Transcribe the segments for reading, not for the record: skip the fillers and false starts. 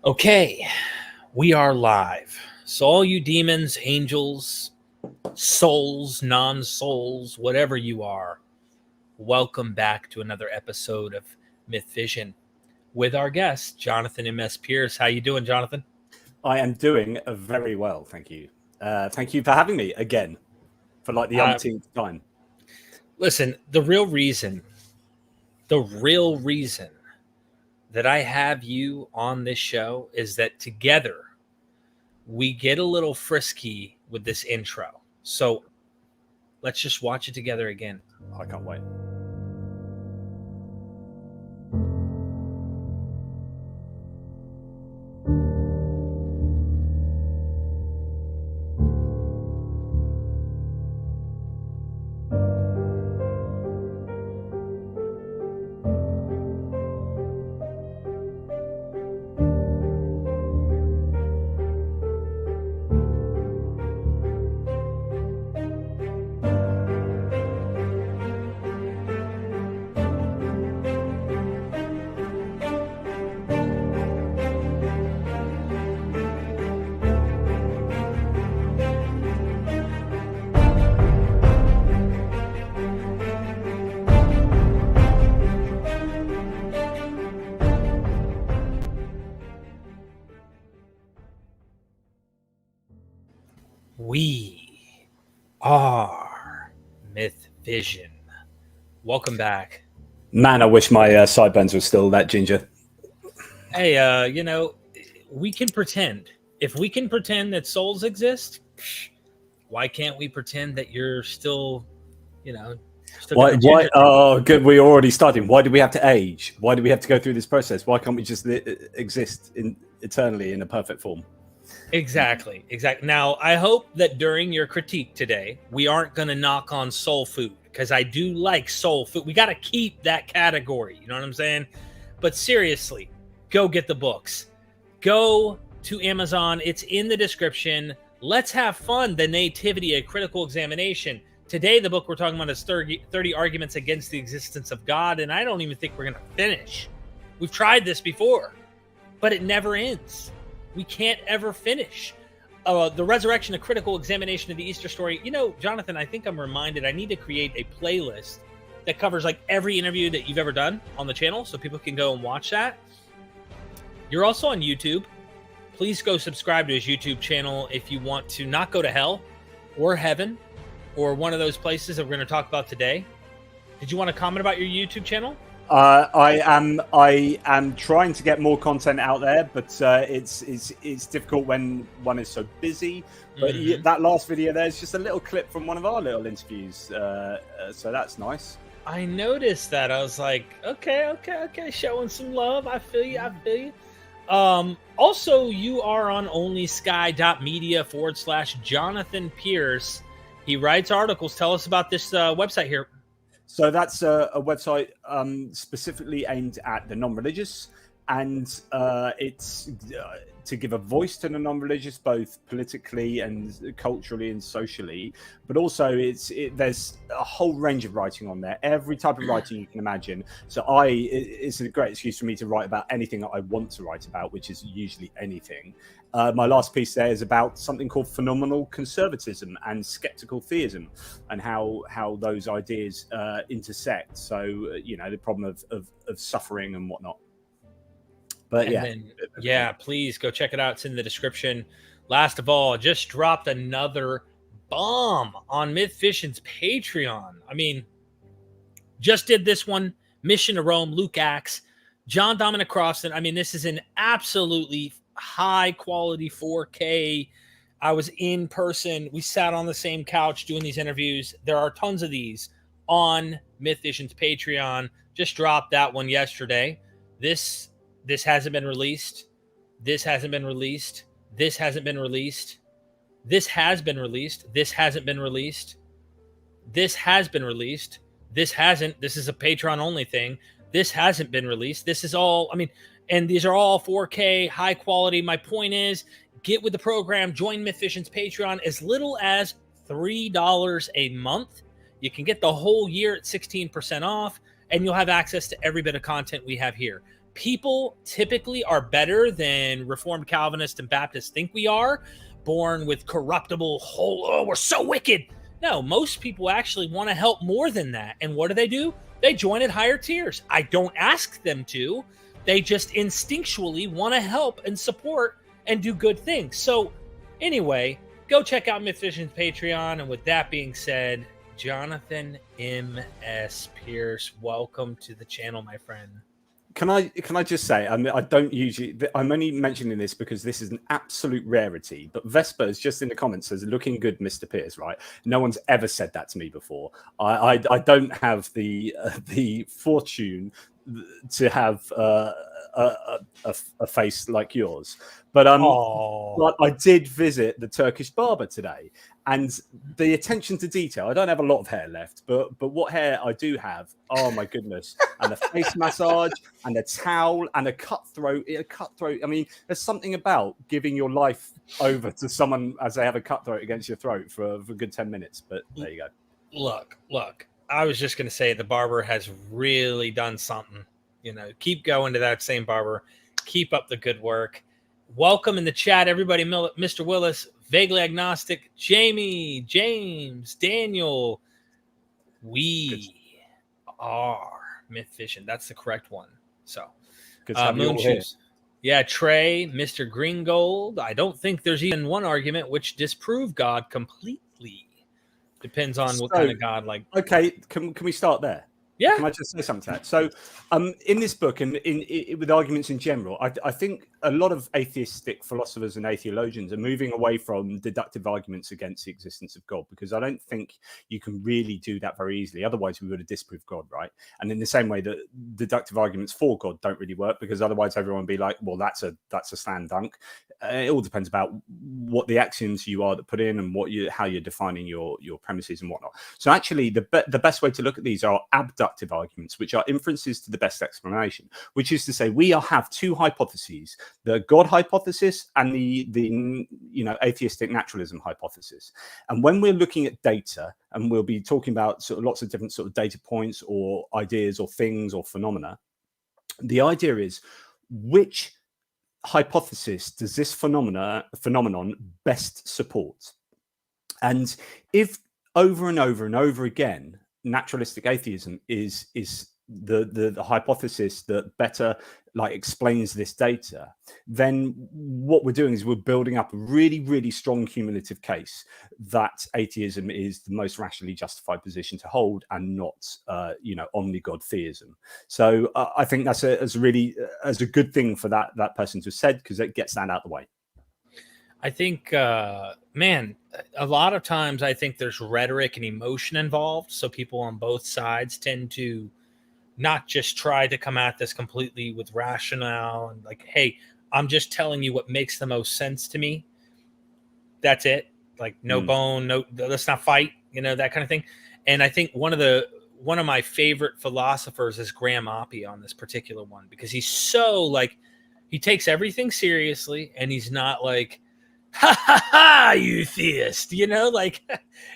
Okay, we are live. So all you demons, angels, souls, non-souls, whatever you are, welcome back to another episode of MythVision with our guest, Jonathan MS Pearce. How you doing, Jonathan? I am doing very well, thank you. Thank you for having me again for like the umpteenth time. Listen, the real reason that I have you on this show is that together we get a little frisky with this intro. So let's just watch it together again. I can't wait. We are MythVision. Welcome back. Man, I wish my sideburns were still that ginger. Hey, we can pretend. If we can pretend that souls exist, why can't we pretend that you're still, still Why? Oh, good. We're already starting. Why do we have to age? Why do we have to go through this process? Why can't we just exist eternally in a perfect form? Exactly. Now, I hope that during your critique today, we aren't going to knock on soul food, because I do like soul food. We got to keep that category. You know what I'm saying? But seriously, go get the books. Go to Amazon. It's in the description. Let's have fun. The Nativity, a Critical Examination. Today, the book we're talking about is 30 Arguments Against the Existence of God, and I don't even think we're going to finish. We've tried this before, but it never ends. We can't ever finish. The Resurrection, a Critical Examination of the Easter Story. Jonathan, I think I'm reminded I need to create a playlist that covers like every interview that you've ever done on the channel so people can go and watch that. You're also on YouTube. Please go subscribe to his YouTube channel if you want to not go to hell or heaven or one of those places that we're going to talk about today. Did you want to comment about your YouTube channel? I am trying to get more content out there, but it's difficult when one is so busy. But that last video there is just a little clip from one of our little interviews, so that's nice. I noticed that. I was like, okay, showing some love. I feel you. Also, you are on onlysky.media/Jonathan Pearce. He writes articles. Tell us about this website here. So that's a website specifically aimed at the non-religious, and it's to give a voice to the non-religious, both politically and culturally and socially. But also, there's a whole range of writing on there, every type of writing you can imagine. So it's a great excuse for me to write about anything that I want to write about, which is usually anything. My last piece there is about something called phenomenal conservatism and skeptical theism, and how those ideas intersect. So the problem of suffering and whatnot. But please go check it out. It's in the description. Last of all, just dropped another bomb on MythVision's Patreon. I mean, just did this one. Mission to Rome, Luke Acts, John Dominic Crossan. I mean, this is an absolutely high quality 4K. I was in person. We sat on the same couch doing these interviews. There are tons of these on MythVision's Patreon. Just dropped that one yesterday. This hasn't been released. This hasn't been released. This hasn't been released. This has been released. This hasn't been released. This has been released. This hasn't. This is a Patreon only thing. This hasn't been released. This is all, and these are all 4K, high quality. My point is, get with the program. Join MythVision's Patreon as little as $3 a month. You can get the whole year at 16% off, and you'll have access to every bit of content we have here. people typically are better than Reformed Calvinists and Baptists think we are, born with corruptible we're so wicked. No, most people actually want to help more than that. And what do? They join at higher tiers. I don't ask them to. They just instinctually want to help and support and do good things. So anyway, go check out MythVision's Patreon. And with that being said, Jonathan MS Pearce, welcome to the channel, my friend. Can I just say, I mean, I don't usually, I'm only mentioning this because this is an absolute rarity, but Vesper is just in the comments says, looking good, Mr. Pearce, right? No one's ever said that to me before. I don't have the fortune to have a face like yours. But I did visit the Turkish barber today, and the attention to detail. I don't have a lot of hair left, but what hair I do have, oh my goodness! And the face massage, and a towel, and a cutthroat. I mean, there's something about giving your life over to someone as they have a cutthroat against your throat for a good 10 minutes. But there you go. Look. I was just going to say the barber has really done something. You know, keep going to that same barber. Keep up the good work. Welcome in the chat, everybody. Mr. Willis, Vaguely Agnostic, Jamie, James, Daniel. We are MythVision. That's the correct one. So, Moon Shoes. Yeah, Trey, Mr. Greengold. I don't think there's even one argument which disprove God completely. Depends on what kind of God, like. Okay, can we start there? Yeah. Can I just say something to that? So, in this book and with arguments in general, I think a lot of atheistic philosophers and atheologians are moving away from deductive arguments against the existence of God, because I don't think you can really do that very easily. Otherwise, we would have disproved God, right? And in the same way that deductive arguments for God don't really work, because otherwise everyone would be like, well, that's a slam dunk. It all depends about what the axioms you are that put in and how you're defining your premises and whatnot. So actually, the best way to look at these are abductive arguments, which are inferences to the best explanation, which is to say we have two hypotheses: the God hypothesis and the atheistic naturalism hypothesis. And when we're looking at data, and we'll be talking about sort of lots of different sort of data points or ideas or things or phenomena, the idea is which hypothesis does this phenomenon best support? And if over and over and over again naturalistic atheism is the hypothesis that better explains this data, then what we're doing is we're building up a really, really strong cumulative case that atheism is the most rationally justified position to hold, and not OmniGod theism. So I think that's a good thing for that person to have said, because it gets that out of the way. I think, man, a lot of times I think there's rhetoric and emotion involved. So people on both sides tend to not just try to come at this completely with rationale and like, hey, I'm just telling you what makes the most sense to me. That's it. Like no bone, let's not fight, that kind of thing. And I think one of my favorite philosophers is Graham Oppie on this particular one, because he's so he takes everything seriously, and he's not like, ha ha ha, you theist,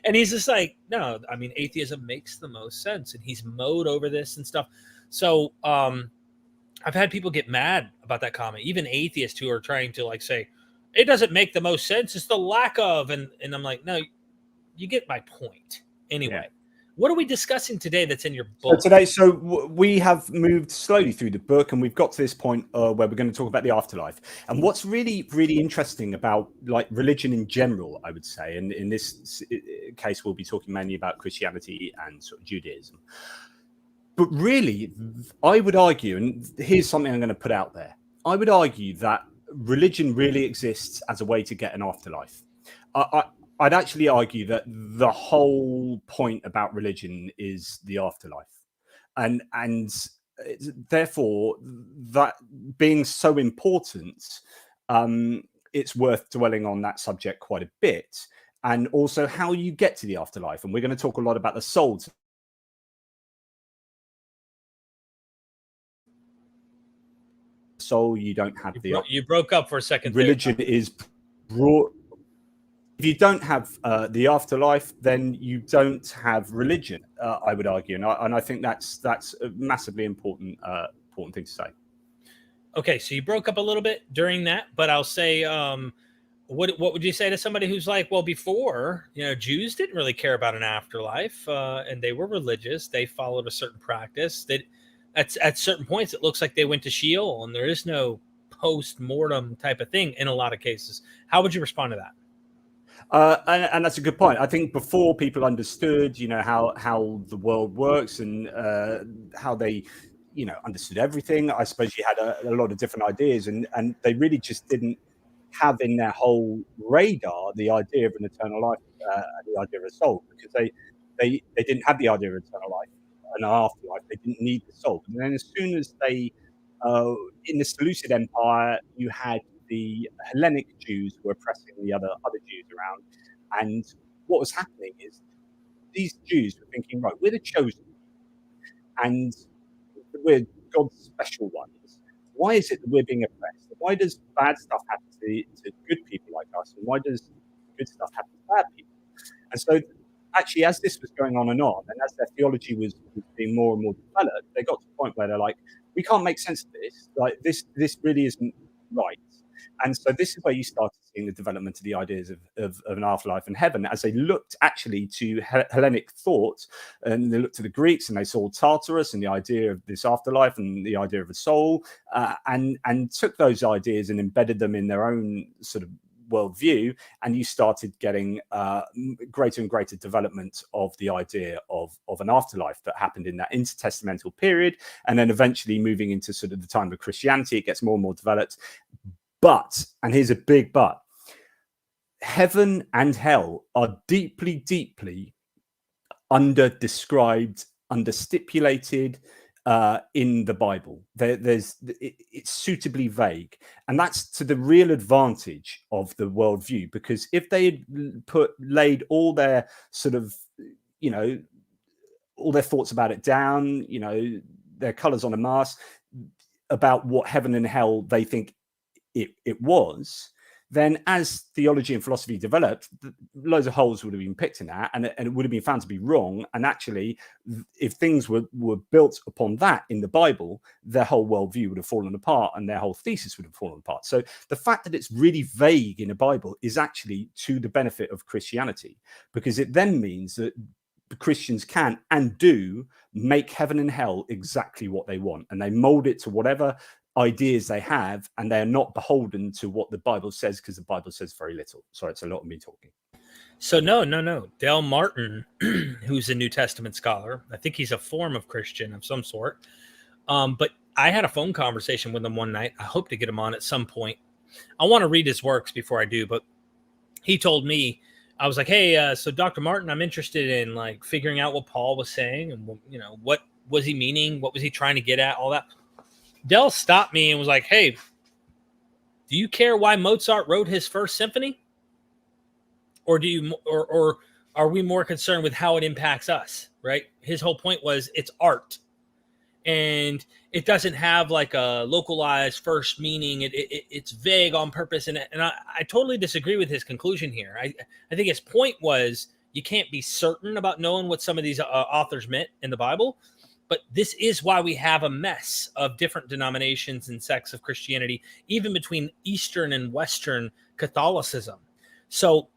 and he's just like, no, I mean, atheism makes the most sense, and he's mowed over this and stuff. So I've had people get mad about that comment, even atheists who are trying to say it doesn't make the most sense, it's the lack of, and I'm like, no, you get my point. Anyway, yeah. What are we discussing today that's in your book? So we have moved slowly through the book, and we've got to this point where we're going to talk about the afterlife. And what's really, really interesting about religion in general, I would say, and in this case, we'll be talking mainly about Christianity and sort of Judaism. But really, I would argue, and here's something I'm going to put out there. I would argue that religion really exists as a way to get an afterlife. I'd actually argue that the whole point about religion is the afterlife, and therefore that being so important, it's worth dwelling on that subject quite a bit, and also how you get to the afterlife. And we're going to talk a lot about the soul. Soul, you don't have you broke up for a second. Religion is brought. If you don't have the afterlife, then you don't have religion, I would argue, and I think that's a massively important thing to say. Okay, so you broke up a little bit during that, but I'll say, what would you say to somebody who's like, well, before, Jews didn't really care about an afterlife, and they were religious. They followed a certain practice. That at certain points, it looks like they went to Sheol, and there is no post-mortem type of thing in a lot of cases. How would you respond to that? And that's a good point. I think before people understood, how the world works and how they, understood everything. I suppose you had a lot of different ideas, and they really just didn't have in their whole radar the idea of an eternal life, the idea of a soul, because they didn't have the idea of eternal life, an afterlife. They didn't need the soul. And then as soon as they, in the Seleucid Empire, you had the Hellenic Jews who were oppressing the other Jews around, and what was happening is these Jews were thinking, right, we're the chosen, and we're God's special ones. Why is it that we're being oppressed? Why does bad stuff happen to good people like us, and why does good stuff happen to bad people? And so, actually, as this was going on, and as their theology was being more and more developed, they got to a point where they're like, we can't make sense of this. Like this really isn't right. And so this is where you started seeing the development of the ideas of an afterlife and heaven, as they looked actually to Hellenic thought, and they looked to the Greeks, and they saw Tartarus and the idea of this afterlife and the idea of a soul, and took those ideas and embedded them in their own sort of worldview, and you started getting greater and greater development of the idea of an afterlife that happened in that intertestamental period, and then eventually moving into sort of the time of Christianity, it gets more and more developed. But, and here's a big but, heaven and hell are deeply, deeply under-described, under-stipulated in the Bible. It's suitably vague. And that's to the real advantage of the worldview, because if they had laid all their sort of, all their thoughts about it down, their colors on a mask, about what heaven and hell they think it was, then as theology and philosophy developed, loads of holes would have been picked in that, and it would have been found to be wrong. And actually, if things were built upon that in the Bible, their whole worldview would have fallen apart, and their whole thesis would have fallen apart. So the fact that it's really vague in the Bible is actually to the benefit of Christianity, because it then means that Christians can and do make heaven and hell exactly what they want, and they mold it to whatever ideas they have, and they're not beholden to what the Bible says, because the Bible says very little. Sorry, it's a lot of me talking. So no. Dale Martin, who's a New Testament scholar, I think he's a form of Christian of some sort. But I had a phone conversation with him one night. I hope to get him on at some point. I want to read his works before I do, but he told me, I was like, hey, so Dr. Martin, I'm interested in like figuring out what Paul was saying, and what was he meaning? What was he trying to get at? All that. Dell stopped me and was like, hey, do you care why Mozart wrote his first symphony? Or or are we more concerned with how it impacts us, right? His whole point was it's art. And it doesn't have like a localized first meaning. It's vague on purpose. And I totally disagree with his conclusion here. I think his point was you can't be certain about knowing what some of these authors meant in the Bible. But this is why we have a mess of different denominations and sects of Christianity, even between Eastern and Western Catholicism. So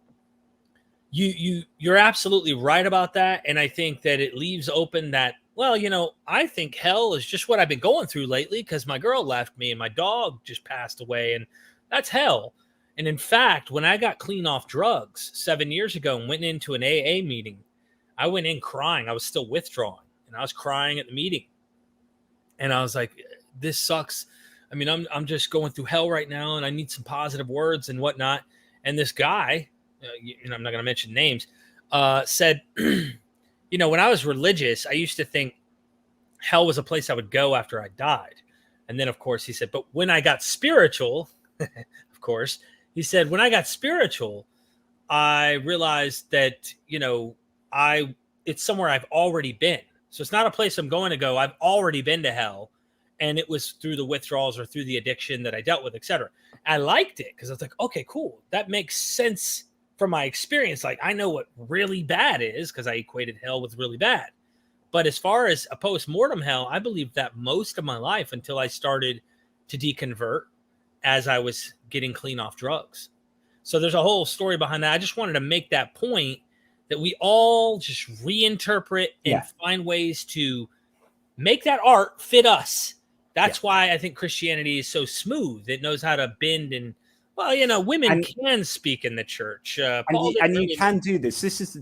you're absolutely right about that. And I think that it leaves open that, well, I think hell is just what I've been going through lately because my girl left me and my dog just passed away, and that's hell. And in fact, when I got clean off drugs 7 years ago and went into an AA meeting, I went in crying. I was still withdrawing. And I was crying at the meeting, and I was like, this sucks. I mean, I'm just going through hell right now, and I need some positive words and whatnot. And this guy, I'm not going to mention names, said, when I was religious, I used to think hell was a place I would go after I died. And then, of course, he said, but when I got spiritual, of course, he said, when I got spiritual, I realized that, it's somewhere I've already been. So it's not a place I'm going to go. I've already been to hell. And it was through the withdrawals or through the addiction that I dealt with, etc. I liked it because I was like, okay, cool. That makes sense from my experience. Like, I know what really bad is because I equated hell with really bad. But as far as a post-mortem hell, I believed that most of my life until I started to deconvert as I was getting clean off drugs. So there's a whole story behind that. I just wanted to make that point that we all just reinterpret and find ways to make that art fit us. That's why I think Christianity is so smooth. It knows how to bend and, well, you know, women can speak in the church. And you can do this. This is the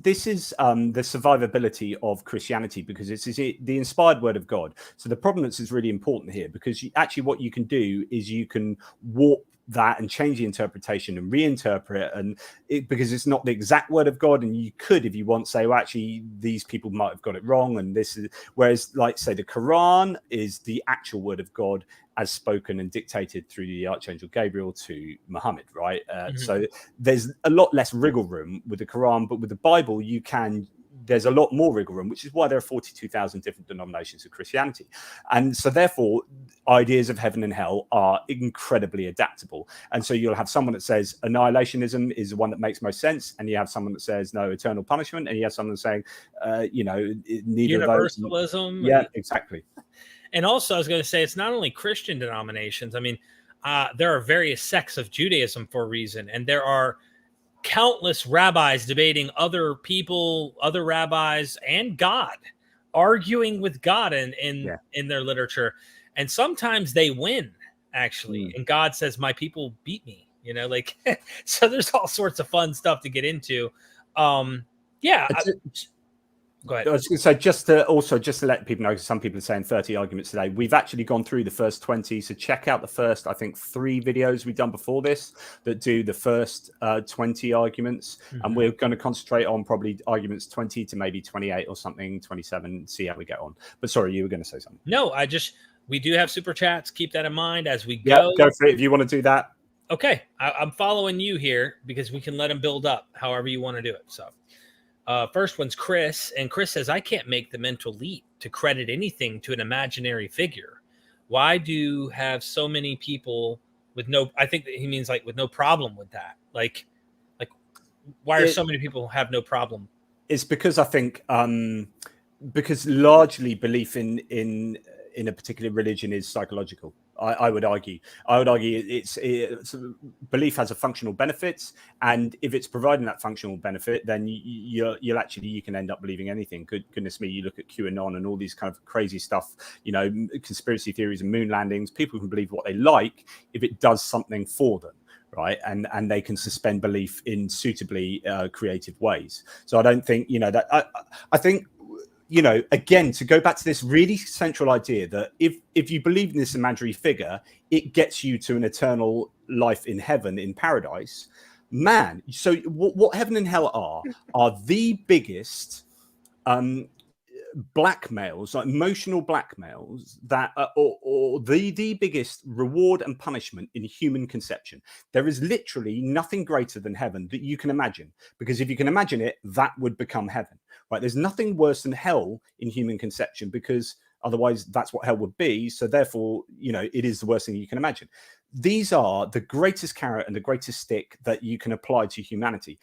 survivability of Christianity, because it's the inspired word of God. So the provenance is really important here, because actually what you can do is you can warp that and change the interpretation and reinterpret, and because it's not the exact word of God, and you could, if you want, say, well, actually these people might have got it wrong, and this is, whereas, like, say, the Quran is the actual word of God as spoken and dictated through the Archangel Gabriel to Muhammad, right? So there's a lot less wriggle room with the Quran, but with the Bible there's a lot more wriggle room, which is why there are 42,000 different denominations of Christianity. And so therefore, ideas of heaven and hell are incredibly adaptable. And so you'll have someone that says annihilationism is the one that makes most sense, and you have someone that says no, eternal punishment, and you have someone saying, neither universalism. Yeah, exactly. And also, I was going to say, it's not only Christian denominations. I mean, there are various sects of Judaism for a reason, and there are countless rabbis debating other people, other rabbis, and God, arguing with God in their literature. And sometimes they win, actually. And God says, my people beat me, you know, like, so there's all sorts of fun stuff to get into. Go ahead. I was going to say, just to let people know, because some people are saying 30 arguments today. We've actually gone through the first 20. So check out the first, I think, 3 videos we've done before this that do the first 20 arguments. And we're going to concentrate on probably arguments 20 to maybe 28 or something, 27, see how we get on. But sorry, you were going to say something. No, we do have super chats. Keep that in mind as we go. Yeah, go for it if you want to do that. Okay. I'm following you here because we can let them build up however you want to do it. So. First one's Chris, and Chris says, I can't make the mental leap to credit anything to an imaginary figure. Why do have so many people with I think that he means like with no problem with that. Like why are so many people have no problem? It's because I think, because largely belief in a particular religion is psychological. I would argue it's belief has a functional benefit, and if it's providing that functional benefit, then you can end up believing anything. Goodness me, you look at QAnon and all these kind of crazy stuff, you know, conspiracy theories and moon landings. People can believe what they like if it does something for them, right? And they can suspend belief in suitably creative ways. So I don't think, you know, that I think, you know, again, to go back to this really central idea that if you believe in this imaginary figure, it gets you to an eternal life in heaven, in paradise, man. So what heaven and hell are the biggest blackmails, like emotional blackmails, that or the biggest reward and punishment in human conception. There is literally nothing greater than heaven that you can imagine, because if you can imagine it, that would become heaven, right? There's nothing worse than hell in human conception, because otherwise that's what hell would be. So therefore, you know, it is the worst thing you can imagine. These are the greatest carrot and the greatest stick that you can apply to humanity.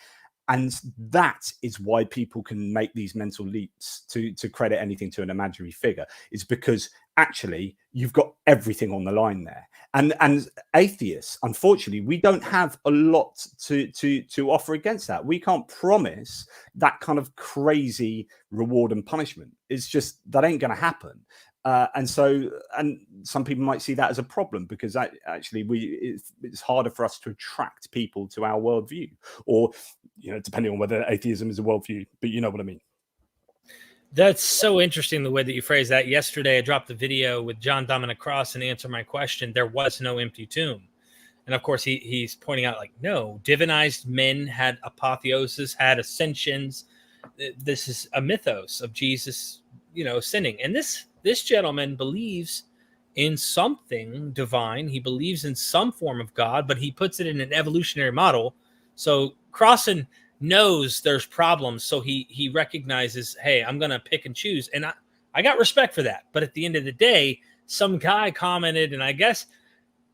And that is why people can make these mental leaps to credit anything to an imaginary figure, is because actually you've got everything on the line there. And atheists, unfortunately, we don't have a lot to offer against that. We can't promise that kind of crazy reward and punishment. It's just, that ain't going to happen. And some people might see that as a problem, because actually it's harder for us to attract people to our worldview, or, you know, depending on whether atheism is a worldview, but you know what I mean. That's so interesting, the way that you phrase that. Yesterday, I dropped a video with John Dominic Cross and answer my question. There was no empty tomb. And of course, he's pointing out, like, no, divinized men had apotheosis, had ascensions. This is a mythos of Jesus, you know, sinning. And this gentleman believes in something divine. He believes in some form of God, but he puts it in an evolutionary model. So Crossan knows there's problems. So he recognizes, hey, I'm going to pick and choose. And I got respect for that. But at the end of the day, some guy commented, and I guess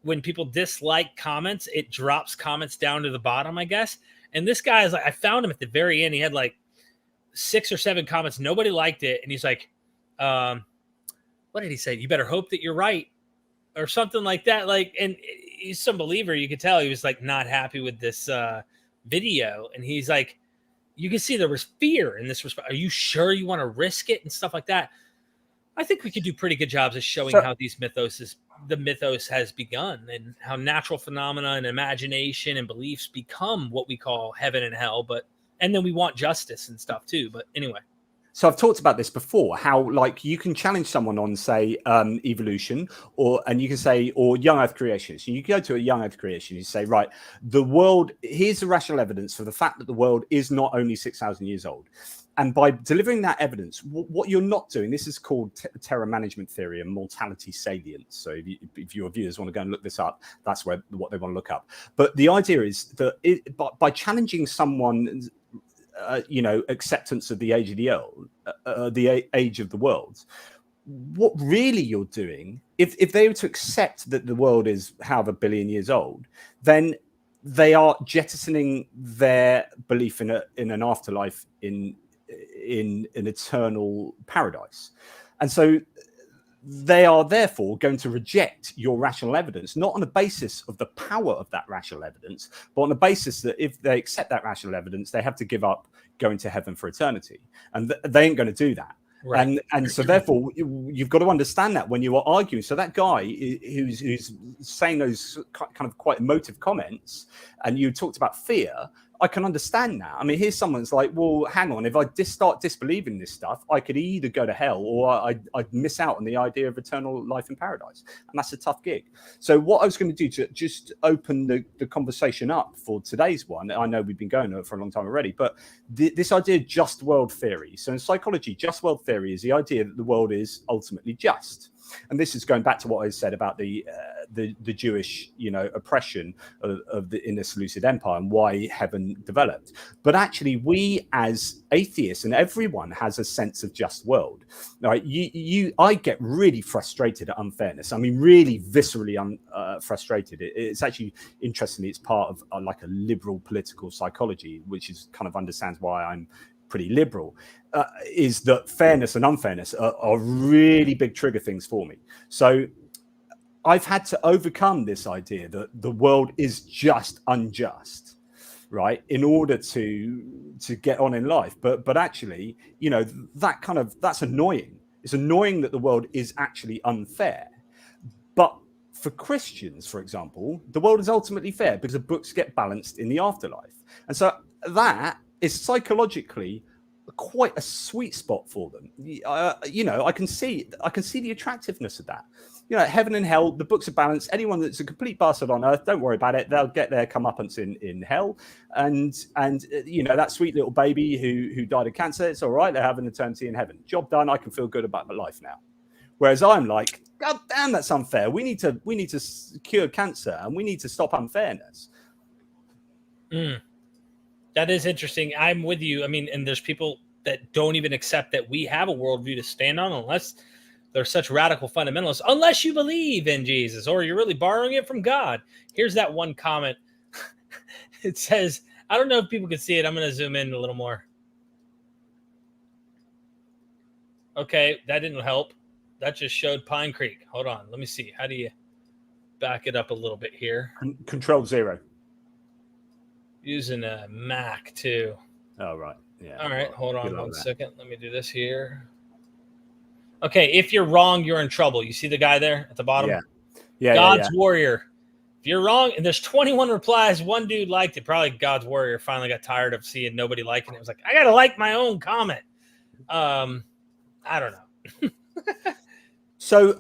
when people dislike comments, it drops comments down to the bottom, I guess. And this guy is like, I found him at the very end. He had like 6 or 7 comments. Nobody liked it. And he's like, what did he say? You better hope that you're right. or something like that. Like, and he's some believer. You could tell he was like not happy with this video, and he's like, you can see there was fear in this response. Are you sure you want to risk it and stuff like that? I think we could do pretty good jobs of showing how the mythos has begun, and how natural phenomena and imagination and beliefs become what we call heaven and hell. And then we want justice and stuff too. But anyway. So I've talked about this before, how like you can challenge someone on, say, evolution, and you can say, or young earth creation. So you go to a young earth creation, you say, right, the world, here's the rational evidence for the fact that the world is not only 6,000 years old. And by delivering that evidence, what you're not doing, this is called terror management theory and mortality salience. So if your viewers want to go and look this up, that's what they want to look up. But the idea is that by challenging someone's acceptance of the age of the age of the world, what really you're doing, if they were to accept that the world is however billion years old, then they are jettisoning their belief in an afterlife, in an eternal paradise. And so they are therefore going to reject your rational evidence, not on the basis of the power of that rational evidence, but on the basis that if they accept that rational evidence, they have to give up going to heaven for eternity. And they ain't going to do that. Right. And so therefore you've got to understand that when you are arguing. So that guy who's saying those kind of quite emotive comments, and you talked about fear, I can understand that. I mean, here's someone's like, well, hang on, if I start disbelieving this stuff, I could either go to hell or I'd miss out on the idea of eternal life in paradise. And that's a tough gig. So what I was going to do to just open the conversation up for today's one, I know we've been going for a long time already, but this idea of just world theory. So in psychology, just world theory is the idea that the world is ultimately just. And this is going back to what I said about the Jewish, oppression in the Seleucid Empire and why heaven developed. But actually, we as atheists, and everyone has a sense of just world. Right? I get really frustrated at unfairness. I mean, really viscerally frustrated. It's actually, interestingly, it's part of like a liberal political psychology, which is kind of understands why I'm pretty liberal, is that fairness and unfairness are really big trigger things for me. So I've had to overcome this idea that the world is just unjust, right, in order to get on in life. But actually, that's annoying. It's annoying that the world is actually unfair. But for Christians, for example, the world is ultimately fair because the books get balanced in the afterlife. And so that is psychologically quite a sweet spot for them. I can see the attractiveness of that. Heaven and hell, the books are balanced. Anyone that's a complete bastard on earth, don't worry about it. They'll get their comeuppance in hell. And that sweet little baby who died of cancer, it's all right. They have an eternity in heaven. Job done. I can feel good about my life now. Whereas I'm like, God damn, that's unfair. We need to cure cancer, and we need to stop unfairness. That is interesting. I'm with you. I mean, and there's people that don't even accept that we have a worldview to stand on unless they're such radical fundamentalists, unless you believe in Jesus or you're really borrowing it from God. Here's that one comment. It says, I don't know if people can see it. I'm going to zoom in a little more. Okay, that didn't help. That just showed Pine Creek. Hold on. Let me see. How do you back it up a little bit here? Control-0. Using a Mac too. Oh, right. Yeah. All right. Hold on one second. Let me do this here. Okay. If you're wrong, you're in trouble. You see the guy there at the bottom? Yeah. God's warrior. If you're wrong, and there's 21 replies, one dude liked it. Probably God's warrior finally got tired of seeing nobody liking it. It was like, I got to like my own comment. I don't know. So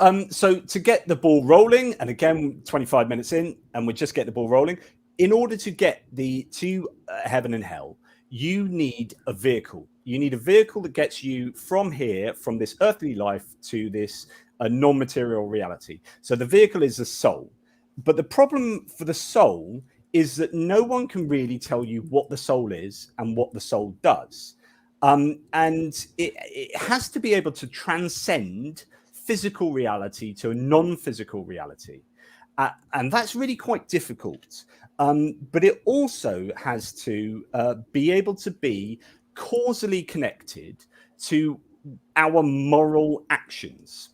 to get the ball rolling, and again, 25 minutes in, and we just get the ball rolling. In order to get to heaven and hell, you need a vehicle. You need a vehicle that gets you from here, from this earthly life, to this non-material reality. So the vehicle is the soul. But the problem for the soul is that no one can really tell you what the soul is and what the soul does. And it has to be able to transcend physical reality to a non-physical reality. And that's really quite difficult. But it also has to be able to be causally connected to our moral actions.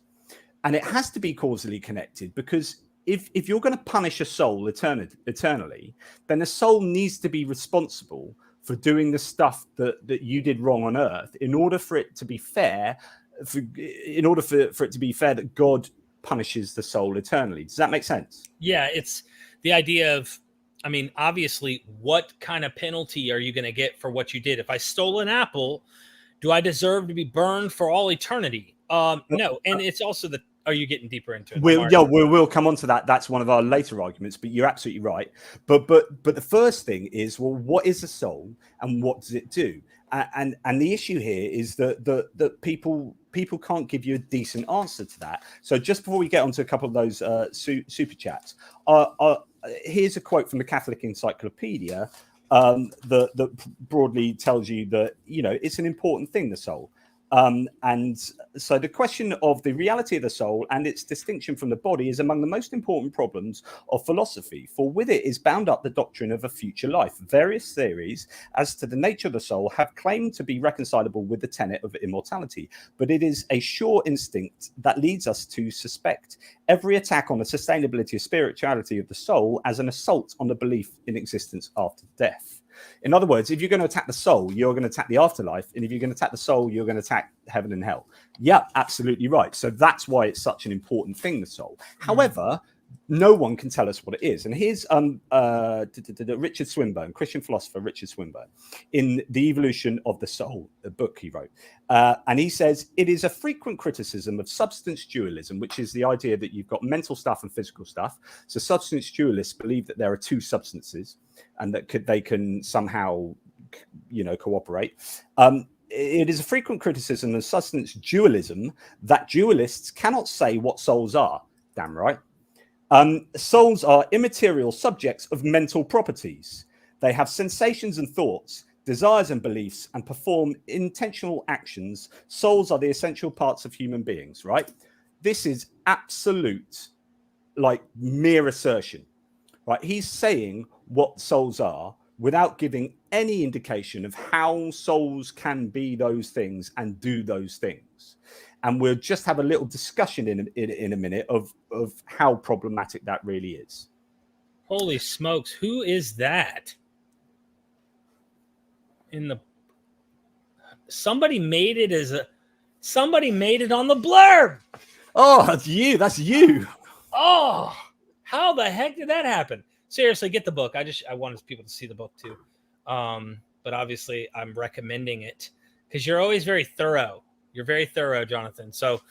And it has to be causally connected, because if you're going to punish a soul eternally, then the soul needs to be responsible for doing the stuff that you did wrong on earth in order for it to be fair, in order for it to be fair that God punishes the soul eternally. Does that make sense? Yeah, it's the idea of, I mean, obviously, what kind of penalty are you going to get for what you did? If I stole an apple, do I deserve to be burned for all eternity? No. And it's also the, are you getting deeper into it? We'll come on to that. That's one of our later arguments, but you're absolutely right. But the first thing is, well, what is a soul and what does it do? And the issue here is that people can't give you a decent answer to that. So just before we get onto a couple of those super chats, here's a quote from the Catholic Encyclopedia that broadly tells you that, you know, it's an important thing, the soul. And so the question of the reality of the soul and its distinction from the body is among the most important problems of philosophy, for with it is bound up the doctrine of a future life. Various theories as to the nature of the soul have claimed to be reconcilable with the tenet of immortality, but it is a sure instinct that leads us to suspect every attack on the sustainability of spirituality of the soul as an assault on the belief in existence after death. In other words, if you're going to attack the soul, you're going to attack the afterlife. And if you're going to attack the soul, you're going to attack heaven and hell. Yeah, absolutely right. So that's why it's such an important thing, the soul. However, no one can tell us what it is. And here's Richard Swinburne, Christian philosopher Richard Swinburne, in The Evolution of the Soul, the book he wrote. And he says, it is a frequent criticism of substance dualism, which is the idea that you've got mental stuff and physical stuff. So substance dualists believe that there are two substances and that they can somehow, you know, cooperate. It is a frequent criticism of substance dualism that dualists cannot say what souls are. Damn right. Souls are immaterial subjects of mental properties. They have sensations and thoughts, desires and beliefs, and perform intentional actions. Souls are the essential parts of human beings, right? This is absolute, like, mere assertion, right? He's saying what souls are without giving any indication of how souls can be those things and do those things. And we'll just have a little discussion in a minute of how problematic that really is. Holy smokes. Who is that? Somebody made it on the blurb. Oh, that's you. That's you. Oh, how the heck did that happen? Seriously, get the book. I wanted people to see the book too. But obviously I'm recommending it because you're always very thorough. You're very thorough, Jonathan. So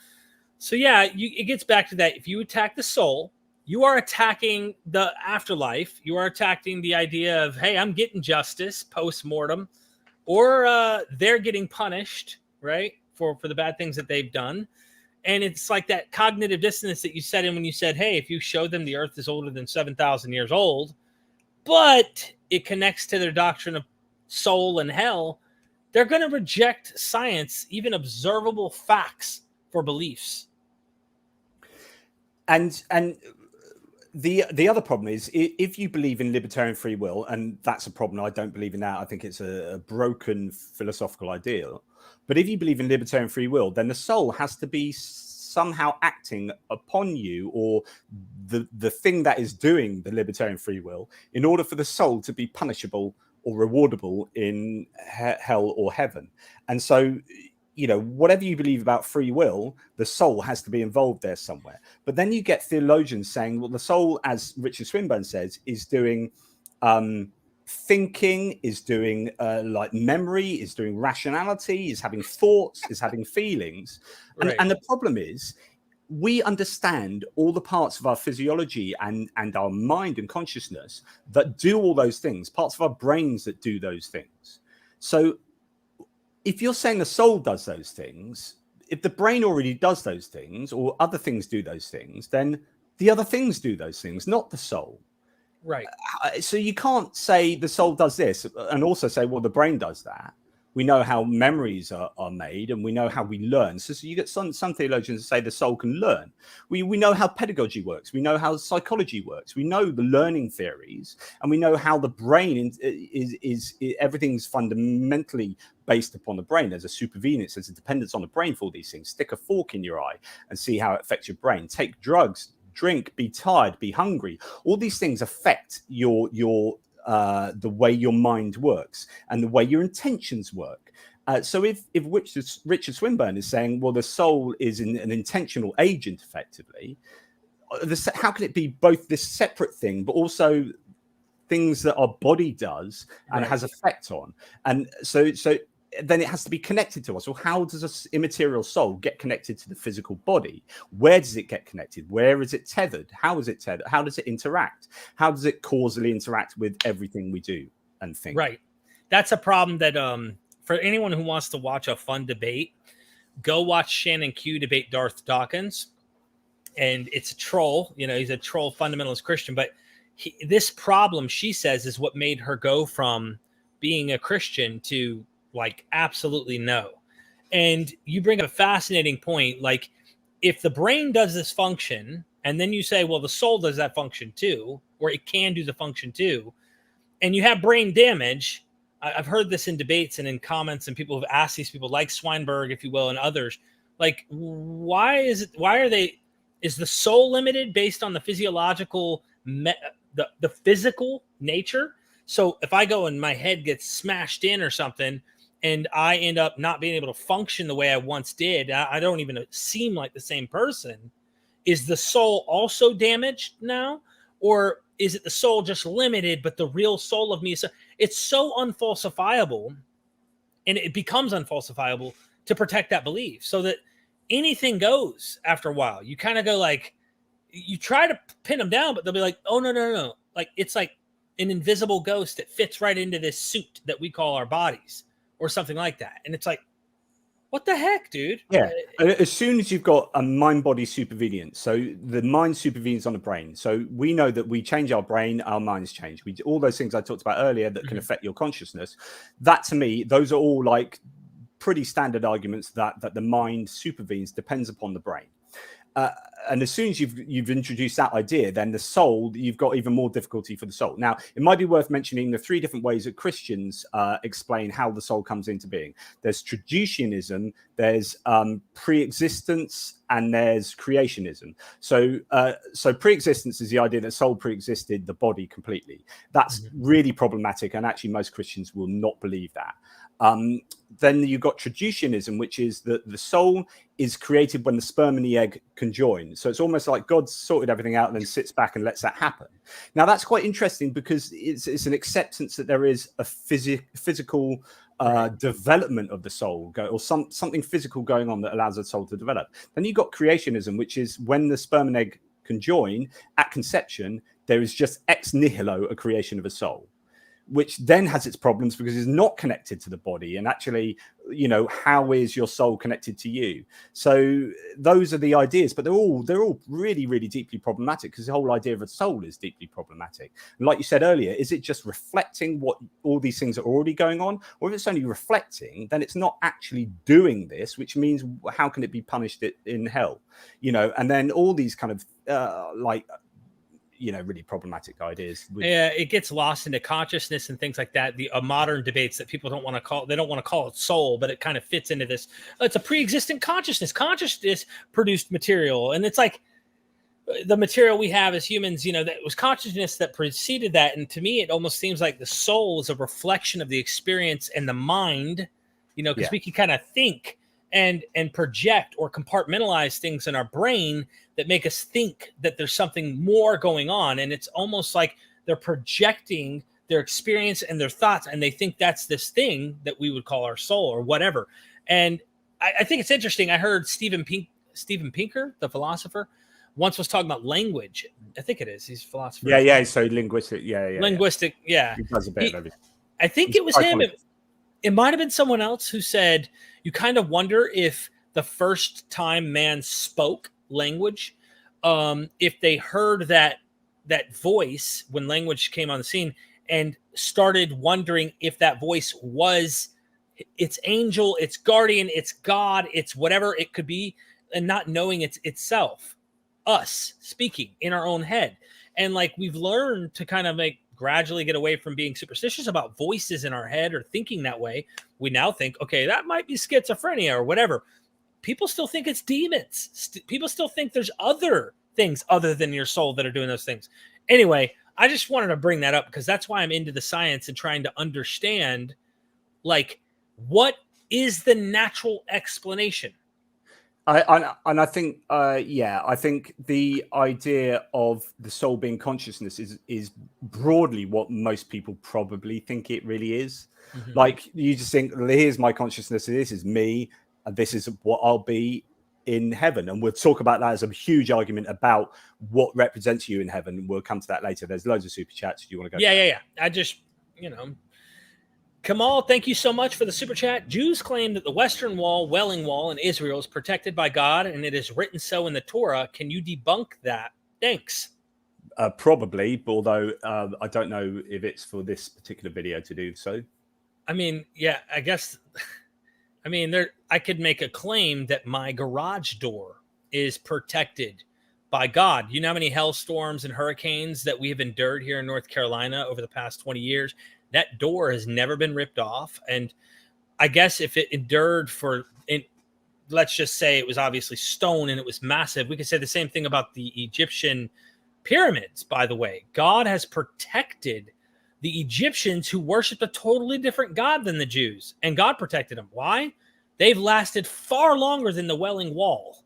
yeah, it gets back to that. If you attack the soul, you are attacking the afterlife. You are attacking the idea of, hey, I'm getting justice post-mortem, or they're getting punished, right, for the bad things that they've done. And it's like that cognitive dissonance that you said in when you said, hey, if you show them the earth is older than 7,000 years old, but it connects to their doctrine of soul and hell, they're going to reject science, even observable facts, for beliefs. And the other problem is, if you believe in libertarian free will, and that's a problem, I don't believe in that. I think it's a broken philosophical ideal. But if you believe in libertarian free will, then the soul has to be somehow acting upon you, or the thing that is doing the libertarian free will, in order for the soul to be punishable or rewardable in hell or heaven. And so, you know, whatever you believe about free will, the soul has to be involved there somewhere. But then you get theologians saying, well, the soul, as Richard Swinburne says, is doing thinking, is doing like memory, is doing rationality, is having thoughts, is having feelings. Right. And the problem is, we understand all the parts of our physiology and our mind and consciousness that do all those things, parts of our brains that do those things. So if you're saying the soul does those things, if the brain already does those things, or other things do those things, then the other things do those things, not the soul. Right. So you can't say the soul does this and also say, well, the brain does that. We know how memories are made, and we know how we learn. So you get some theologians say the soul can learn. We know how pedagogy works. We know how psychology works. We know the learning theories, and we know how the brain is everything's fundamentally based upon the brain. There's a supervenes, there's a dependence on the brain for all these things. Stick a fork in your eye and see how it affects your brain. Take drugs, drink, be tired, be hungry. All these things affect your the way your mind works and the way your intentions work. So if Richard Swinburne is saying, well, the soul is an intentional agent, effectively, how can it be both this separate thing, but also things that our body does and has effect on? And so then it has to be connected to us. Well, how does an immaterial soul get connected to the physical body? Where does it get connected? Where is it tethered? How is it tethered? How does it interact? How does it causally interact with everything we do and think? Right. That's a problem that for anyone who wants to watch a fun debate, go watch Shannon Q debate Darth Dawkins. And it's a troll. You know, he's a troll fundamentalist Christian. But this problem, she says, is what made her go from being a Christian to like absolutely no. And you bring up a fascinating point. Like, if the brain does this function, and then you say, well, the soul does that function too, or it can do the function too, and you have brain damage. I've heard this in debates and in comments, and people have asked these people like Swinburne, if you will, and others, like, is the soul limited based on the physiological, the physical nature? So if I go and my head gets smashed in or something, and I end up not being able to function the way I once did, I don't even seem like the same person. Is the soul also damaged now? Or is it the soul just limited, but the real soul of me is... It's so unfalsifiable, and it becomes unfalsifiable to protect that belief, so that anything goes after a while. You kind of go like, you try to pin them down, but they'll be like, oh, no. Like, it's like an invisible ghost that fits right into this suit that we call our bodies, or something like that. And it's like, what the heck, dude? Yeah. As soon as you've got a mind-body supervenience, so the mind supervenes on the brain. So we know that we change our brain, our minds change. We do all those things I talked about earlier that can affect your consciousness. That, to me, those are all like pretty standard arguments that the mind supervenes depends upon the brain. And as soon as you've introduced that idea, then the soul, you've got even more difficulty for the soul. Now, it might be worth mentioning the three different ways that Christians explain how the soul comes into being. There's traducianism, there's pre-existence, and there's creationism. So pre-existence is the idea that soul pre-existed the body completely. That's really problematic, and actually most Christians will not believe that. Then you've got traducianism, which is that the soul is created when the sperm and the egg conjoin. So it's almost like God sorted everything out and then sits back and lets that happen. Now, that's quite interesting because it's an acceptance that there is a physical development of the soul, or something physical going on that allows the soul to develop. Then you've got creationism, which is when the sperm and egg conjoin at conception, there is just ex nihilo a creation of a soul, which then has its problems because it's not connected to the body. And actually, you know, how is your soul connected to you? So those are the ideas, but they're all really, really deeply problematic, because the whole idea of a soul is deeply problematic. And like you said earlier, is it just reflecting what all these things are already going on? Or if it's only reflecting, then it's not actually doing this, which means how can it be punished in hell? You know, and then all these kind of really problematic ideas. Yeah, it gets lost into consciousness and things like that. The modern debates that people don't want to call it soul, but it kind of fits into this. It's a pre-existent consciousness. Consciousness produced material, and it's like the material we have as humans. You know, that was consciousness that preceded that. And to me, it almost seems like the soul is a reflection of the experience and the mind. You know, because we can kind of think and project or compartmentalize things in our brain that make us think that there's something more going on. And it's almost like they're projecting their experience and their thoughts, and they think that's this thing that we would call our soul or whatever. And I think it's interesting. I heard Steven Pinker, the philosopher, once was talking about language. I think it is. He's a philosopher. Yeah. So linguistic. Linguistic. Yeah. He does a bit of everything. I think it was him. It might have been someone else who said, you kind of wonder if the first time man spoke language, if they heard that voice when language came on the scene, and started wondering if that voice was its angel, its guardian, its God, it's whatever it could be, and not knowing it's itself, us speaking in our own head. And like we've learned to kind of like gradually get away from being superstitious about voices in our head or thinking that way. We now think, okay, that might be schizophrenia or whatever. People still think it's demons. People still think there's other things other than your soul that are doing those things. Anyway, I just wanted to bring that up because that's why I'm into the science and trying to understand, like, what is the natural explanation? I think, I think the idea of the soul being consciousness is broadly what most people probably think it really is. Mm-hmm. Like you just think, here's my consciousness, this is me, and this is what I'll be in heaven. And we'll talk about that as a huge argument about what represents you in heaven. We'll come to that later. There's loads of super chats. Do you want to go? Yeah. I just, Kamal, thank you so much for the super chat. Jews claim that the Western Wall, Wailing Wall in Israel is protected by God, and it is written so in the Torah. Can you debunk that? Thanks. Probably, although I don't know if it's for this particular video to do so. I mean, yeah, I guess. I mean, I could make a claim that my garage door is protected by God. You know how many hailstorms and hurricanes that we have endured here in North Carolina over the past 20 years? That door has never been ripped off. And I guess if it endured let's just say it was obviously stone and it was massive, we could say the same thing about the Egyptian pyramids, by the way. God has protected the Egyptians who worshiped a totally different God than the Jews, and God protected them. Why? They've lasted far longer than the Wailing Wall.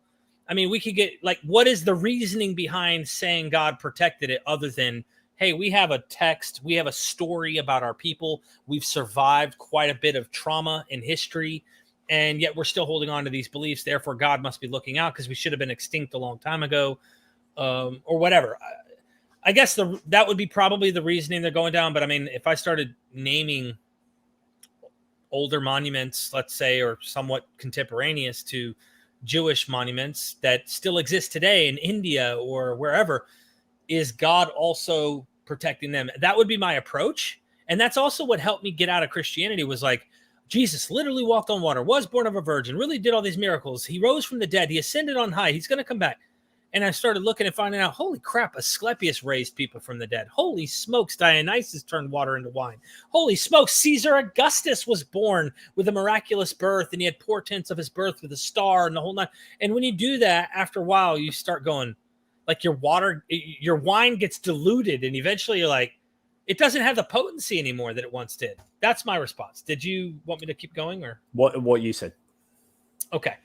I mean, we could get, like, what is the reasoning behind saying God protected it other than, hey, we have a text, we have a story about our people, we've survived quite a bit of trauma in history, and yet we're still holding on to these beliefs, therefore God must be looking out because we should have been extinct a long time ago, or whatever. I guess that would be probably the reasoning they're going down. But I mean, if I started naming older monuments, let's say, or somewhat contemporaneous to Jewish monuments that still exist today in India or wherever, is God also protecting them? That would be my approach. And that's also what helped me get out of Christianity, was like, Jesus literally walked on water, was born of a virgin, really did all these miracles. He rose from the dead. He ascended on high. He's going to come back. And I started looking and finding out, holy crap, Asclepius raised people from the dead. Holy smokes, Dionysus turned water into wine. Holy smokes, Caesar Augustus was born with a miraculous birth, and he had portents of his birth with a star and the whole night. And when you do that, after a while, you start going, like, your wine gets diluted, and eventually you're like, it doesn't have the potency anymore that it once did. That's my response. Did you want me to keep going, or what you said? Okay.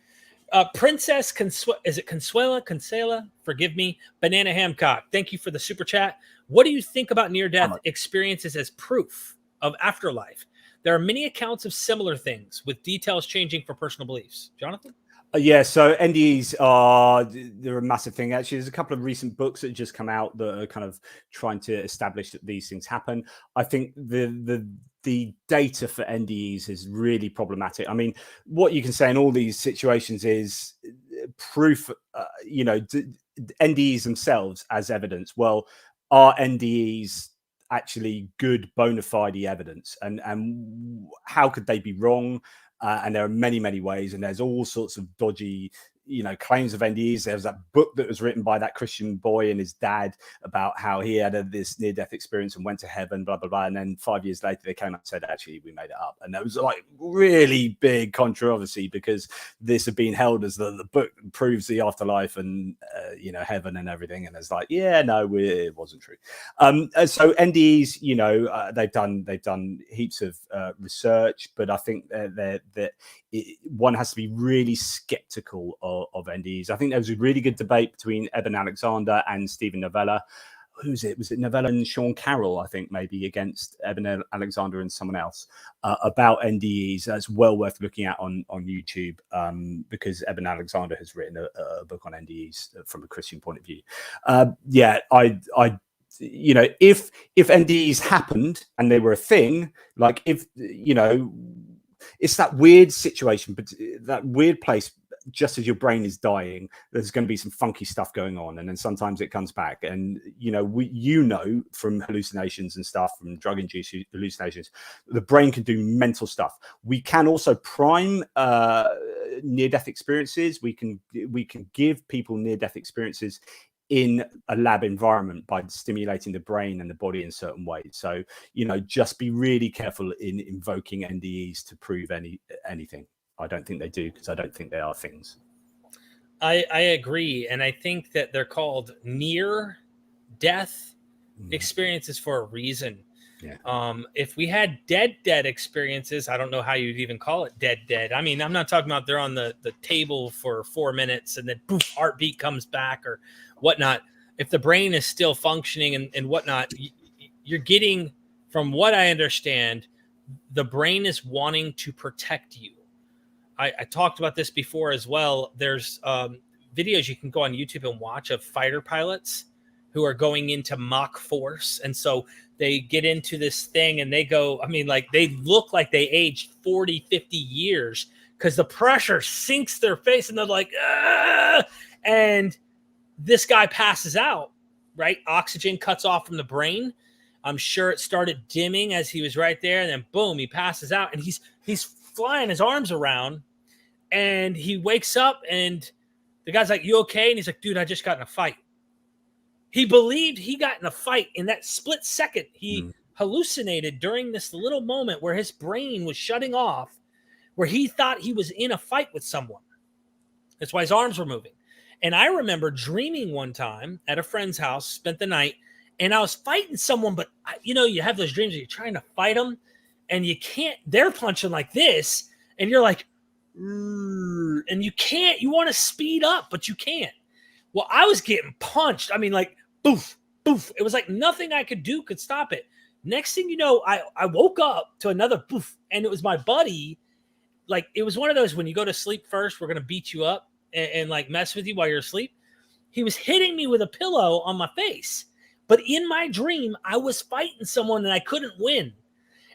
Princess Consuela? Forgive me. Banana Hamcock. Thank you for the super chat. What do you think about near-death experiences as proof of afterlife? There are many accounts of similar things, with details changing for personal beliefs. Jonathan? Yeah, so NDEs they're a massive thing. Actually, there's a couple of recent books that just come out that are kind of trying to establish that these things happen. I think the data for NDEs is really problematic. I mean, what you can say in all these situations is proof, NDEs themselves as evidence. Well, are NDEs actually good bona fide evidence? And how could they be wrong? And there are many, many ways, and there's all sorts of dodgy, claims of NDEs. There was that book that was written by that Christian boy and his dad about how he had this near-death experience and went to heaven, blah, blah, blah. And then 5 years later, they came up and said, actually, we made it up. And that was like really big controversy because this had been held as the book proves the afterlife and, heaven and everything. And it's like, yeah, no, it wasn't true. So NDEs, they've done heaps of research, but I think that one has to be really skeptical of NDEs. I think there was a really good debate between Eben Alexander and Stephen Novella. Who's it? Was it Novella and Sean Carroll, I think, maybe, against Eben Alexander and someone else about NDEs. That's well worth looking at on YouTube because Eben Alexander has written a book on NDEs from a Christian point of view. If NDEs happened and they were a thing, like if, it's that weird situation, but that weird place just as your brain is dying, there's going to be some funky stuff going on, and then sometimes it comes back. And from hallucinations and stuff, from drug-induced hallucinations, the brain can do mental stuff. We can also prime near-death experiences. We can give people near-death experiences in a lab environment by stimulating the brain and the body in certain ways. So, just be really careful in invoking NDEs to prove anything. I don't think they do, because I don't think they are things. I agree. And I think that they're called near-death experiences for a reason. Yeah. If we had dead experiences, I don't know how you'd even call it dead. I mean, I'm not talking about they're on the table for 4 minutes and then poof, heartbeat comes back or whatnot. If the brain is still functioning and whatnot, you're getting, from what I understand, the brain is wanting to protect you. I talked about this before as well. There's videos you can go on YouTube and watch of fighter pilots who are going into Mach force. And so they get into this thing and they go, I mean, like, they look like they aged 40, 50 years because the pressure sinks their face and they're like, ah! And this guy passes out, right? Oxygen cuts off from the brain. I'm sure it started dimming as he was right there. And then boom, he passes out and he's flying his arms around and he wakes up and the guy's like, "You okay?" And he's like, "Dude, I just got in a fight." He believed he got in a fight in that split second. He hallucinated during this little moment where his brain was shutting off, where he thought he was in a fight with someone. That's why his arms were moving. And I remember dreaming one time at a friend's house, spent the night, and I was fighting someone, but you have those dreams where you're trying to fight them and you can't, they're punching like this and you're like, and you can't, you want to speed up, but you can't. Well, I was getting punched. I mean, like, boof, boof. It was like nothing I could do could stop it. Next thing you know, I woke up to another boof, and it was my buddy. Like, it was one of those, when you go to sleep first, we're going to beat you up and like mess with you while you're asleep. He was hitting me with a pillow on my face. But in my dream, I was fighting someone and I couldn't win.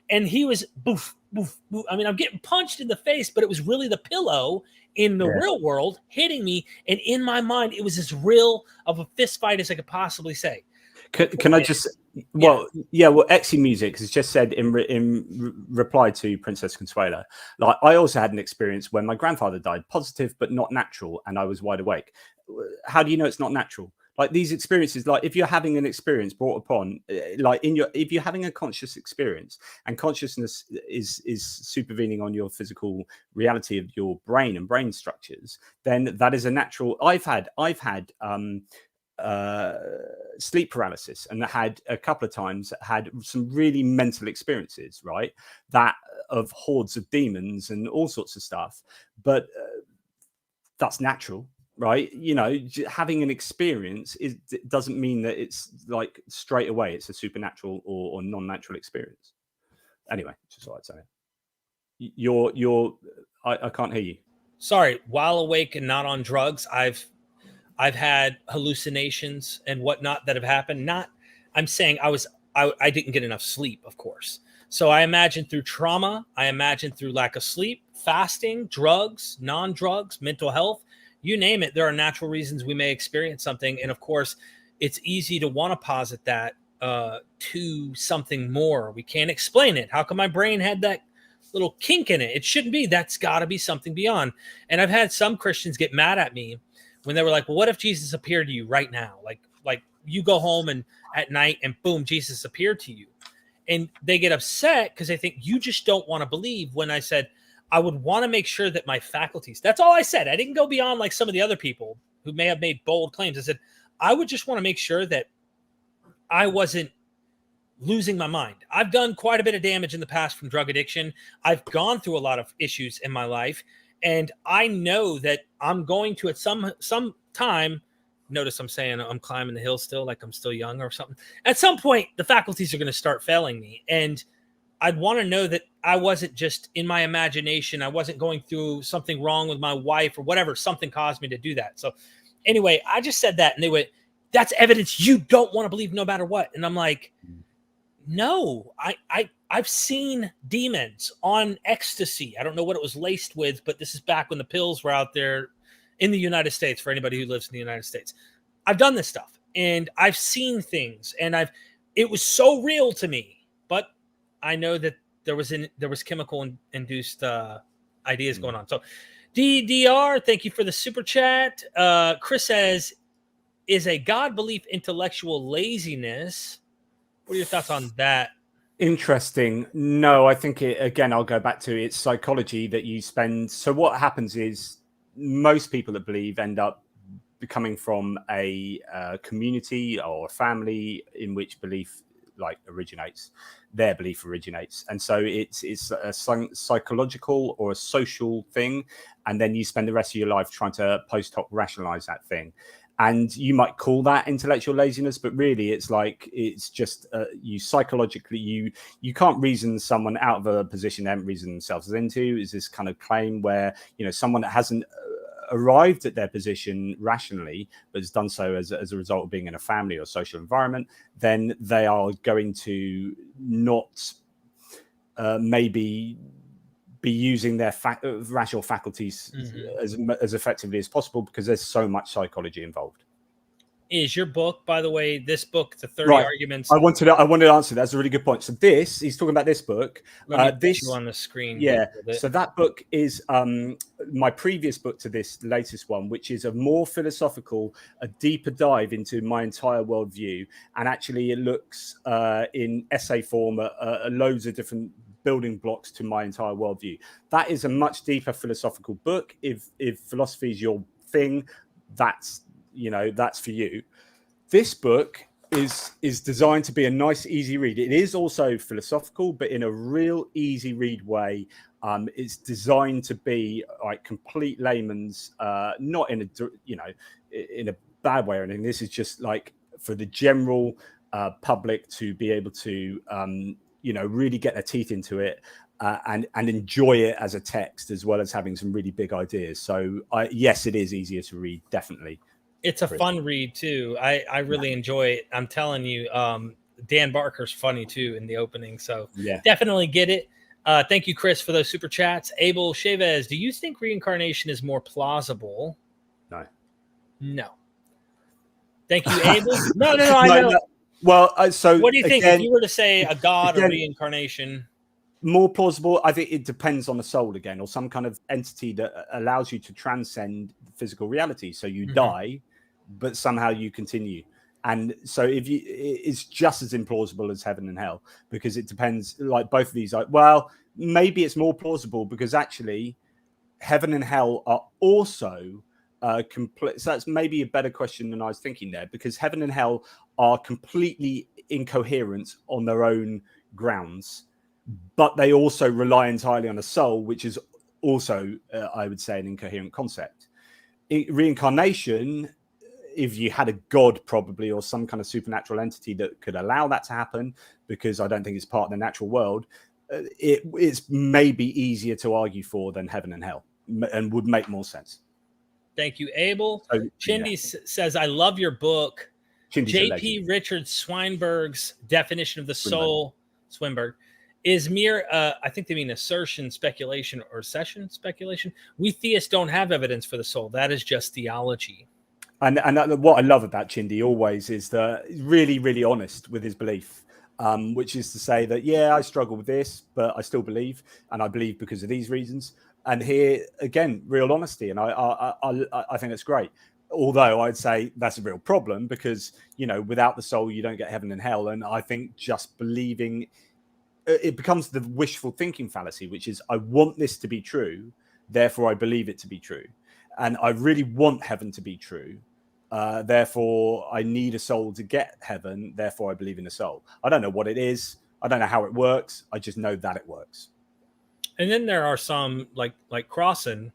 And he was boof, boof, boof. I mean, I'm getting punched in the face, but it was really the pillow in the real world hitting me. And in my mind, it was as real of a fist fight as I could possibly say. Can I just, well, Exy Music has just said in reply to Princess Consuela, like, I also had an experience when my grandfather died, positive, but not natural. And I was wide awake. How do you know it's not natural? Like, these experiences, like, if you're having an experience brought upon, like, if you're having a conscious experience and consciousness is supervening on your physical reality of your brain and brain structures, then that is a natural. I've had sleep paralysis, and had a couple of times had some really mental experiences, right? That of hordes of demons and all sorts of stuff, but that's natural. Right, having an experience doesn't mean that it's like straight away it's a supernatural or non-natural experience. Anyway, just what I'd say. I can't hear you. Sorry, while awake and not on drugs, I've had hallucinations and whatnot that have happened. I'm saying I didn't get enough sleep, of course. So I imagine through trauma, I imagine through lack of sleep, fasting, drugs, non-drugs, mental health. You name it, there are natural reasons we may experience something. And of course, it's easy to want to posit that to something more. We can't explain it. How come my brain had that little kink in it? It shouldn't be. That's got to be something beyond. And I've had some Christians get mad at me when they were like, well, what if Jesus appeared to you right now? Like you go home and at night and boom, Jesus appeared to you. And they get upset because they think you just don't want to believe, when I said, I would want to make sure that my faculties, that's all I said. I didn't go beyond like some of the other people who may have made bold claims. I said, I would just want to make sure that I wasn't losing my mind. I've done quite a bit of damage in the past from drug addiction. I've gone through a lot of issues in my life. And I know that I'm going to, at some time, notice I'm saying I'm climbing the hill still, like I'm still young or something. At some point, the faculties are going to start failing me. And I'd want to know that I wasn't just in my imagination. I wasn't going through something wrong with my wife or whatever. Something caused me to do that. So anyway, I just said that and they went, that's evidence you don't want to believe no matter what. And I'm like, no, I've seen demons on ecstasy. I don't know what it was laced with, but this is back when the pills were out there. in the United States, for anybody who lives in the United States. I've done this stuff and I've seen things, and it was so real to me, but I know that there was chemical induced ideas going on. So DDR, thank you for the super chat. Chris says, is a God belief intellectual laziness? What are your thoughts on that? Interesting. No, I think again, I'll go back to it's psychology that you spend. So what happens is most people that believe end up coming from a community or a family in which belief originates. Their belief originates, and so it's a psychological or a social thing, and then you spend the rest of your life trying to post hoc rationalize that thing. And you might call that intellectual laziness, but really it's just you psychologically, you can't reason someone out of a position they haven't reasoned themselves into. Is this kind of claim where, someone that hasn't arrived at their position rationally, but has done so as a result of being in a family or social environment, then they are going to not maybe be using their rational faculties as effectively as possible, because there's so much psychology involved. Is your book, by the way, this book, The 30 Arguments? I wanted to answer. That's a really good point. So he's talking about this book. Let me put you on the screen. Yeah. So that book is my previous book to this latest one, which is a more philosophical, a deeper dive into my entire worldview. And actually it looks in essay form at loads of different building blocks to my entire worldview. That is a much deeper philosophical book. If philosophy is your thing, that's for you. This book is designed to be a nice, easy read. It is also philosophical, but in a real easy read way. It's designed to be like complete layman's, not in a bad way or anything. This is just like for the general public to be able to really get their teeth into it and enjoy it as a text, as well as having some really big ideas. So yes, it is easier to read, definitely. It's a fun read too. I really enjoy it. I'm telling you, Dan Barker's funny too in the opening. So definitely get it. Thank you, Chris, for those super chats. Abel Chavez, do you think reincarnation is more plausible? No. Thank you, Abel. No, I know. No. Well, so what do you think if you were to say a God or reincarnation? More plausible, I think it depends on the soul again, or some kind of entity that allows you to transcend physical reality. So you die, but somehow you continue. And so it's just as implausible as heaven and hell, because it depends. Like both of these, maybe it's more plausible because actually heaven and hell are also complete. So that's maybe a better question than I was thinking there, because heaven and hell are completely incoherent on their own grounds, but they also rely entirely on a soul, which is also, I would say, an incoherent concept. Reincarnation, if you had a god probably, or some kind of supernatural entity that could allow that to happen, because I don't think it's part of the natural world, it's maybe easier to argue for than heaven and hell, and would make more sense. Thank you, Abel. Chindy says, I love your book. J.P. Richard Swinberg's definition of the soul, Swinberg, is mere, I think they mean assertion, speculation, or session speculation. We theists don't have evidence for the soul. That is just theology. And what I love about Chindy always is that he's really, really honest with his belief, which is to say that, I struggle with this, but I still believe, and I believe because of these reasons. And here, again, real honesty, and I think that's great. Although I'd say that's a real problem because, without the soul, you don't get heaven and hell. And I think just believing, it becomes the wishful thinking fallacy, which is I want this to be true, therefore I believe it to be true. And I really want heaven to be true. Therefore, I need a soul to get heaven. Therefore, I believe in a soul. I don't know what it is. I don't know how it works. I just know that it works. And then there are some like Crossan,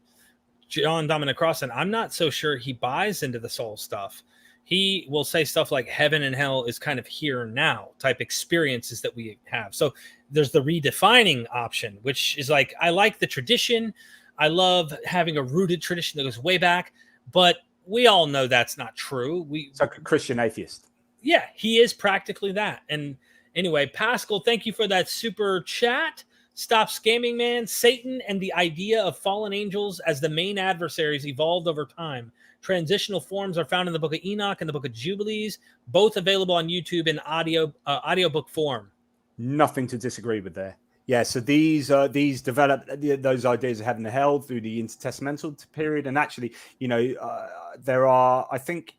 John Dominic Crossan. I'm not so sure he buys into the soul stuff. He will say stuff like heaven and hell is kind of here now type experiences that we have. So there's the redefining option, which is like, I like the tradition. I love having a rooted tradition that goes way back, but we all know that's not true. It's like a Christian atheist. Yeah, he is practically that. And anyway, Pascal, thank you for that super chat. Stop scamming, man. Satan and the idea of fallen angels as the main adversaries evolved over time. Transitional forms are found in the Book of Enoch and the Book of Jubilees, both available on YouTube in audiobook form. Nothing to disagree with there. Yeah, so these developed those ideas of heaven and hell through the intertestamental period, and actually, there are, I think,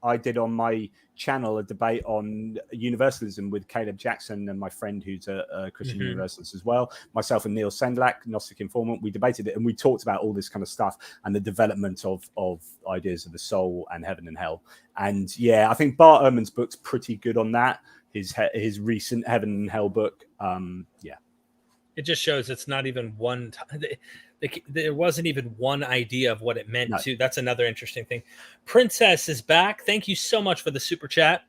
I did on my channel a debate on universalism with Caleb Jackson and my friend who's a Christian universalist as well. Myself and Neil Sendlak, Gnostic Informant, we debated it and we talked about all this kind of stuff and the development of ideas of the soul and heaven and hell. And yeah, I think Bart Ehrman's book's pretty good on that. His recent Heaven and Hell book, yeah. It just shows it's not even one. There wasn't even one idea of what it meant to. That's another interesting thing. Princess is back. Thank you so much for the super chat.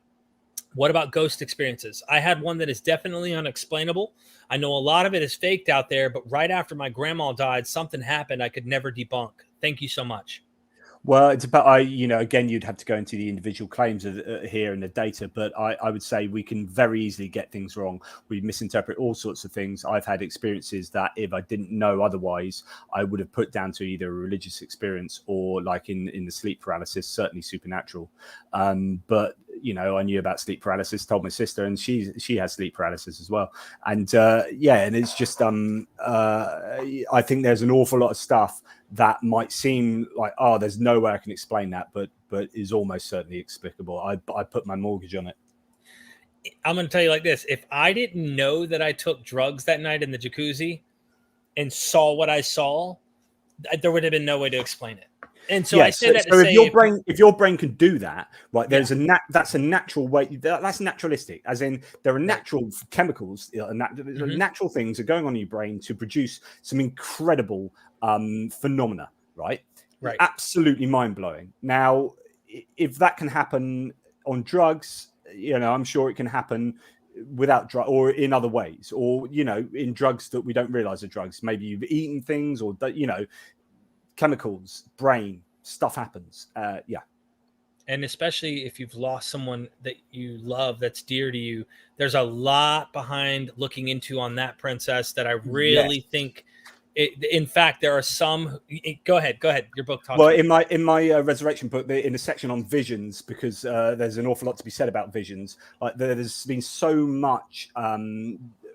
What about ghost experiences? I had one that is definitely unexplainable. I know a lot of it is faked out there, but right after my grandma died, something happened I could never debunk. Thank you so much. Well, it's about, again, you'd have to go into the individual claims here and the data, but I would say we can very easily get things wrong. We misinterpret all sorts of things. I've had experiences that if I didn't know otherwise, I would have put down to either a religious experience or like in the sleep paralysis, certainly supernatural. But, I knew about sleep paralysis, told my sister, and she has sleep paralysis as well. And and it's just, I think there's an awful lot of stuff that might seem like, oh, there's no way I can explain that, but is almost certainly explicable. I put my mortgage on it. I'm going to tell you like this. If I didn't know that I took drugs that night in the jacuzzi and saw what I saw, there would have been no way to explain it. And so I say that to say, if your brain can do that, right? There's that's a natural way. That's naturalistic, as in there are natural chemicals, natural things are going on in your brain to produce some incredible phenomena, right? Right. Absolutely mind blowing. Now, if that can happen on drugs, I'm sure it can happen without drug or in other ways, or in drugs that we don't realize are drugs. Maybe you've eaten things, or chemicals, brain stuff happens. And especially if you've lost someone that you love, that's dear to you, there's a lot behind looking into on that, Princess, that I really think in fact, there are some. Go ahead. Your book talks. Well, in my resurrection book, in the section on visions, because there's an awful lot to be said about visions. Like there's been so much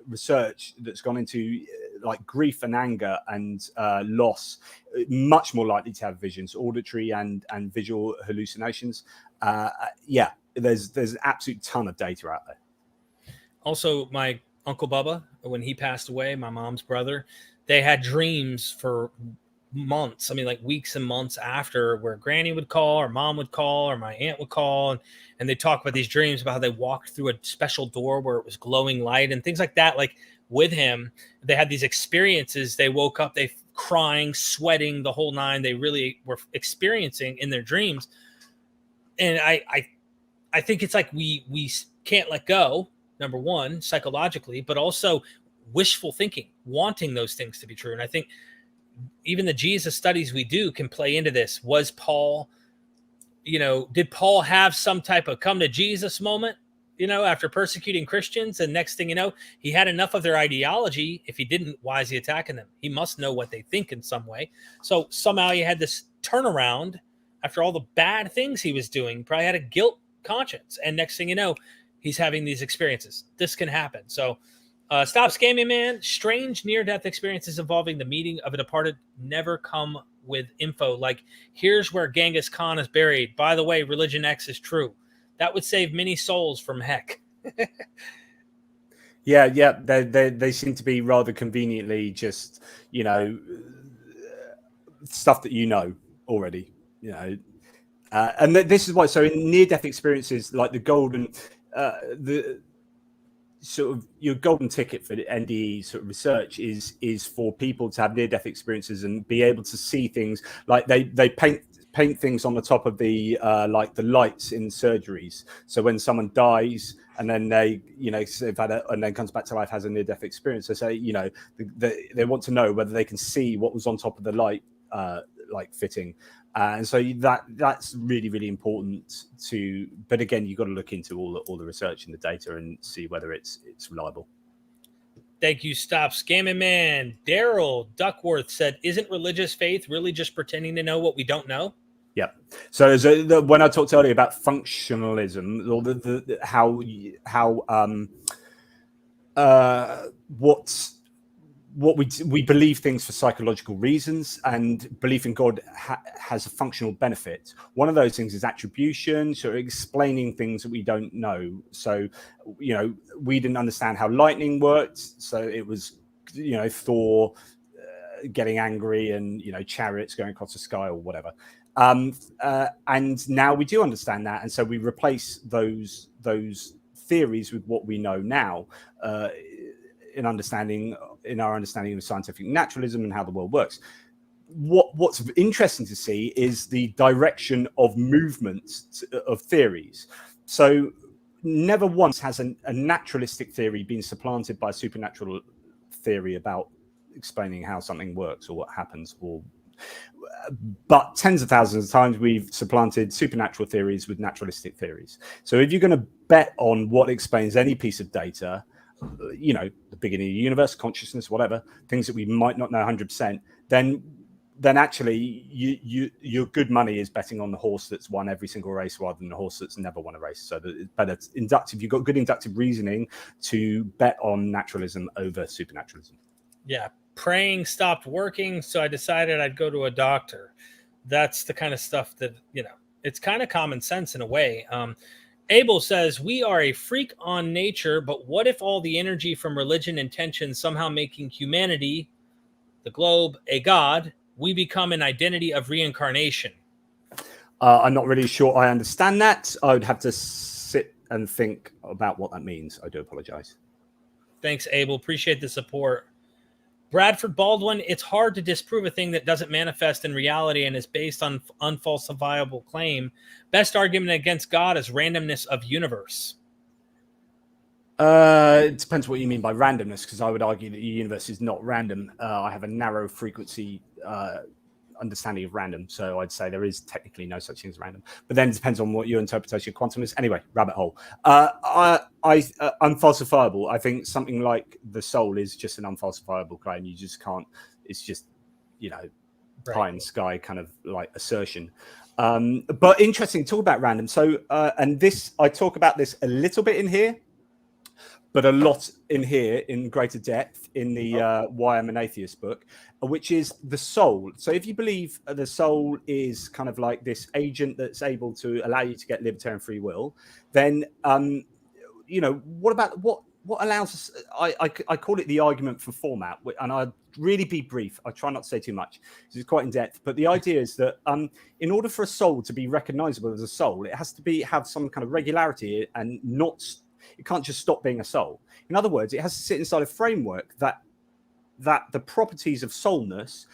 research that's gone into like grief and anger and loss, much more likely to have visions, auditory and visual hallucinations. There's an absolute ton of data out there. Also, my Uncle Bubba, when he passed away, my mom's brother, they had dreams for months. I mean, like weeks and months after, where Granny would call or Mom would call or my aunt would call. And they talk about these dreams about how they walked through a special door where it was glowing light and things like that. Like with him, they had these experiences. They woke up, they crying, sweating, the whole nine. They really were experiencing in their dreams. And I think it's like we can't let go, number one, psychologically, but also wishful thinking, wanting those things to be true. And I think even the Jesus studies we do can play into this. Was Paul, did Paul have some type of come to Jesus moment, after persecuting Christians? And next thing you know, he had enough of their ideology. If he didn't, why is he attacking them? He must know what they think in some way. So somehow he had this turnaround after all the bad things he was doing, probably had a guilt conscience. And next thing you know, he's having these experiences. This can happen. So stop scamming, man. Strange near-death experiences involving the meeting of a departed never come with info. Like, here's where Genghis Khan is buried. By the way, Religion X is true. That would save many souls from heck. Yeah. They seem to be rather conveniently just, stuff that already, and this is why. So in near-death experiences, like the golden, the sort of your golden ticket for the NDE sort of research is for people to have near-death experiences and be able to see things. Like they paint things on the top of the like the lights in surgeries. So when someone dies and then they they've had and then comes back to life, has a near-death experience, they say they want to know whether they can see what was on top of the light fitting. And so that's really, really important to. But again, you've got to look into all the research and the data and see whether it's reliable. Thank you, Stop Scamming Man. Daryl Duckworth said, isn't religious faith really just pretending to know what we don't know? Yeah. So when I talked earlier about functionalism, or what we believe things for psychological reasons, and belief in God has a functional benefit. One of those things is attribution, so explaining things that we don't know. So, we didn't understand how lightning worked, so it was, Thor getting angry and chariots going across the sky or whatever. And now we do understand that, and so we replace those theories with what we know now. In our understanding of scientific naturalism and how the world works. What's interesting to see is the direction of movement of theories. So never once has a naturalistic theory been supplanted by a supernatural theory about explaining how something works or what happens, but tens of thousands of times we've supplanted supernatural theories with naturalistic theories. So if you're going to bet on what explains any piece of data, the beginning of the universe, consciousness, whatever, things that we might not know 100%, then actually your good money is betting on the horse that's won every single race rather than the horse that's never won a race. So that it's better inductive. You've got good inductive reasoning to bet on naturalism over supernaturalism. Yeah. Praying stopped working, so I decided I'd go to a doctor. That's the kind of stuff that, it's kind of common sense in a way. Abel says, we are a freak on nature, but what if all the energy from religion and tension somehow making humanity, the globe, a god, we become an identity of reincarnation? I'm not really sure I understand that. I would have to sit and think about what that means. I do apologize. Thanks, Abel. Appreciate the support. Bradford Baldwin, it's hard to disprove a thing that doesn't manifest in reality and is based on unfalsifiable claim. Best argument against God is randomness of universe. It depends what you mean by randomness, because I would argue that the universe is not random. I have a narrow frequency understanding of random, so I'd say there is technically no such thing as random. But then it depends on what your interpretation of quantum is. Anyway, rabbit hole. Unfalsifiable. I think something like the soul is just an unfalsifiable claim. You just can't. It's just pie in the sky kind of like assertion. But interesting. Talk about random. So and this, I talk about this a little bit in here, but a lot in here in greater depth in the Why I'm an Atheist book, which is the soul. So if you believe the soul is kind of like this agent that's able to allow you to get libertarian free will, then what about what allows us? I call it the argument for format, and I'd really be brief. I try not to say too much because it's quite in depth. But the idea is that in order for a soul to be recognizable as a soul, it has to have some kind of regularity and not. It can't just stop being a soul. In other words, it has to sit inside a framework that the properties of soulness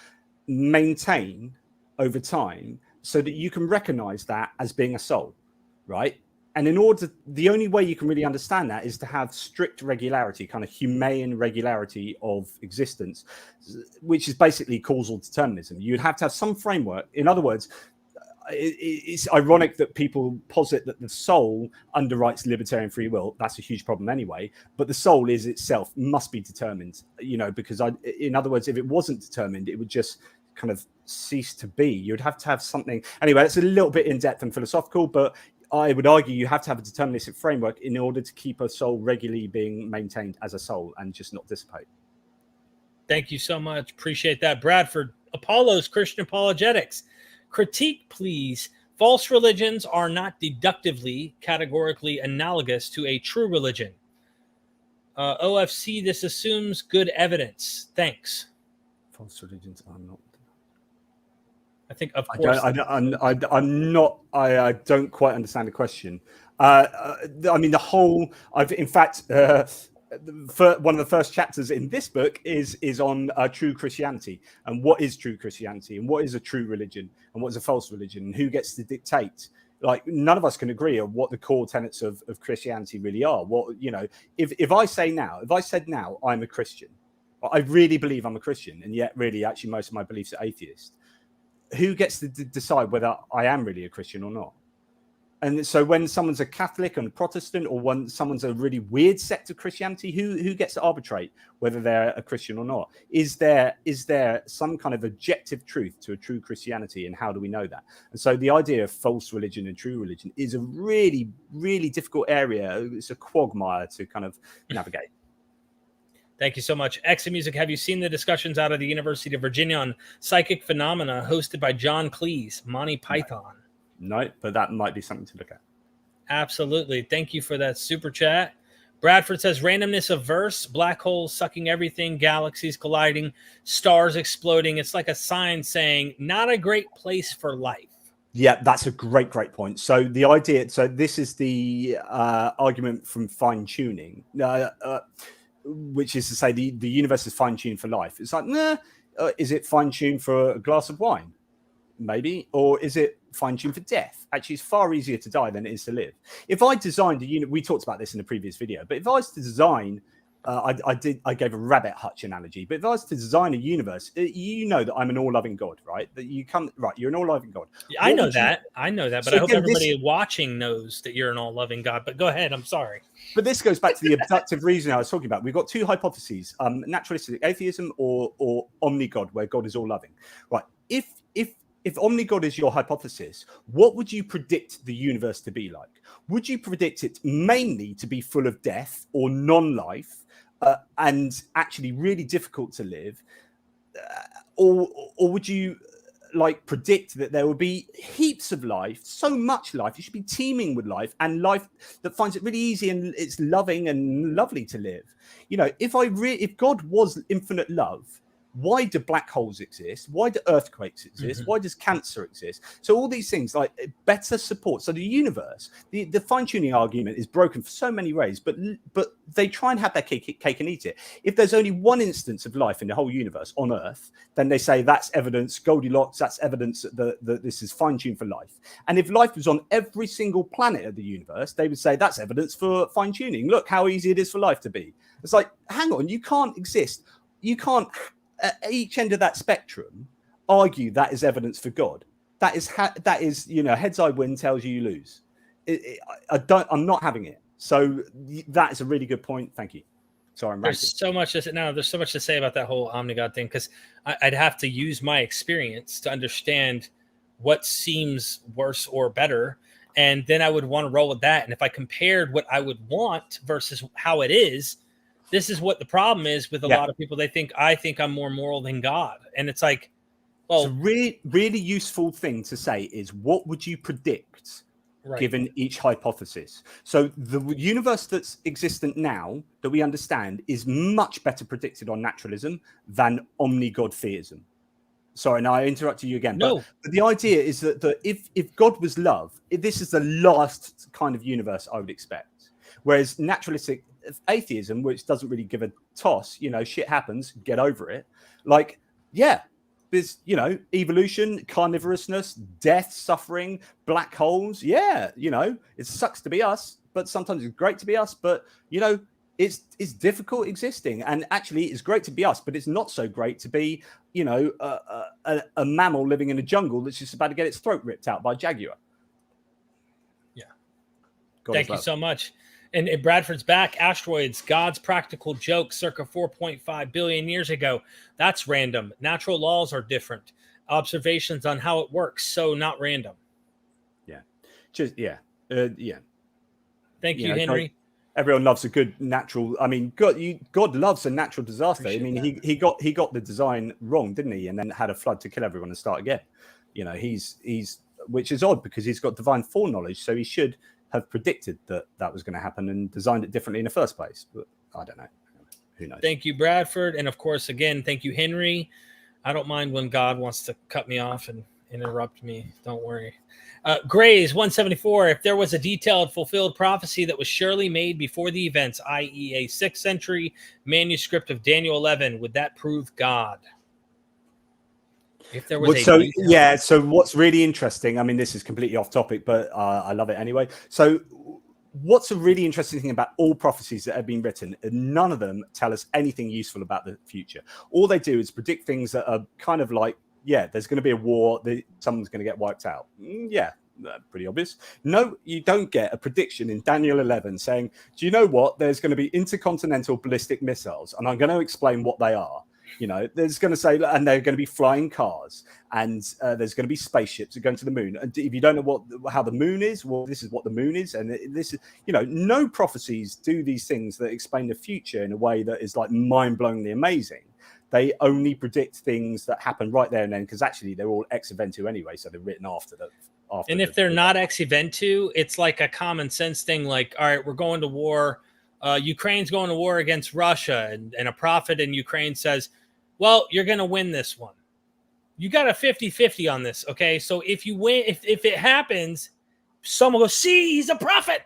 maintain over time so that you can recognize that as being a soul, right? And the only way you can really understand that is to have strict regularity, kind of humane regularity of existence, which is basically causal determinism. You'd have to have some framework. In other words, it's ironic that people posit that the soul underwrites libertarian free will. That's a huge problem anyway. But the soul is itself must be determined, because in other words, if it wasn't determined, it would just kind of cease to be. You'd have to have something. Anyway, it's a little bit in depth and philosophical, but I would argue you have to have a deterministic framework in order to keep a soul regularly being maintained as a soul and just not dissipate. Thank you so much. Appreciate that. Bradford, Apollo's Christian Apologetics. Critique, please. False religions are not deductively, categorically analogous to a true religion. OFC, this assumes good evidence. Thanks. False religions are not. I think, of course. I'm not. I don't quite understand the question. I mean, the whole. In fact, one of the first chapters in this book is on true Christianity and what is true Christianity and what is a true religion and what is a false religion and who gets to dictate. Like, none of us can agree on what the core tenets of Christianity really are. What, if I said now I'm a Christian, I really believe I'm a Christian, and yet really actually most of my beliefs are atheist. Who gets to decide whether I am really a Christian or not? And so when someone's a Catholic and Protestant, or when someone's a really weird sect of Christianity, who gets to arbitrate whether they're a Christian or not? Is there some kind of objective truth to a true Christianity, and how do we know that? And so the idea of false religion and true religion is a really, really difficult area. It's a quagmire to kind of navigate. Thank you so much. Exit Music, have you seen the discussions out of the University of Virginia on psychic phenomena hosted by John Cleese, Monty Python? No, but that might be something to look at. Absolutely. Thank you for that super chat. Bradford says randomness of verse, black holes sucking everything, galaxies colliding, stars exploding. It's like a sign saying not a great place for life. Yeah, that's a great point. So the idea, so this is the argument from fine tuning, which is to say the universe is fine tuned for life. It's like, nah, is it fine tuned for a glass of wine? Maybe. Or is it fine-tuned for death? Actually, it's far easier to die than it is to live. If I designed a unit, we talked about this in a previous video, but if I was to design, I gave a rabbit hutch analogy, but if I was to design a universe, you know that I'm an all-loving God, right? That you're an all-loving God. I know that, but so I hope everybody watching knows that you're an all-loving God. But go ahead, I'm sorry. But this goes back to the abductive reasoning I was talking about. We've got two hypotheses: naturalistic atheism or OmniGod, where God is all-loving. Right? If OmniGod is your hypothesis, what would you predict the universe to be like? Would you predict it mainly to be full of death or non-life, and actually really difficult to live, or would you predict that there will be heaps of life, so much life, you should be teeming with life, and life that finds it really easy and it's loving and lovely to live? If God was infinite love, why do black holes exist? Why do earthquakes exist? Why does cancer exist? So all these things, like better support. So the universe, the fine-tuning argument is broken for so many ways, but they try and have their cake and eat it. If there's only one instance of life in the whole universe on Earth, then they say that's evidence, Goldilocks, that's evidence that this is fine-tuned for life. And if life was on every single planet of the universe, they would say that's evidence for fine-tuning. Look how easy it is for life to be. It's like, hang on, you can't exist. You can't at each end of that spectrum argue that is evidence for God. That is heads I win, tails you lose. I'm not having it. So that is a really good point. Thank you. Sorry, there's so much to say about that whole OmniGod thing, because I'd have to use my experience to understand what seems worse or better, and then I would want to roll with that. And if I compared what I would want versus how it is, this is what the problem is with a lot of people. I think I'm more moral than God. And it's like, well, it's a really, really useful thing to say is, what would you predict given each hypothesis? So the universe that's existent now that we understand is much better predicted on naturalism than OmniGod theism. Sorry, now I interrupted you again. No. But the idea is that if God was love, this is the last kind of universe I would expect. Whereas naturalistic atheism, which doesn't really give a toss, shit happens, get over it. There's evolution, carnivorousness, death, suffering, black holes. It sucks to be us, but sometimes it's great to be us. But it's difficult existing, and actually it's great to be us, but it's not so great to be a mammal living in a jungle that's just about to get its throat ripped out by a jaguar. Thank you so much. And Bradford's back. Asteroids, God's practical joke circa 4.5 billion years ago. That's random. Natural laws are different. Observations on how it works, so not random. Thank you, Henry. Everyone loves a good natural. I mean, God loves a natural disaster. He got the design wrong, didn't he? And then had a flood to kill everyone and start again. He's which is odd because he's got divine foreknowledge, so he should have predicted that was going to happen and designed it differently in the first place. But I don't know. Who knows? Thank you, Bradford. And of course, again, thank you, Henry. I don't mind when God wants to cut me off and interrupt me. Don't worry. Grays 174. If there was a detailed, fulfilled prophecy that was surely made before the events, i.e. a 6th century manuscript of Daniel 11, would that prove God? If there was so what's really interesting, I mean, this is completely off topic, but I love it anyway. So what's a really interesting thing about all prophecies that have been written, none of them tell us anything useful about the future. All they do is predict things that are kind of like, there's going to be a war, someone's going to get wiped out. Pretty obvious. No, you don't get a prediction in Daniel 11 saying, do you know what? There's going to be intercontinental ballistic missiles, and I'm going to explain what they are. You know, there's going to say, and they're going to be flying cars, and there's going to be spaceships that are going to the moon. And if you don't know how the moon is, well, this is what the moon is. And this is, you know, no prophecies do these things that explain the future in a way that is like mind-blowingly amazing. They only predict things that happen right there and then, because actually they're all ex eventu anyway, so they're written after the. And if they're not ex eventu, it's like a common sense thing. Like, all right, we're going to war. Ukraine's going to war against Russia, and a prophet in Ukraine says, well, you're going to win this one. You got a 50-50 on this, okay? So if you win, if it happens, someone goes, see, he's a prophet.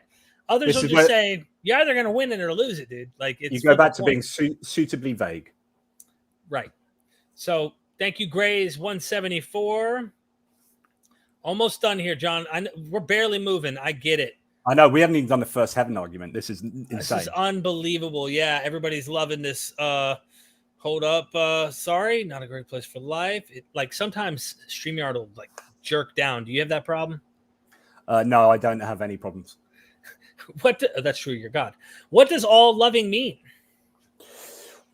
Others will just say, you're either going to win it or lose it, dude. Like, it's you go back to being suitably vague. Right. So thank you, Grays 174. Almost done here, John. We're barely moving. I get it. I know. We haven't even done the first heaven argument. This is insane. This is unbelievable. Yeah, everybody's loving this. Hold up. Sorry, not a great place for life. Like sometimes StreamYard will like jerk down. Do you have that problem? No, I don't have any problems. That's true. You're God. What does all loving mean?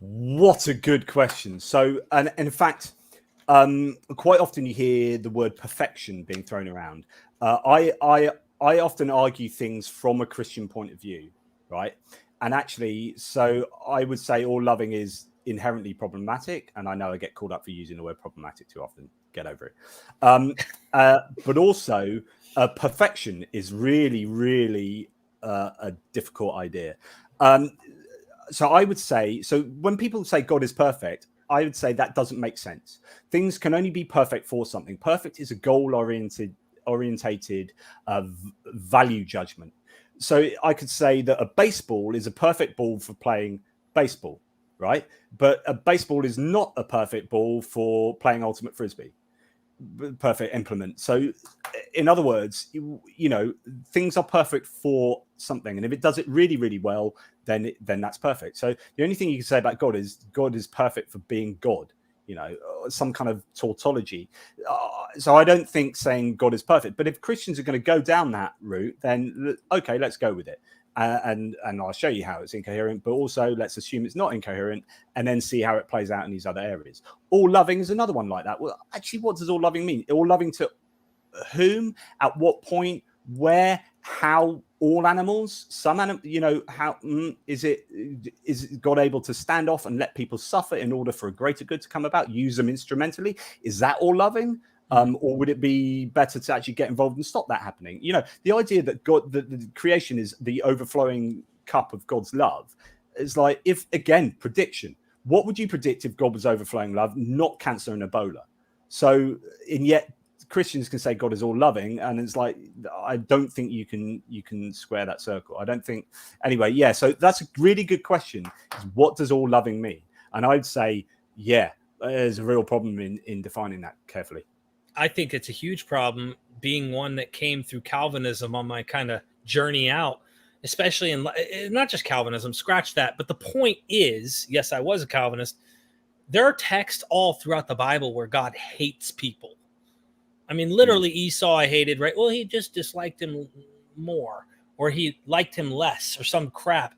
What a good question. So, and in fact, quite often you hear the word perfection being thrown around. I often argue things from a Christian point of view, right? And actually, so I would say all loving is inherently problematic. And I know I get called up for using the word problematic too often. Get over it. But also, perfection is really, really a difficult idea. So I would say, so when people say God is perfect, I would say that doesn't make sense. Things can only be perfect for something. Perfect is a goal-orientated value judgment. So I could say that a baseball is a perfect ball for playing baseball, right? But a baseball is not a perfect ball for playing ultimate frisbee. Perfect implement. So in other words, you know, things are perfect for something, and if it does it really, really well, then that's perfect. So the only thing you can say about God is perfect for being God, you know, some kind of tautology. So I don't think saying God is perfect, but if Christians are going to go down that route, then okay, let's go with it. And I'll show you how it's incoherent, but also let's assume it's not incoherent and then see how it plays out in these other areas. All loving is another one like that. Well, actually, what does all loving mean? All loving to whom, at what point, where, how? All animals, some animals, you know, how is God able to stand off and let people suffer in order for a greater good to come about, use them instrumentally? Is that all loving? Or would it be better to actually get involved and stop that happening? You know, the idea that God, the creation is the overflowing cup of God's love is like, if again, prediction, what would you predict if God was overflowing love, not cancer and Ebola? So, and yet Christians can say God is all loving, and it's like, I don't think you can square that circle. I don't think anyway. Yeah, so that's a really good question. Is what does all loving mean? And I'd say, yeah, there's a real problem in defining that carefully. I think it's a huge problem, being one that came through Calvinism on my kind of journey out, especially in not just Calvinism, scratch that. But the point is, yes, I was a Calvinist. There are texts all throughout the Bible where God hates people. I mean, literally Esau I hated, right? Well, he just disliked him more, or he liked him less, or some crap.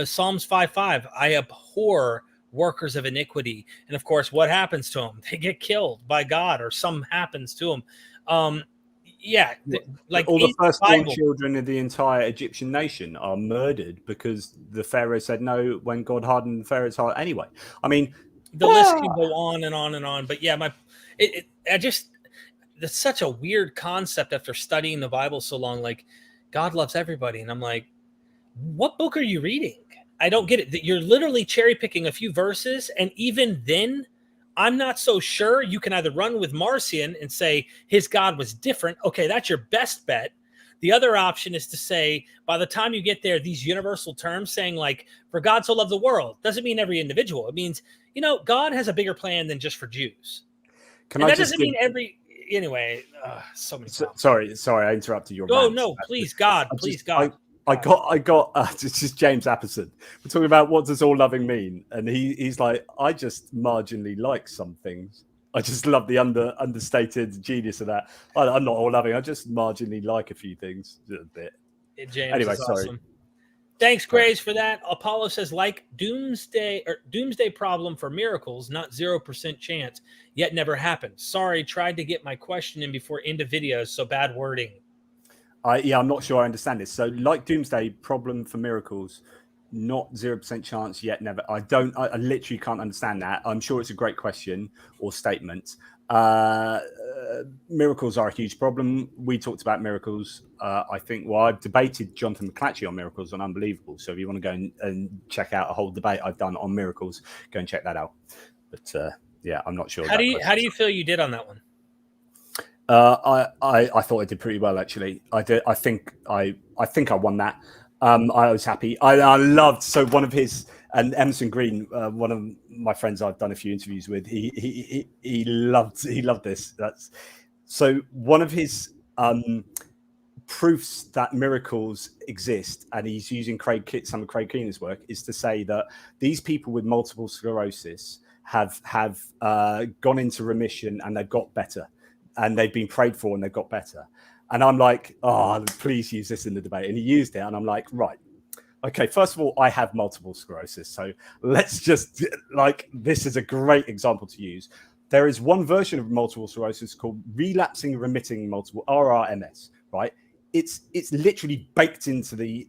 Psalms 5:5, I abhor workers of iniquity. And of course, what happens to them? They get killed by God, or something happens to them. Like all the firstborn children of the entire Egyptian nation are murdered because the Pharaoh said no when God hardened the Pharaoh's heart anyway. I mean, the list can go on and on and on. But yeah, that's such a weird concept after studying the Bible so long. Like, God loves everybody. And I'm like, what book are you reading? I don't get it. That you're literally cherry picking a few verses. And even then, I'm not so sure. You can either run with Marcion and say his God was different. Okay, that's your best bet. The other option is to say, by the time you get there, these universal terms saying like, for God so loved the world, doesn't mean every individual. It means, you know, God has a bigger plan than just for Jews. That doesn't mean every... Anyway, so many problems. Sorry, I interrupted your. Oh no, please, God, please, God. I got. This is James Apperson. We're talking about what does all loving mean, and he's like, I just marginally like some things. I just love the understated genius of that. I'm not all loving. I just marginally like a few things a bit. James Anyway, is sorry. awesome. Thanks, Graves, for that. Apollo says, like doomsday problem for miracles, not 0% chance, yet never happened. Sorry, tried to get my question in before end of videos, so bad wording. I'm not sure I understand this. So, like doomsday problem for miracles, not 0% chance yet never. I literally can't understand that. I'm sure it's a great question or statement. Miracles are a huge problem. We talked about miracles. I think, well, I've debated Jonathan McClatchy on miracles on Unbelievable. So if you want to go and check out a whole debate I've done on miracles, go and check that out. But yeah, I'm not sure. How do you feel you did on that one? I thought I did pretty well, actually. I did. I think I won that. I was happy. I loved, so one of his, and Emerson Green, one of my friends I've done a few interviews with, he loved this. That's so one of his proofs that miracles exist, and he's using some of Craig Keenan's work, is to say that these people with multiple sclerosis have gone into remission and they've got better, and they've been prayed for and they've got better. And I'm like, oh, please use this in the debate. And he used it. And I'm like, right. Okay, first of all, I have multiple sclerosis. So let's just, this is a great example to use. There is one version of multiple sclerosis called relapsing remitting multiple, RRMS, right? It's literally baked into the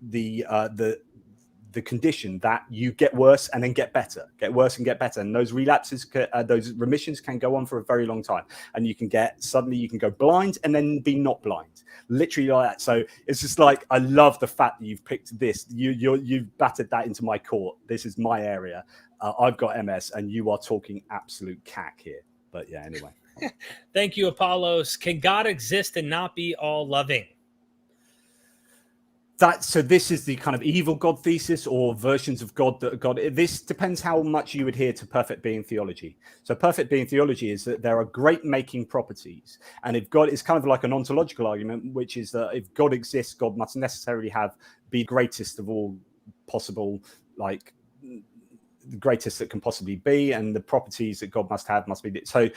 condition that you get worse and then get better, and those relapses, those remissions can go on for a very long time, and you can go blind and then be not blind, literally like that. So it's just like, I love the fact that you've picked this. You've battered that into my court. This is my area. I've got MS, and you are talking absolute cack here. But yeah, anyway. Thank you, Apollos. Can God exist and not be all loving? So this is the kind of evil God thesis, or versions of God that are God. This depends how much you adhere to perfect being theology. So perfect being theology is that there are great making properties. And if God is kind of like an ontological argument, which is that if God exists, God must necessarily be greatest of all possible, like the greatest that can possibly be, and the properties that God must have must be. So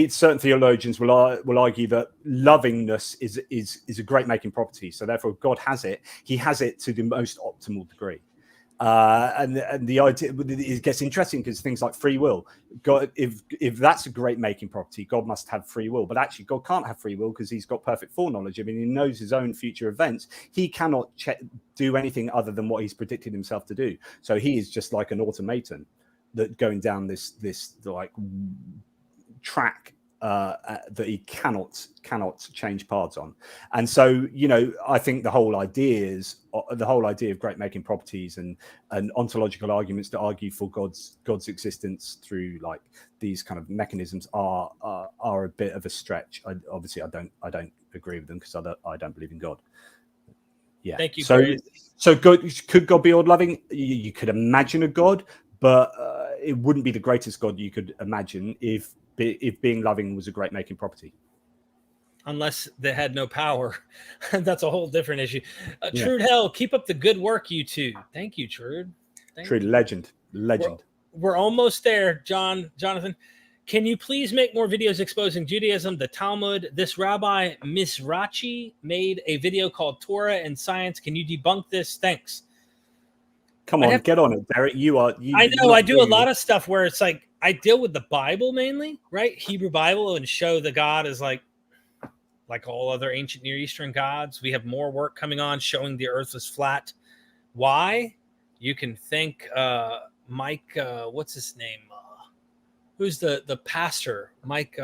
certain theologians will argue that lovingness is a great making property. So therefore, if God has it, he has it to the most optimal degree. And the idea, it gets interesting because things like free will, God, if that's a great making property, God must have free will. But actually, God can't have free will because he's got perfect foreknowledge. I mean, he knows his own future events. He cannot do anything other than what he's predicted himself to do. So he is just like an automaton that going down this like track that he cannot change paths on. And so, I think the whole idea of great making properties and ontological arguments to argue for God's existence through like these kind of mechanisms are a bit of a stretch. I don't agree with them because I don't believe in God. Yeah. Thank you. So could God be all loving? You could imagine a God, but it wouldn't be the greatest God you could imagine if being loving was a great making property. Unless they had no power. That's a whole different issue. Trude Hell, keep up the good work, you two. Thank you, Trude. Trude, legend. We're almost there, Jonathan. Can you please make more videos exposing Judaism, the Talmud? This Rabbi Mizrachi made a video called Torah and Science. Can you debunk this? Thanks. Come on, get on it, Derek. I know. I do a lot of stuff where it's like I deal with the Bible mainly, right? Hebrew Bible, and show the God is like all other ancient Near Eastern gods. We have more work coming on showing the earth is flat. Why? You can thank Mike, what's his name? Who's the pastor? Mike,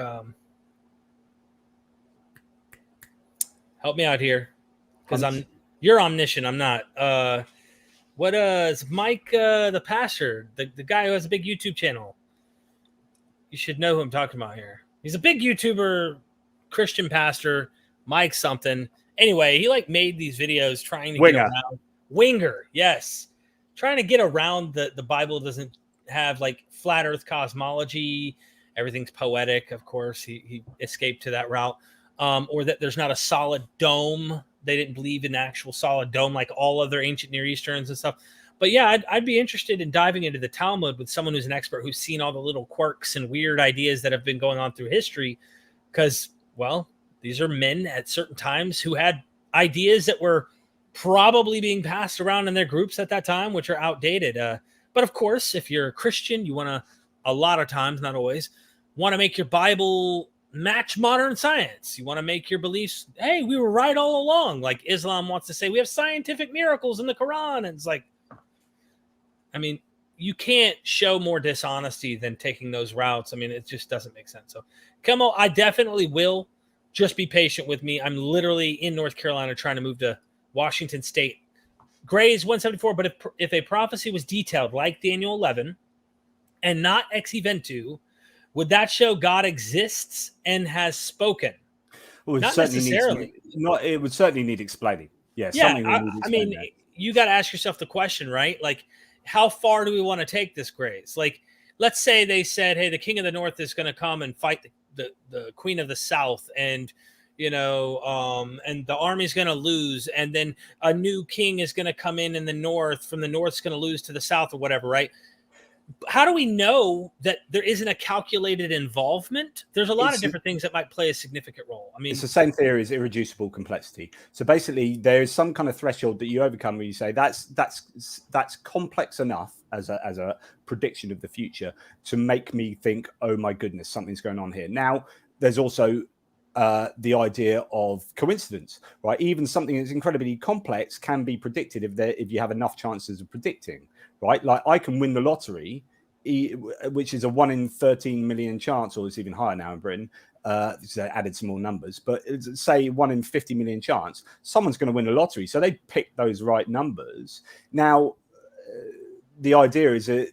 help me out here. Because you're omniscient, I'm not. What is Mike, the pastor, the guy who has a big YouTube channel? You should know who I'm talking about here. He's a big YouTuber, Christian pastor, Mike something. Anyway, he made these videos trying to get around Winger, yes. Trying to get around the Bible doesn't have flat earth cosmology. Everything's poetic, of course. He escaped to that route. Or that there's not a solid dome. They didn't believe in actual solid dome like all other ancient Near Easterns and stuff. But yeah, I'd be interested in diving into the Talmud with someone who's an expert who's seen all the little quirks and weird ideas that have been going on through history. Because, well, these are men at certain times who had ideas that were probably being passed around in their groups at that time, which are outdated. But of course, if you're a Christian, you want to, a lot of times, not always, want to make your Bible match modern science. You want to make your beliefs, hey, we were right all along. Like Islam wants to say we have scientific miracles in the Quran. And it's like, I mean, you can't show more dishonesty than taking those routes. I mean, it just doesn't make sense. So, Kemo, I definitely will. Just be patient with me. I'm literally in North Carolina trying to move to Washington State. Gray's 174, but if a prophecy was detailed like Daniel 11 and not ex eventu, would that show God exists and has spoken? Well, not necessarily. It would certainly need explaining. Yeah, I mean, you got to ask yourself the question, right? Like, how far do we want to take this, Grace? Like, let's say they said, hey, the king of the north is going to come and fight the queen of the south, and and the army's going to lose, and then a new king is going to come in the north, from the north's going to lose to the south or whatever, right? How do we know that there isn't a calculated involvement? There's a lot of different things that might play a significant role. I mean, it's the same theory as irreducible complexity. So basically, there is some kind of threshold that you overcome where you say that's complex enough as a prediction of the future to make me think, oh my goodness, something's going on here. Now, there's also the idea of coincidence, right? Even something that's incredibly complex can be predicted if you have enough chances of predicting, right? Like I can win the lottery, which is a 1 in 13 million chance, or it's even higher now in Britain. So they added some more numbers, but say 1 in 50 million chance, someone's going to win the lottery. So they pick those right numbers. Now, the idea is that,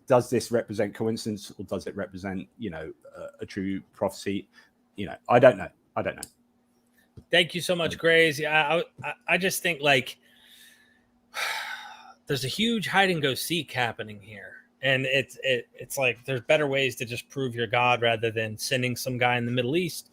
does this represent coincidence, or does it represent, a true prophecy? I don't know. Thank you so much, Grace. Yeah, I just think like there's a huge hide and go seek happening here, and it's like there's better ways to just prove you're God rather than sending some guy in the Middle East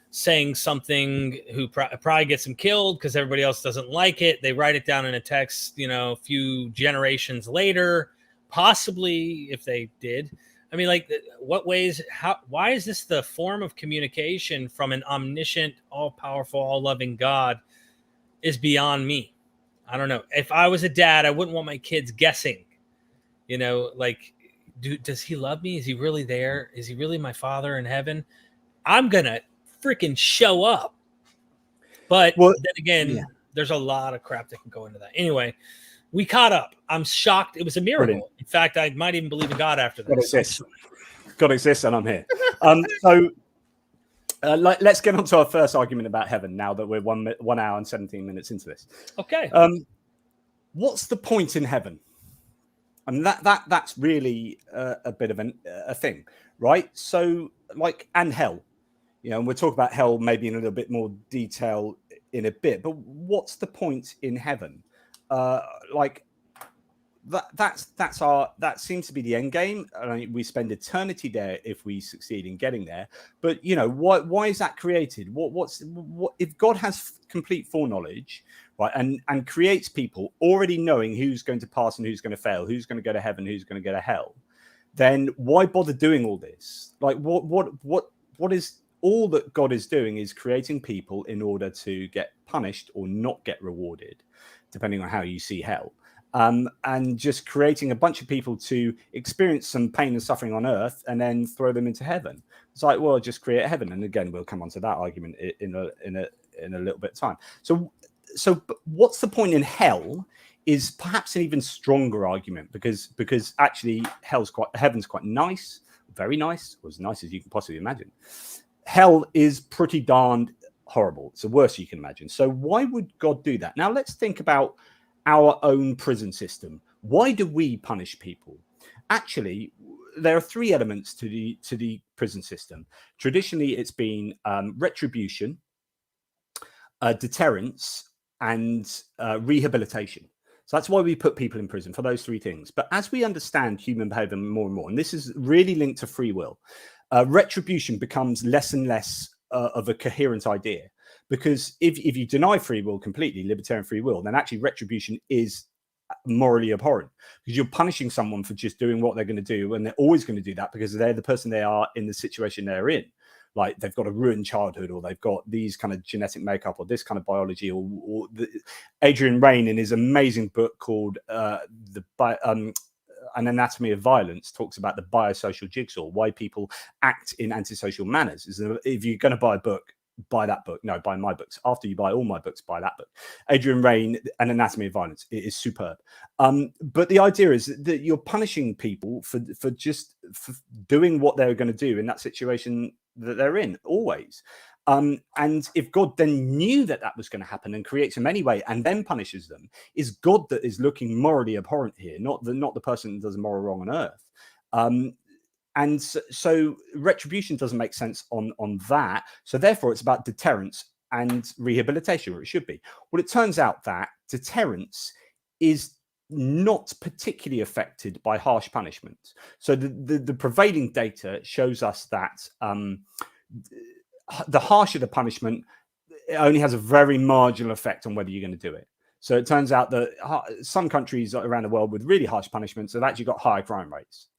saying something who probably gets him killed because everybody else doesn't like it. They write it down in a text, a few generations later. Possibly, if they did. I mean, like, what ways? Why is this the form of communication from an omniscient, all-powerful, all-loving God is beyond me? I don't know. If I was a dad, I wouldn't want my kids guessing. Like, does he love me? Is he really there? Is he really my father in heaven? I'm gonna freaking show up. But then again, there's a lot of crap that can go into that. Anyway. We caught up. I'm shocked. It was a miracle. Brilliant. In fact, I might even believe in God after this. God exists, and I'm here. Let's get on to our first argument about heaven now that we're 1 hour and 17 minutes into this. Okay. What's the point in heaven? I mean, that's really a bit of a thing, right? So, and hell, and we'll talk about hell maybe in a little bit more detail in a bit. But what's the point in heaven? That seems to be the end game. I mean, we spend eternity there if we succeed in getting there. But why is that created? What if God has complete foreknowledge, right, and creates people already knowing who's going to pass and who's going to fail, who's going to go to heaven, who's going to go to hell? Then why bother doing all this? Like, what is all that God is doing is creating people in order to get punished or not get rewarded, depending on how you see hell, and just creating a bunch of people to experience some pain and suffering on earth and then throw them into heaven. It's like, well, just create heaven. And again, we'll come on to that argument in a little bit of time. So what's the point in hell is perhaps an even stronger argument, because actually heaven's quite nice, very nice, or as nice as you can possibly imagine. Hell is pretty darned horrible. It's the worst you can imagine. So why would God do that? Now let's think about our own prison system. Why do we punish people? Actually, there are 3 elements to the prison system. Traditionally, it's been retribution, deterrence, and rehabilitation. So that's why we put people in prison, for those 3 things. But as we understand human behavior more and more, and this is really linked to free will, retribution becomes less and less of a coherent idea, Because if you deny free will completely, libertarian free will, then actually retribution is morally abhorrent, because you're punishing someone for just doing what they're going to do, and they're always going to do that because they're the person they are in the situation they're in. Like they've got a ruined childhood, or they've got these kind of genetic makeup, or this kind of biology, or Adrian Raine in his amazing book called An Anatomy of Violence talks about the biosocial jigsaw, why people act in antisocial manners. If you're going to buy a book, buy that book. No, buy my books. After you buy all my books, buy that book. Adrian Raine, An Anatomy of Violence. It is superb. But the idea is that you're punishing people for doing what they're going to do in that situation that they're in, always. And if God then knew that was going to happen and creates them anyway and then punishes them, is God that is looking morally abhorrent here, not the person that does a moral wrong on earth. And so retribution doesn't make sense on that. So therefore, it's about deterrence and rehabilitation, or it should be. Well, it turns out that deterrence is not particularly affected by harsh punishment. So the prevailing data shows us that the harsher the punishment, it only has a very marginal effect on whether you're going to do it. So it turns out that some countries around the world with really harsh punishments have actually got higher crime rates.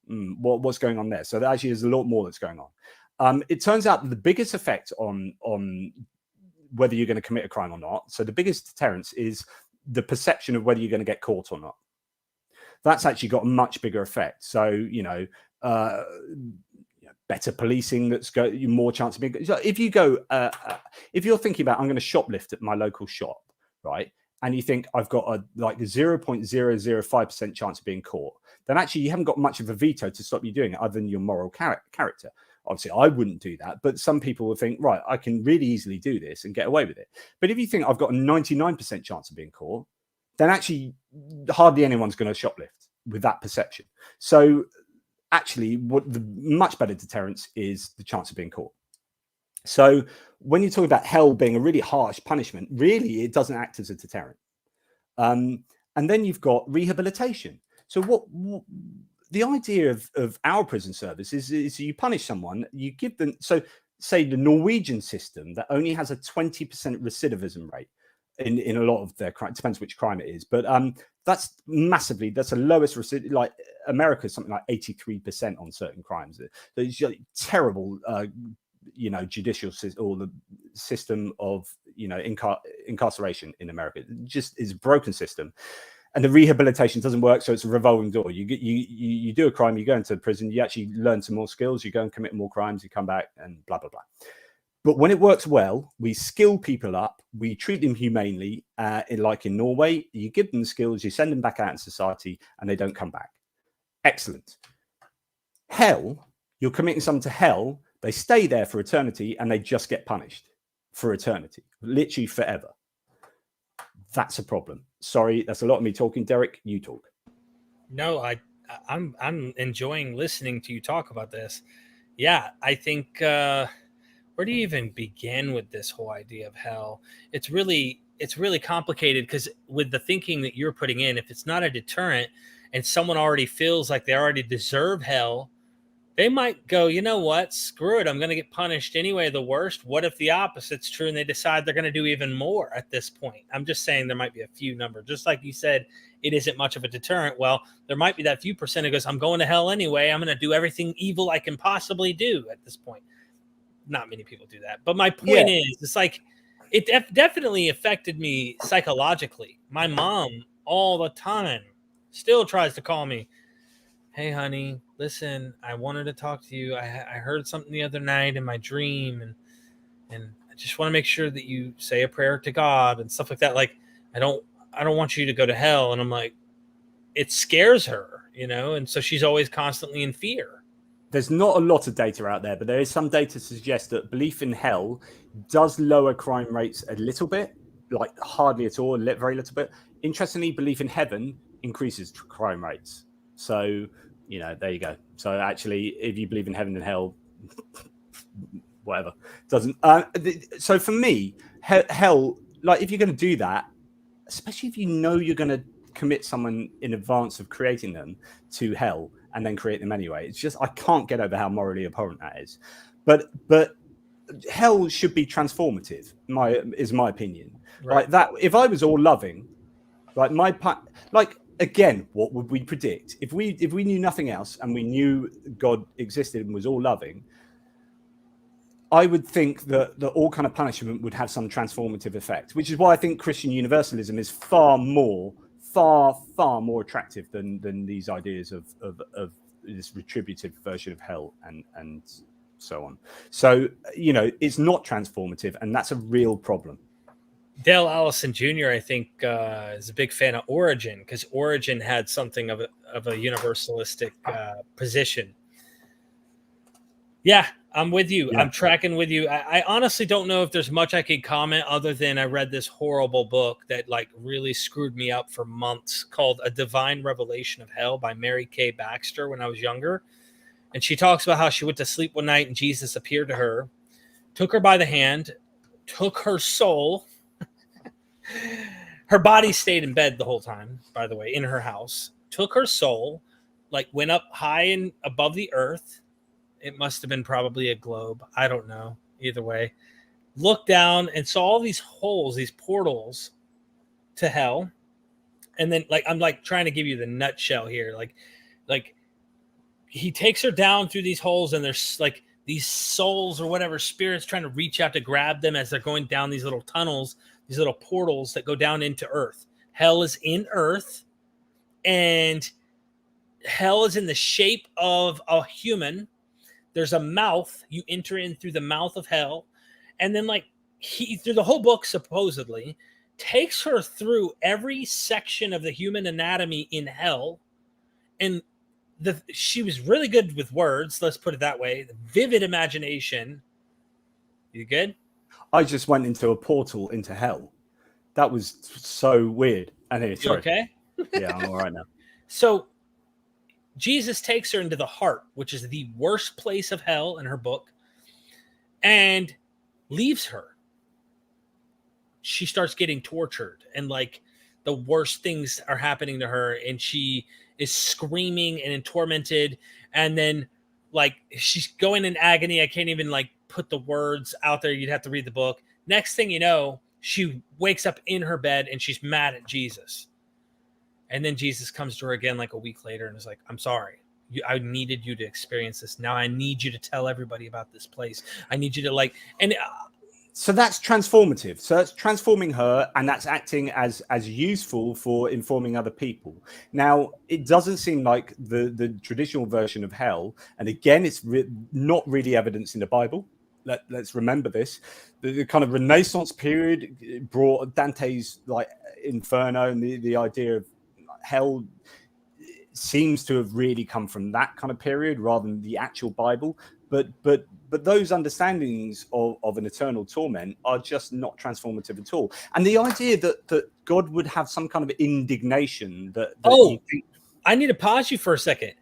What's going on there? So there actually is a lot more that's going on. It turns out that the biggest effect on whether you're going to commit a crime or not, so the biggest deterrence is the perception of whether you're going to get caught or not. That's actually got a much bigger effect. So, better policing, that's got more chance of being. So if you go, if you're thinking about, I'm going to shoplift at my local shop, right? And you think I've got a 0.005% chance of being caught, then actually you haven't got much of a veto to stop you doing it other than your moral character. Obviously, I wouldn't do that, but some people would think, right, I can really easily do this and get away with it. But if you think I've got a 99% chance of being caught, then actually hardly anyone's going to shoplift with that perception. So actually, what the much better deterrence is the chance of being caught. So when you talk about hell being a really harsh punishment, really it doesn't act as a deterrent. And then you've got rehabilitation. So what the idea of our prison service is you punish someone, you give them, so say the Norwegian system that only has a 20% recidivism rate in a lot of their crime, depends which crime it is, but that's the lowest recidivism. Like America is something like 83% on certain crimes. So it's just terrible judicial or the system of incarceration in America. It just is a broken system, and the rehabilitation doesn't work. So it's a revolving door. You do a crime, you go into prison, you actually learn some more skills, you go and commit more crimes, you come back, and blah blah blah. But when it works well, we skill people up, we treat them humanely. Like in Norway, you give them the skills, you send them back out in society, and they don't come back. Excellent. Hell, you're committing someone to hell. They stay there for eternity and they just get punished for eternity, literally forever. That's a problem. Sorry, that's a lot of me talking. Derek, you talk. No, I'm enjoying listening to you talk about this. Yeah, I think where do you even begin with this whole idea of hell? It's really complicated, because with the thinking that you're putting in, if it's not a deterrent and someone already feels like they already deserve hell, they might go, you know what, screw it, I'm going to get punished anyway, the worst. What if the opposite's true and they decide they're going to do even more at this point? I'm just saying there might be a few number. Just like you said, it isn't much of a deterrent. Well, there might be that few percent who goes, I'm going to hell anyway, I'm going to do everything evil I can possibly do at this point. Not many people do that. But my point is, it's like, it definitely affected me psychologically. My mom all the time still tries to call me, hey, honey, listen, I wanted to talk to you. I heard something the other night in my dream, and I just want to make sure that you say a prayer to God and stuff like that. Like, I don't want you to go to hell. And I'm like, it scares her, and so she's always constantly in fear. There's not a lot of data out there, but there is some data to suggest that belief in hell does lower crime rates a little bit, like hardly at all, very little bit. Interestingly, belief in heaven increases crime rates. So, there you go. So actually, if you believe in heaven and hell, whatever, doesn't. So for me, hell, like if you're going to do that, especially if you're going to commit someone in advance of creating them to hell and then create them anyway, it's just, I can't get over how morally abhorrent that is. But hell should be transformative. Is my opinion. Right. Like that. If I was all loving, again, what would we predict if we knew nothing else and we knew God existed and was all loving? I would think that all kind of punishment would have some transformative effect, which is why I think Christian universalism is far more attractive than these ideas of this retributive version of hell and so on. So, it's not transformative, and that's a real problem. Dale Allison Jr., I think, is a big fan of Origin, because Origin had something of a universalistic position. Yeah, I'm with you. Yeah. I'm tracking with you. I honestly don't know if there's much I could comment other than I read this horrible book that really screwed me up for months called A Divine Revelation of Hell by Mary Kay Baxter when I was younger. And she talks about how she went to sleep one night and Jesus appeared to her, took her by the hand, took her soul. Her body stayed in bed the whole time, by the way, in her house, took her soul, went up high and above the earth. It must have been probably a globe. I don't know. Either way, looked down and saw all these holes, these portals to hell. And then I'm trying to give you the nutshell here. He takes her down through these holes, and there's these souls or whatever spirits trying to reach out to grab them as they're going down these little tunnels, these little portals that go down into earth. Hell is in earth, and hell is in the shape of a human. There's a mouth. You enter in through the mouth of hell. And then he, through the whole book, supposedly, takes her through every section of the human anatomy in hell. And she was really good with words. Let's put it that way. The vivid imagination. You good? I just went into a portal into hell. That was so weird. Anyway, sorry. Okay? Yeah, I'm all right now. So Jesus takes her into the heart, which is the worst place of hell in her book, and leaves her. She starts getting tortured, and the worst things are happening to her, and she is screaming and tormented. And then she's going in agony. I can't even put the words out there. You'd have to read the book. Next thing you know, she wakes up in her bed and she's mad at Jesus. And then Jesus comes to her again a week later and is like, I'm sorry. I needed you to experience this. Now I need you to tell everybody about this place. I need you to So that's transformative. So that's transforming her, and that's acting as useful for informing other people. Now, it doesn't seem like the traditional version of hell, and again, it's not really evidence in the Bible. Let's remember this. The kind of Renaissance period brought Dante's Inferno, and the idea of hell seems to have really come from that kind of period rather than the actual Bible. But those understandings of an eternal torment are just not transformative at all. And the idea that God would have some kind of indignation I need to pause you for a second.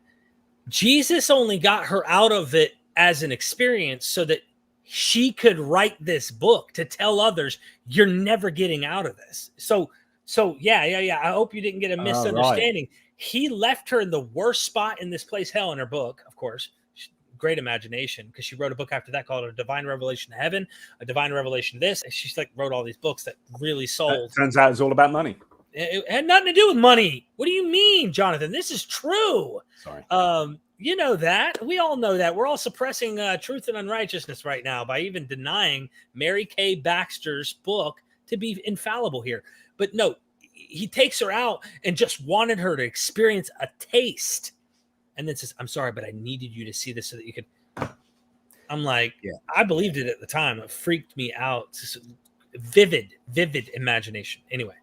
Jesus only got her out of it as an experience so that she could write this book to tell others, you're never getting out of this. So yeah. I hope you didn't get a misunderstanding. Right. He left her in the worst spot in this place, hell, in her book, of course. Great imagination, because she wrote a book after that called A Divine Revelation of Heaven, A Divine Revelation of this. And she's wrote all these books that really sold. Turns out it's all about money. It had nothing to do with money. What do you mean, Jonathan? This is true. Sorry. You know that. We all know that. We're all suppressing truth and unrighteousness right now by even denying Mary Kay Baxter's book to be infallible here. But no, he takes her out and just wanted her to experience a taste. And then says, I'm sorry, but I needed you to see this so that you could. I'm I believed it at the time. It freaked me out. Just vivid imagination. Anyway.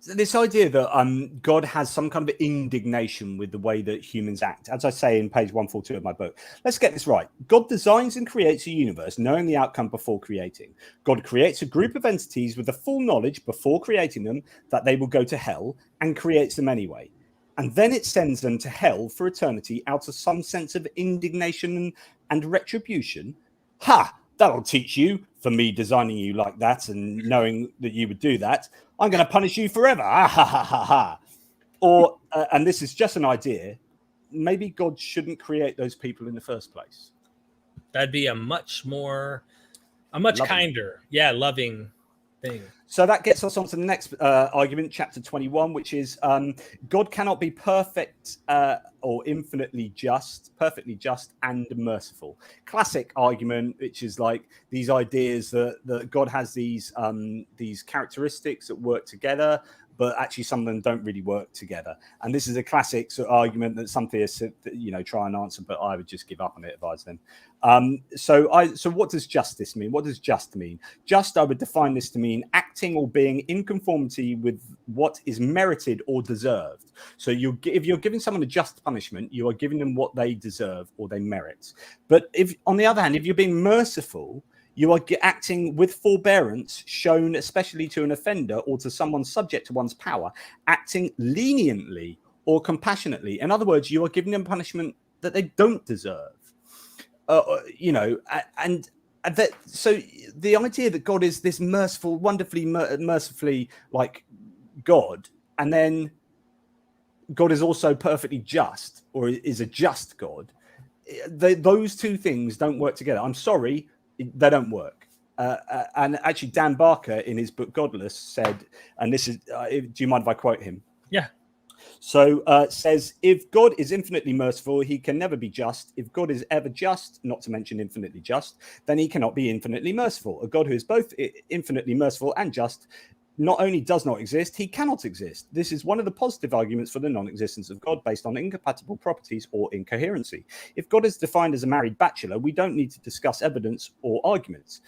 So this idea that God has some kind of indignation with the way that humans act. As I say in page 142 of my book, let's get this right. God designs and creates a universe knowing the outcome before creating. God creates a group of entities with the full knowledge before creating them that they will go to hell, and creates them anyway. And then it sends them to hell for eternity out of some sense of indignation and retribution. Ha! That'll teach you, for me designing you like that and knowing that you would do that. I'm going to punish you forever. Ah, ha, ha, ha, ha. Or, and this is just an idea, maybe God shouldn't create those people in the first place. That'd be a much more A much Loving. kinder, yeah, loving thing. So that gets us on to the next argument, chapter 21, which is God cannot be perfect or infinitely just, perfectly just and merciful. Classic argument, which is like these ideas that God has these characteristics that work together, but actually some of them don't really work together. And this is a classic sort of argument that some theists, try and answer, but I would just give up on it if I was them. So what does justice mean? What does just mean? Just, I would define this to mean acting or being in conformity with what is merited or deserved. So if you're giving someone a just punishment, you are giving them what they deserve or they merit. But if, on the other hand, if you're being merciful, you are acting with forbearance shown especially to an offender or to someone subject to one's power, acting leniently or compassionately. In other words, you are giving them punishment that they don't deserve. And that, so the idea that God is this merciful, wonderfully mercifully like God, and then God is also perfectly just, or is a just God, those two things don't work together. I'm sorry, they don't work. And actually, Dan Barker in his book Godless said, and this is, do you mind if I quote him? Yeah. So says, if God is infinitely merciful, he can never be just. If God is ever just, not to mention infinitely just, then he cannot be infinitely merciful. A God who is both infinitely merciful and just not only does not exist, he cannot exist. This is one of the positive arguments for the non-existence of God based on incompatible properties or incoherency. If God is defined as a married bachelor, we don't need to discuss evidence or arguments.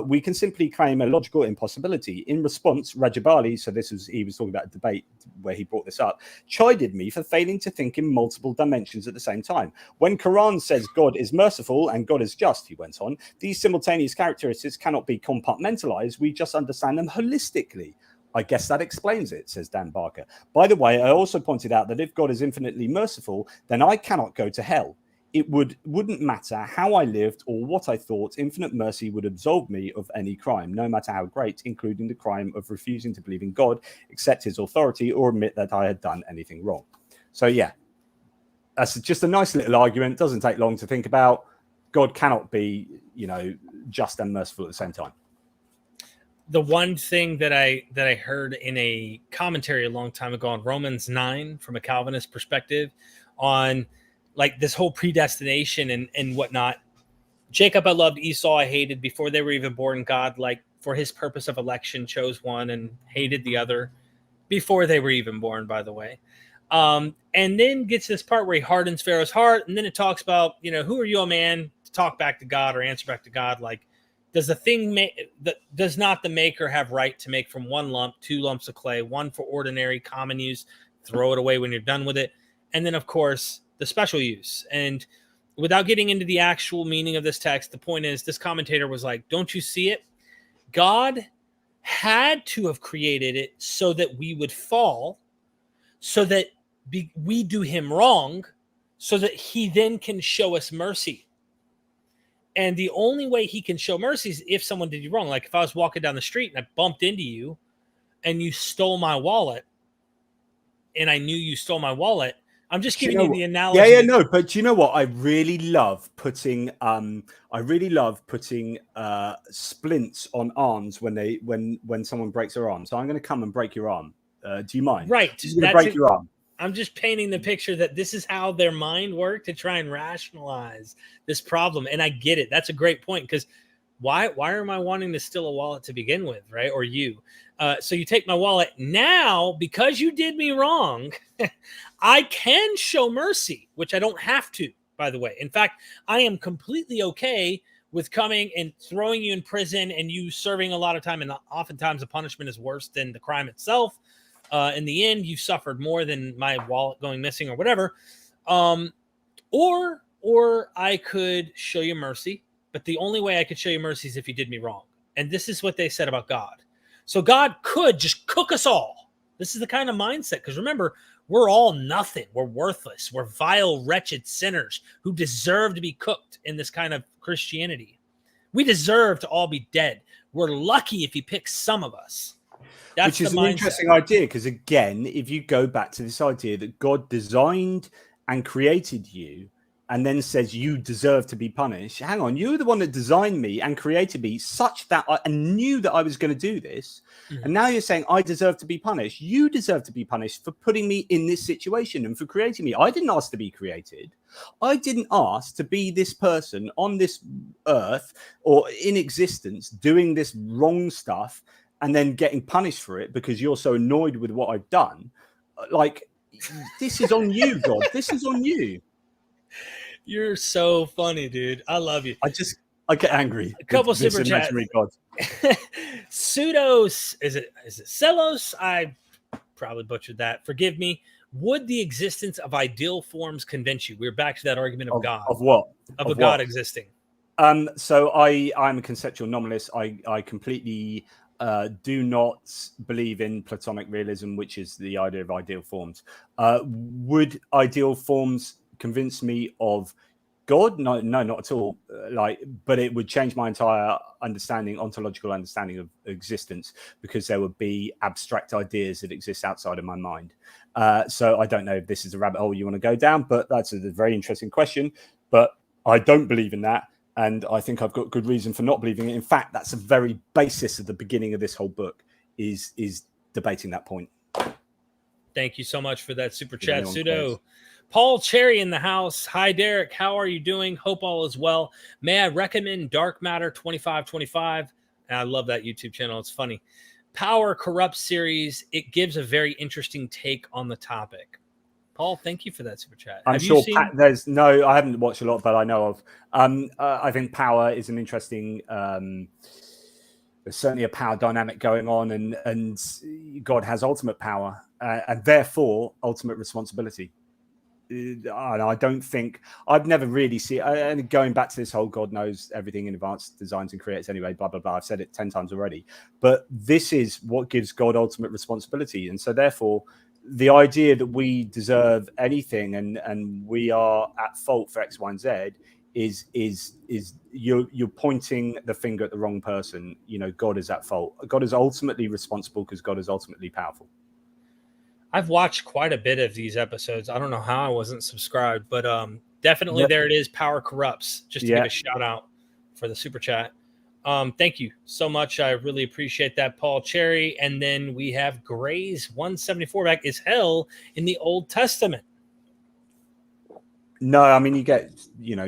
We can simply claim a logical impossibility. In response, Rajabali, so he was talking about a debate where he brought this up, chided me for failing to think in multiple dimensions at the same time. When Quran says God is merciful and God is just, he went on, these simultaneous characteristics cannot be compartmentalized. We just understand them holistically. I guess that explains it, says Dan Barker. By the way, I also pointed out that if God is infinitely merciful, then I cannot go to hell. It wouldn't matter how I lived or what I thought. Infinite mercy would absolve me of any crime, no matter how great, including the crime of refusing to believe in God, accept his authority, or admit that I had done anything wrong. So yeah, that's just a nice little argument. Doesn't take long to think about. God cannot be, just and merciful at the same time. The one thing that I heard in a commentary a long time ago on Romans 9 from a Calvinist perspective on like this whole predestination and whatnot. Jacob I loved, Esau I hated. Before they were even born, God, like for his purpose of election, chose one and hated the other before they were even born, by the way. And then gets this part where he hardens Pharaoh's heart. And then it talks about, who are you, a man, to talk back to God or answer back to God? Like, does not the maker have right to make from one lump 2 lumps of clay, one for ordinary common use, throw it away when you're done with it, and then of course the special use? And without getting into the actual meaning of this text, the point is this commentator was like, don't you see it? God had to have created it so that we would fall, so that we do him wrong, so that he then can show us mercy. And the only way he can show mercy is if someone did you wrong. Like if I was walking down the street and I bumped into you and you stole my wallet and I knew you stole my wallet, I'm just giving you the analogy. Yeah, no, but you know what? I really love putting splints on arms when someone breaks their arm. So I'm going to come and break your arm. Do you mind? Right. I'm going to break your arm. I'm just painting the picture that this is how their mind worked to try and rationalize this problem. And I get it. That's a great point, because why am I wanting to steal a wallet to begin with, right? Or you. So you take my wallet. Now, because you did me wrong, I can show mercy, which I don't have to, by the way. In fact, I am completely okay with coming and throwing you in prison and you serving a lot of time. And oftentimes the punishment is worse than the crime itself. In the end, you suffered more than my wallet going missing or whatever. Or I could show you mercy, but the only way I could show you mercy is if you did me wrong. And this is what they said about God. So God could just cook us all. This is the kind of mindset, because remember, we're all nothing. We're worthless. We're vile, wretched sinners who deserve to be cooked in this kind of Christianity. We deserve to all be dead. We're lucky if he picks some of us. Which is an interesting idea, because again, if you go back to this idea that God designed and created you and then says you deserve to be punished. Hang on, you're the one that designed me and created me such that I knew that I was going to do this. And now you're saying I deserve to be punished. You deserve to be punished for putting me in this situation and for creating me. I didn't ask to be created. I didn't ask to be this person on this earth or in existence doing this wrong stuff and then getting punished for it because you're so annoyed with what I've done. Like, this is on you, God. This is on you. You're so funny, dude. I love you. I get angry. A couple super chats. Pseudos, is it Celos? I probably butchered that. Forgive me. Would the existence of ideal forms convince you? We're back to that argument of God. Of what? Of a God existing. So I'm a conceptual nominalist. I completely do not believe in Platonic realism, which is the idea of ideal forms. Would ideal forms convince me of God? No, not at all. But it would change my entire ontological understanding of existence, because there would be abstract ideas that exist outside of my mind. So I don't know if this is a rabbit hole you want to go down, but that's a very interesting question. But I don't believe in that, and I think I've got good reason for not believing it. In fact, that's the very basis of the beginning of this whole book is debating that point. Thank you so much for that super chat, Pseudo. Paul Cherry in the house. Hi, Derek. How are you doing? Hope all is well. May I recommend Dark Matter 2525? I love that YouTube channel. It's funny. Power Corrupts series. It gives a very interesting take on the topic. Paul, thank you for that super chat. I'm sure I haven't watched a lot, but I know of. I think Power is an interesting. There's certainly a power dynamic going on, and God has ultimate power and therefore ultimate responsibility. I don't think I've never really seen, and going back to this whole God knows everything in advance, designs and creates anyway, blah blah blah. I've said it 10 times already, but this is what gives God ultimate responsibility, and so therefore the idea that we deserve anything and we are at fault for X, Y, and Z is you're pointing the finger at the wrong person. You know, God is at fault. God is ultimately responsible because God is ultimately powerful. I've watched quite a bit of these episodes. I don't know how I wasn't subscribed, but definitely there it is. Power Corrupts. Just to give a shout out for the super chat. Thank you so much. I really appreciate that, Paul Cherry. And then we have Gray's 174 back. Is hell in the Old Testament? No, I mean, you get,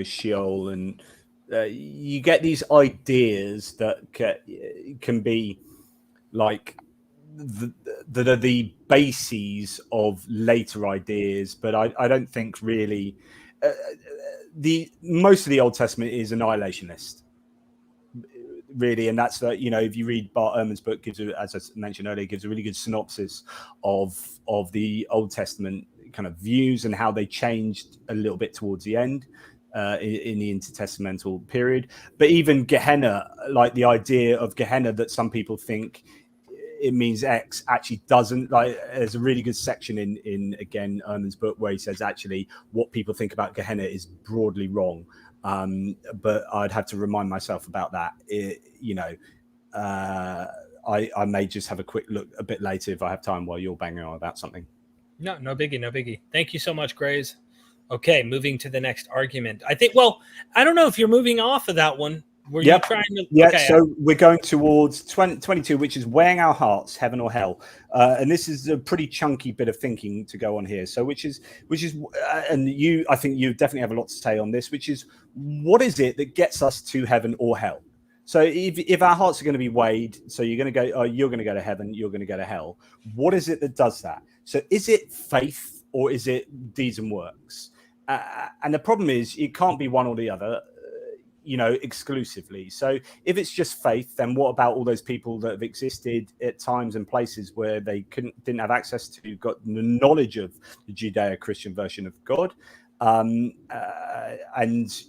Sheol, and you get these ideas that can be like that are the bases of later ideas, but I don't think really most of the Old Testament is annihilationist, really, and that's if you read Bart Ehrman's book, as I mentioned earlier, gives a really good synopsis of the Old Testament kind of views and how they changed a little bit towards the end in the intertestamental period. But even Gehenna, like the idea of Gehenna that some people think it means X, actually doesn't. Like, there's a really good section in again Ehrman's book where he says actually what people think about Gehenna is broadly wrong. But I'd have to remind myself about that. I may just have a quick look a bit later if I have time while you're banging on about something. No biggie. Thank you so much, Grays. Okay, moving to the next argument. I think, I don't know if you're moving off of that one. Were you trying to? Yeah, okay, so we're going towards 22, which is weighing our hearts, heaven or hell. And this is a pretty chunky bit of thinking to go on here. So which is, and I think you definitely have a lot to say on this, which is, what is it that gets us to heaven or hell? So if our hearts are going to be weighed, so you're going to go to heaven, you're going to go to hell. What is it that does that? So is it faith or is it deeds and works? And the problem is it can't be one or the other, exclusively. So if it's just faith, then what about all those people that have existed at times and places where they didn't have access to, got the knowledge of the Judeo-Christian version of God? And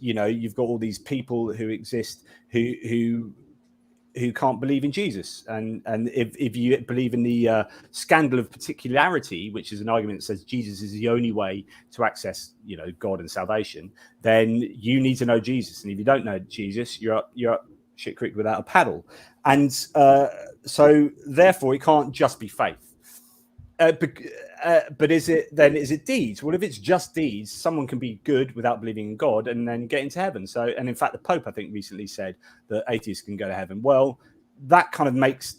you've got all these people who exist who can't believe in Jesus, and if you believe in the scandal of particularity, which is an argument that says Jesus is the only way to access God and salvation, then you need to know Jesus, and if you don't know Jesus, you're up shit creek without a paddle. And so therefore it can't just be faith. But is it deeds? Well, if it's just deeds, someone can be good without believing in God and then get into heaven. So, and in fact, the Pope, I think, recently said that atheists can go to heaven. Well, that kind of makes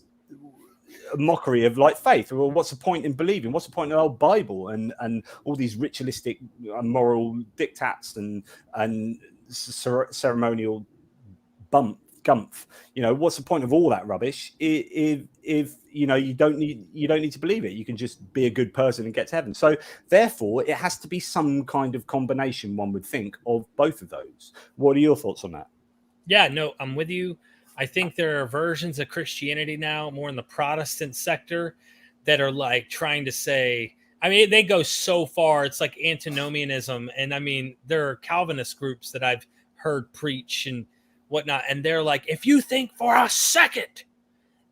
a mockery of like faith. Well, what's the point in believing? What's the point in the old Bible and all these ritualistic moral diktats and ceremonial gumph? You know, what's the point of all that rubbish if you know you don't need to believe it? You can just be a good person and get to heaven. So therefore it has to be some kind of combination, one would think, of both of those. What are your thoughts on that? Yeah, no, I'm with you. I think there are versions of Christianity now, more in the Protestant sector, that are like trying to say, I mean, they go so far. It's like antinomianism. And I mean, there are Calvinist groups that I've heard preach and whatnot. And they're like, if you think for a second,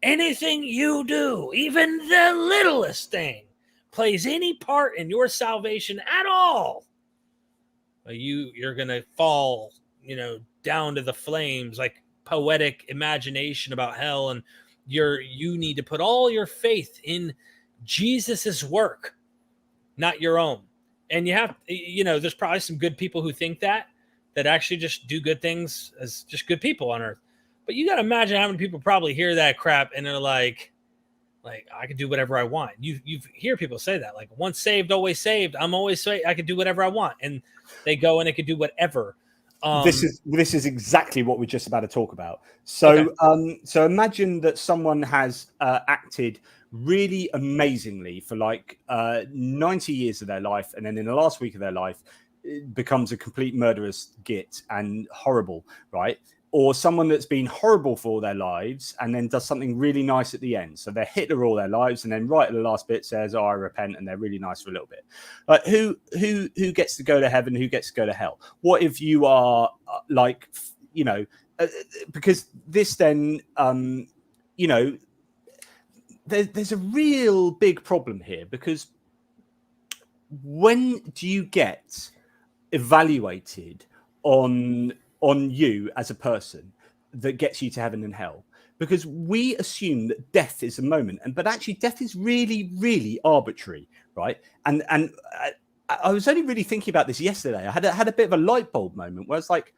anything you do, even the littlest thing, plays any part in your salvation at all, you're going to fall, down to the flames, like poetic imagination about hell. And you need to put all your faith in Jesus's work, not your own. And you have, there's probably some good people who think that actually just do good things as just good people on earth. But you got to imagine how many people probably hear that crap and they're like I can do whatever I want. You hear people say that, like, once saved, always saved. I'm always saved. I can do whatever I want. And they go and they can do whatever. This is exactly what we're just about to talk about. So, okay. So imagine that someone has acted really amazingly for like 90 years of their life, and then in the last week of their life, it becomes a complete murderous git and horrible, right? Or someone that's been horrible for all their lives and then does something really nice at the end. So they're Hitler all their lives, and then right at the last bit says, "Oh, I repent," and they're really nice for a little bit. Like who gets to go to heaven? Who gets to go to hell? What if you are because this then there's a real big problem here, because when do you get evaluated on you as a person that gets you to heaven and hell? Because we assume that death is a moment, but actually death is really, really arbitrary, right? And I was only really thinking about this yesterday. I had a bit of a light bulb moment where I was like,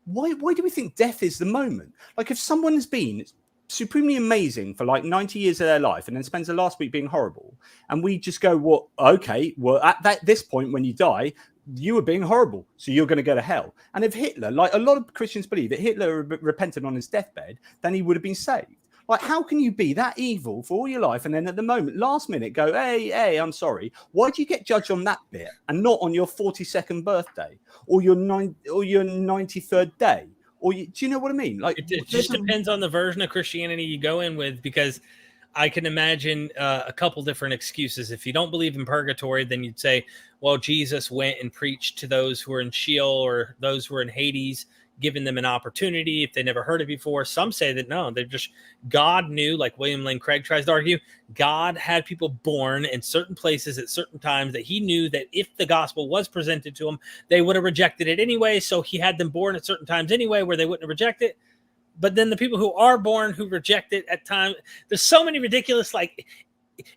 why do we think death is the moment? Like, if someone has been supremely amazing for like 90 years of their life and then spends the last week being horrible, and we just go, well, okay, well, at this point when you die, you were being horrible, so you're going to go to hell. And if Hitler, like a lot of Christians believe, that Hitler repented on his deathbed, then he would have been saved. Like, how can you be that evil for all your life and then at the moment, last minute, go, hey, I'm sorry? Why do you get judged on that bit and not on your 42nd birthday or your 93rd day? Or do you know what I mean? Like, it just depends on the version of Christianity you go in with, because I can imagine a couple different excuses. If you don't believe in purgatory, then you'd say, well, Jesus went and preached to those who are in Sheol or those who are in Hades, giving them an opportunity if they never heard it before. Some say that no, they're just, God knew, like William Lane Craig tries to argue, God had people born in certain places at certain times that he knew that if the gospel was presented to them, they would have rejected it anyway. So he had them born at certain times anyway where they wouldn't have rejected it. But then the people who are born who reject it at times, there's so many ridiculous, like,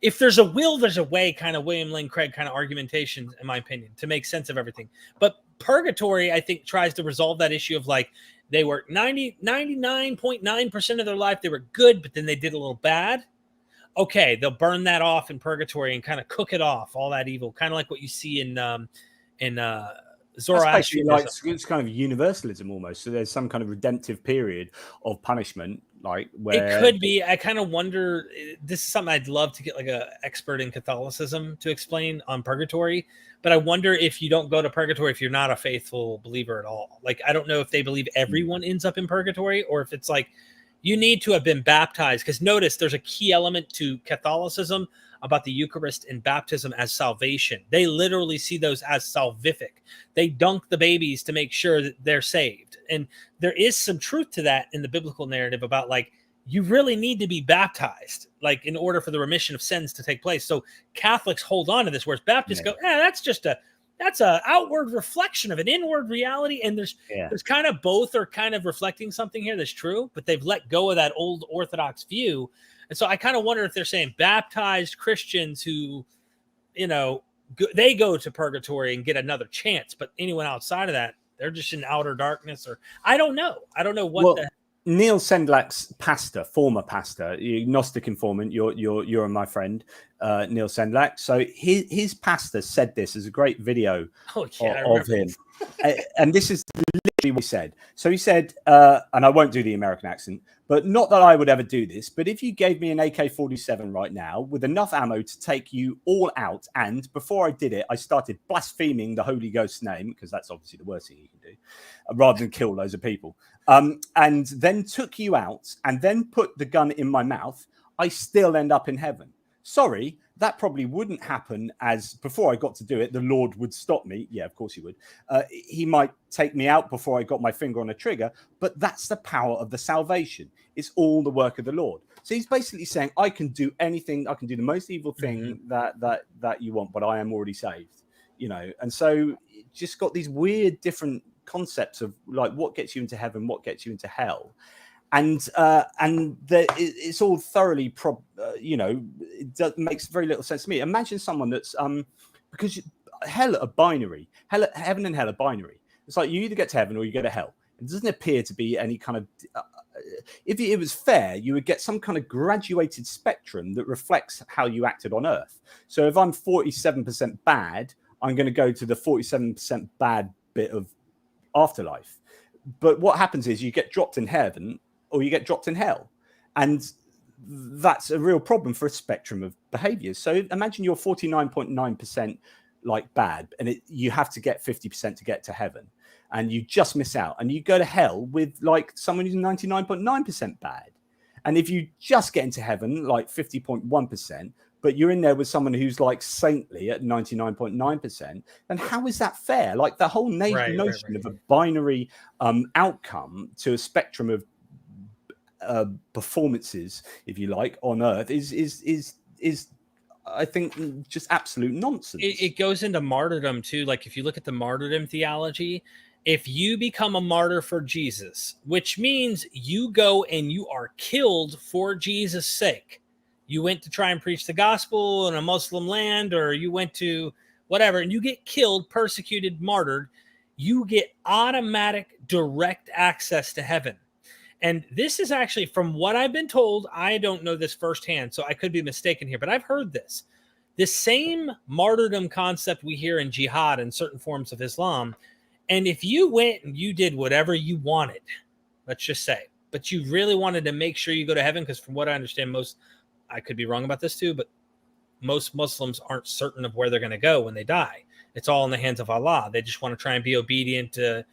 if there's a will, there's a way kind of William Lane Craig kind of argumentation, in my opinion, to make sense of everything. But purgatory, I think, tries to resolve that issue of like, they were 99.9% of their life, they were good, but then they did a little bad. Okay, they'll burn that off in purgatory and kind of cook it off, all that evil, kind of like what you see in Zoroastrianism. Like, it's kind of universalism almost. So there's some kind of redemptive period of punishment, like where it could be. I kind of wonder. This is something I'd love to get like an expert in Catholicism to explain on purgatory. But I wonder if you don't go to purgatory if you're not a faithful believer at all. Like, I don't know if they believe everyone ends up in purgatory, or if it's like you need to have been baptized. Because notice there's a key element to Catholicism about the Eucharist and baptism as salvation. They literally see those as salvific. They dunk the babies to make sure that they're saved. And there is some truth to that in the biblical narrative about, like, you really need to be baptized, like, in order for the remission of sins to take place. So Catholics hold on to this, whereas Baptists go, that's a outward reflection of an inward reality. And there's kind of both are kind of reflecting something here that's true, but they've let go of that old Orthodox view. And so I kind of wonder if they're saying baptized Christians who, you know, they go to purgatory and get another chance, but anyone outside of that, they're just in outer darkness, or I don't know what Neil Sendlak's pastor, former pastor, Gnostic informant, you're my friend, Neil Sendlak. So his pastor said this as a great video of him. And this is literally what he said. So he said, and I won't do the American accent, but not that I would ever do this, but if you gave me an AK-47 right now with enough ammo to take you all out, and before I did it, I started blaspheming the Holy Ghost's name, because that's obviously the worst thing you can do, rather than kill loads of people, and then took you out and then put the gun in my mouth, I still end up in heaven. Sorry, that probably wouldn't happen, as before I got to do it, the Lord would stop me. Yeah, of course he would. He might take me out before I got my finger on a trigger, but that's the power of the salvation. It's all the work of the Lord. So he's basically saying, I can do anything. I can do the most evil thing that you want, but I am already saved, you know? And so just got these weird different concepts of like what gets you into heaven, what gets you into hell. And it's all thoroughly, it makes very little sense to me. Imagine someone that's because hell are binary. Heaven and hell are binary. It's like you either get to heaven or you go to hell. It doesn't appear to be any kind of. If it was fair, you would get some kind of graduated spectrum that reflects how you acted on Earth. So if I'm 47% bad, I'm going to go to the 47% bad bit of Afterlife. But what happens is you get dropped in heaven or you get dropped in hell. And that's a real problem for a spectrum of behaviors. So imagine you're 49.9% like bad, and you have to get 50% to get to heaven, and you just miss out, and you go to hell with like someone who's 99.9% bad. And if you just get into heaven, like 50.1%, but you're in there with someone who's like saintly at 99.9%, then how is that fair? Like the whole notion of a binary outcome to a spectrum of performances, if you like, on Earth is I think just absolute nonsense. It goes into martyrdom too. Like if you look at the martyrdom theology, if you become a martyr for Jesus, which means you go and you are killed for Jesus' sake. You went to try and preach the gospel in a Muslim land, or you went to whatever, and you get killed, persecuted, martyred, you get automatic direct access to heaven. And this is actually, from what I've been told, I don't know this firsthand, so I could be mistaken here, but I've heard this. This same martyrdom concept we hear in jihad and certain forms of Islam. And if you went and you did whatever you wanted, let's just say, but you really wanted to make sure you go to heaven, because from what I understand, I could be wrong about this too, but most Muslims aren't certain of where they're going to go when they die. It's all in the hands of Allah. They just want to try and be obedient to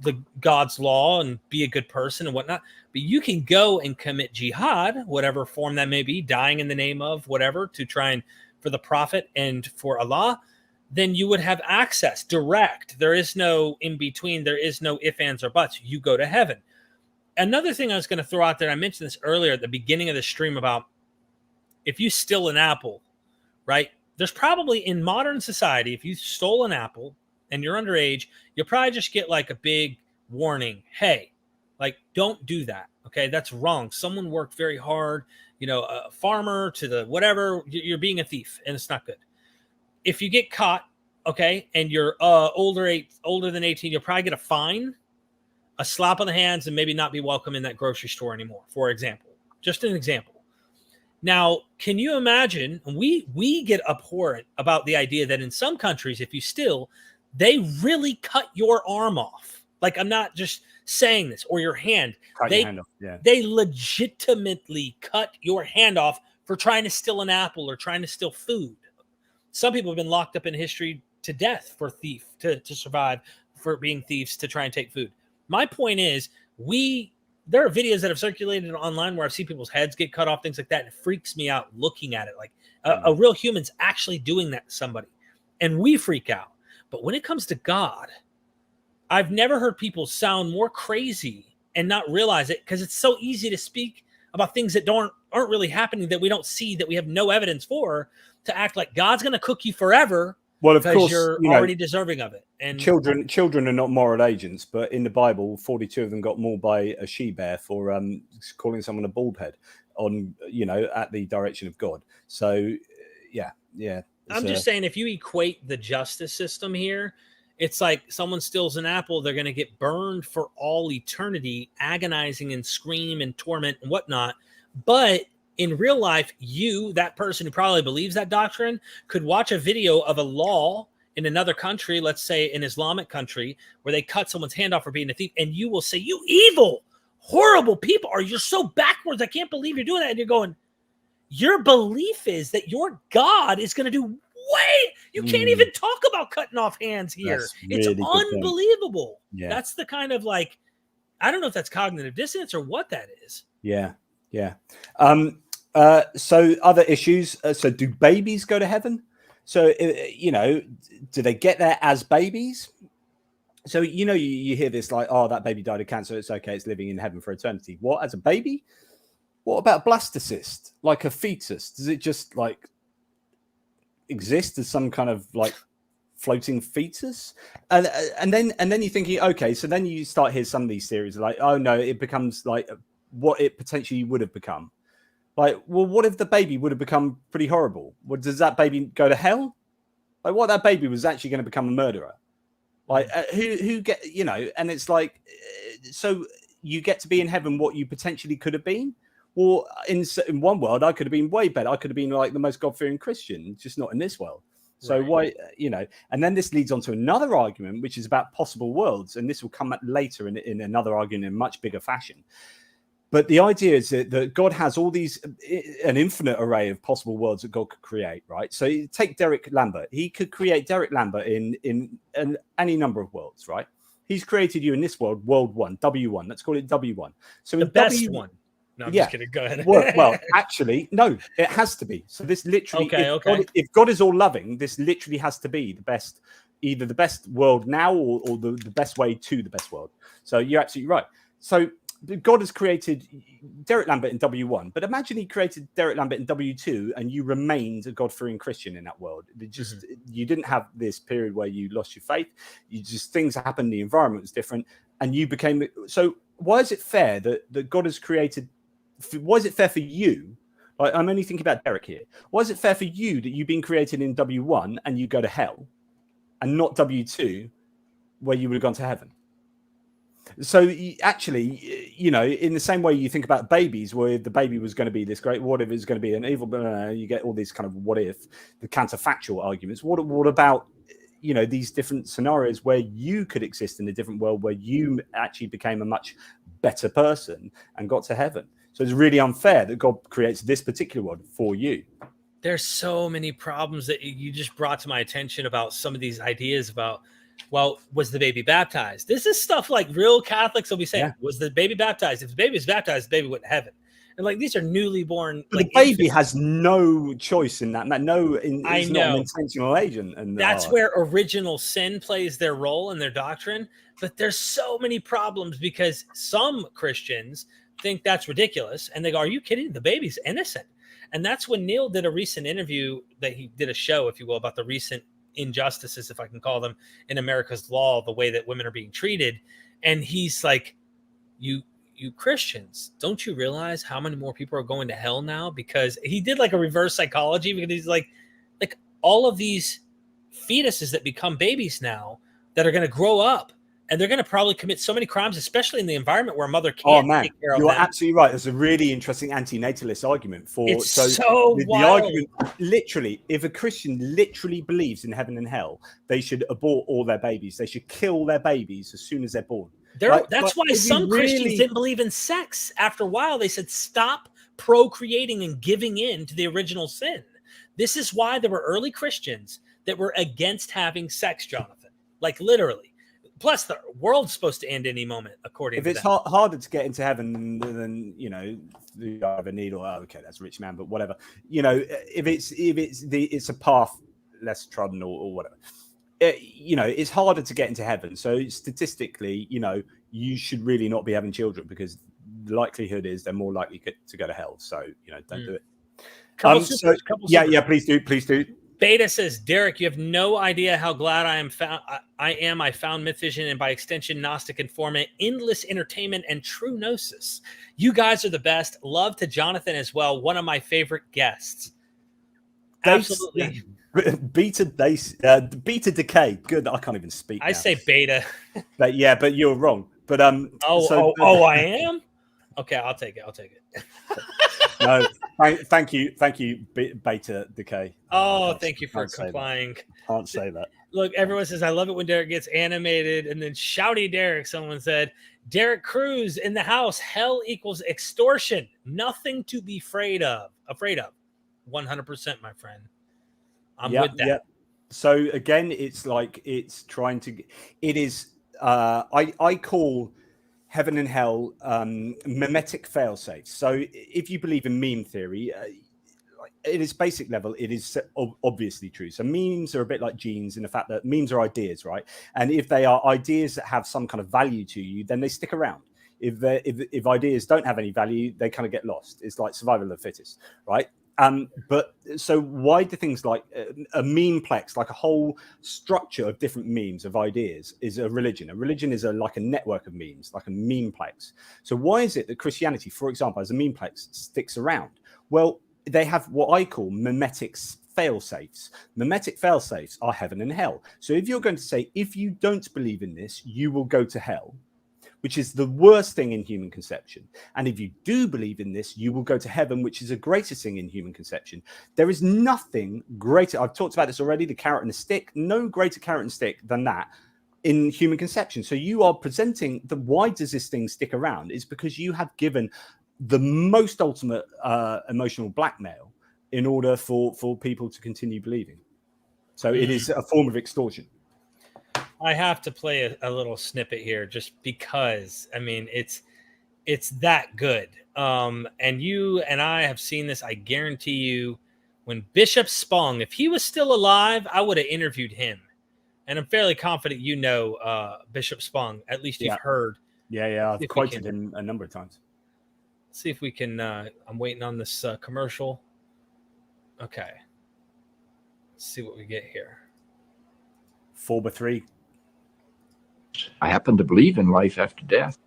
the God's law and be a good person and whatnot. But you can go and commit jihad, whatever form that may be, dying in the name of whatever, to try and for the prophet and for Allah. Then you would have access direct. There is no in between. There is no ifs, ands, or buts. You go to heaven. Another thing I was going to throw out there, I mentioned this earlier at the beginning of the stream, about if you steal an apple, right? There's probably in modern society, if you stole an apple and you're underage, you'll probably just get like a big warning. Hey, like, don't do that. Okay, that's wrong. Someone worked very hard, a farmer to the whatever, you're being a thief and it's not good. If you get caught, okay, and you're older than 18, you'll probably get a fine, a slap on the hands, and maybe not be welcome in that grocery store anymore, for example. Just an example. Now, can you imagine, we get abhorrent about the idea that in some countries, if you steal, they really cut your arm off. Like, I'm not just saying this, or your hand. Your hand off. Yeah. They legitimately cut your hand off for trying to steal an apple or trying to steal food. Some people have been locked up in history to death for to survive, for being thieves, to try and take food. My point is, there are videos that have circulated online where I've seen people's heads get cut off, things like that. And it freaks me out looking at it. Like a real human's actually doing that to somebody. And we freak out. But when it comes to God, I've never heard people sound more crazy and not realize it, because it's so easy to speak about things that aren't really happening, that we don't see, that we have no evidence for, to act like God's going to cook you forever. Well, of course, you're already deserving of it. And children are not moral agents, but in the Bible, 42 of them got mauled by a she-bear for calling someone a bald head. on, at the direction of God. So yeah. I'm just saying, if you equate the justice system here, it's like someone steals an apple, they're going to get burned for all eternity, agonizing and scream and torment and whatnot. But in real life, that person who probably believes that doctrine, could watch a video of a law in another country, let's say an Islamic country, where they cut someone's hand off for being a thief, and you will say, you evil, horrible people, or you're so backwards, I can't believe you're doing that. And you're going, your belief is that your God is going to do you can't even talk about cutting off hands here. It's unbelievable. Yeah. That's the kind of I don't know if that's cognitive dissonance or what that is. Yeah. So other issues. So do babies go to heaven? So, do they get there as babies? So, you hear this that baby died of cancer. It's okay. It's living in heaven for eternity. What, as a baby? What about blastocyst? Like a fetus? Does it just exist as some kind of floating fetus? And then you're thinking, okay, so then you start hear some of these theories oh no, it becomes what it potentially would have become. Well, what if the baby would have become pretty horrible? Does that baby go to hell? What that baby was actually going to become a murderer? Who get, and it's so you get to be in heaven what you potentially could have been. Well, in one world, I could have been way better. I could have been the most God-fearing Christian, just not in this world. So why, and then this leads on to another argument, which is about possible worlds. And this will come up later in another argument in much bigger fashion. But the idea is that God has all these, an infinite array of possible worlds that God could create, right? So you take Derek Lambert. He could create Derek Lambert in any number of worlds, right? He's created you in this world, world 1, W1. Let's call it W1. So the best one. No, I'm just kidding. Go ahead. well, actually, no, it has to be. So this literally, if God is all loving, this literally has to be the best, either the best world now or the best way to the best world. So you're absolutely right. So God has created Derek Lambert in W1, but imagine he created Derek Lambert in W2 and you remained a God-fearing Christian in that world. It just, you didn't have this period where you lost your faith. Things happened, the environment was different, and you became, so why is it fair that God has created, why is it fair for you? I'm only thinking about Derek here. Why is it fair for you that you've been created in W1 and you go to hell, and not W2 where you would have gone to heaven? So actually, in the same way you think about babies, where the baby was going to be this great, what if it's going to be an evil, you get all these kind of what if, the counterfactual arguments. What about, these different scenarios where you could exist in a different world where you actually became a much better person and got to heaven? So it's really unfair that God creates this particular world for you. There's so many problems that you just brought to my attention about some of these ideas about, well, was the baby baptized? This is stuff like real Catholics will be saying, was the baby baptized? If the baby is baptized, the baby went to heaven. And these are newly born. But the baby has no choice in that. It's not an intentional agent. And that's where original sin plays their role in their doctrine. But there's so many problems because some Christians think that's ridiculous. And they go, are you kidding? The baby's innocent. And that's when Neil did a recent interview that he did a show, if you will, about the recent injustices, if I can call them, in America's law, the way that women are being treated. And he's like, you Christians, don't you realize how many more people are going to hell now? Because he did a reverse psychology, because he's like all of these fetuses that become babies now that are going to grow up and they're going to probably commit so many crimes, especially in the environment where a mother can't take care of them. You're absolutely right. There's a really interesting anti-natalist argument for the argument. Literally, if a Christian literally believes in heaven and hell, they should abort all their babies. They should kill their babies as soon as they're born. That's why some Christians didn't believe in sex. After a while, they said, stop procreating and giving in to the original sin. This is why there were early Christians that were against having sex, Jonathan. Literally. Plus, the world's supposed to end any moment, according to them. If it's harder to get into heaven than you have a needle, okay, that's a rich man, but whatever. If it's a path less trodden or whatever. It's harder to get into heaven. So statistically, you should really not be having children because the likelihood is they're more likely to go to hell. So, don't do it. Please do. Please do. Beta says, Derek, you have no idea how glad I am. I found MythVision and by extension, Gnostic Informant, endless entertainment, and true gnosis. You guys are the best. Love to Jonathan as well. One of my favorite guests. Absolutely. Beta decay. Good. I can't even speak. I say beta. But you're wrong. But I am. Okay, I'll take it. No, thank you, Beta Decay. Oh, thank you for complying. Can't say that. Look, everyone says, I love it when Derek gets animated. And then shouty Derek, someone said, Derek Cruz in the house, hell equals extortion. Nothing to be afraid of. 100%, my friend. I'm with that. Yeah. So again, it's like it is, I call heaven and hell mimetic failsafes. So if you believe in meme theory, at its basic level, it is obviously true. So memes are a bit like genes in the fact that memes are ideas, right? And if they are ideas that have some kind of value to you, then they stick around. If ideas don't have any value, they kind of get lost. It's like survival of the fittest, right? But so why do things like a memeplex, like a whole structure of different memes of ideas, is a religion? A religion is like a network of memes, like a memeplex. So why is it that Christianity, for example, as a memeplex, sticks around? Well, they have what I call mimetic failsafes. Mimetic failsafes are heaven and hell. So if you're going to say, if you don't believe in this, you will go to hell, which is the worst thing in human conception. And if you do believe in this, you will go to heaven, which is the greatest thing in human conception. There is nothing greater. I've talked about this already, the carrot and the stick. No greater carrot and stick than that in human conception. So you are presenting why does this thing stick around? It's because you have given the most ultimate emotional blackmail in order for people to continue believing. So it is a form of extortion. I have to play a little snippet here just because, I mean, it's that good. And you and I have seen this. I guarantee you, when Bishop Spong, if he was still alive, I would have interviewed him. And I'm fairly confident Bishop Spong. At least you've heard. Yeah. I've quoted him a number of times. Let's see if we can. I'm waiting on this commercial. Okay. Let's see what we get here. 4x3. I happen to believe in life after death.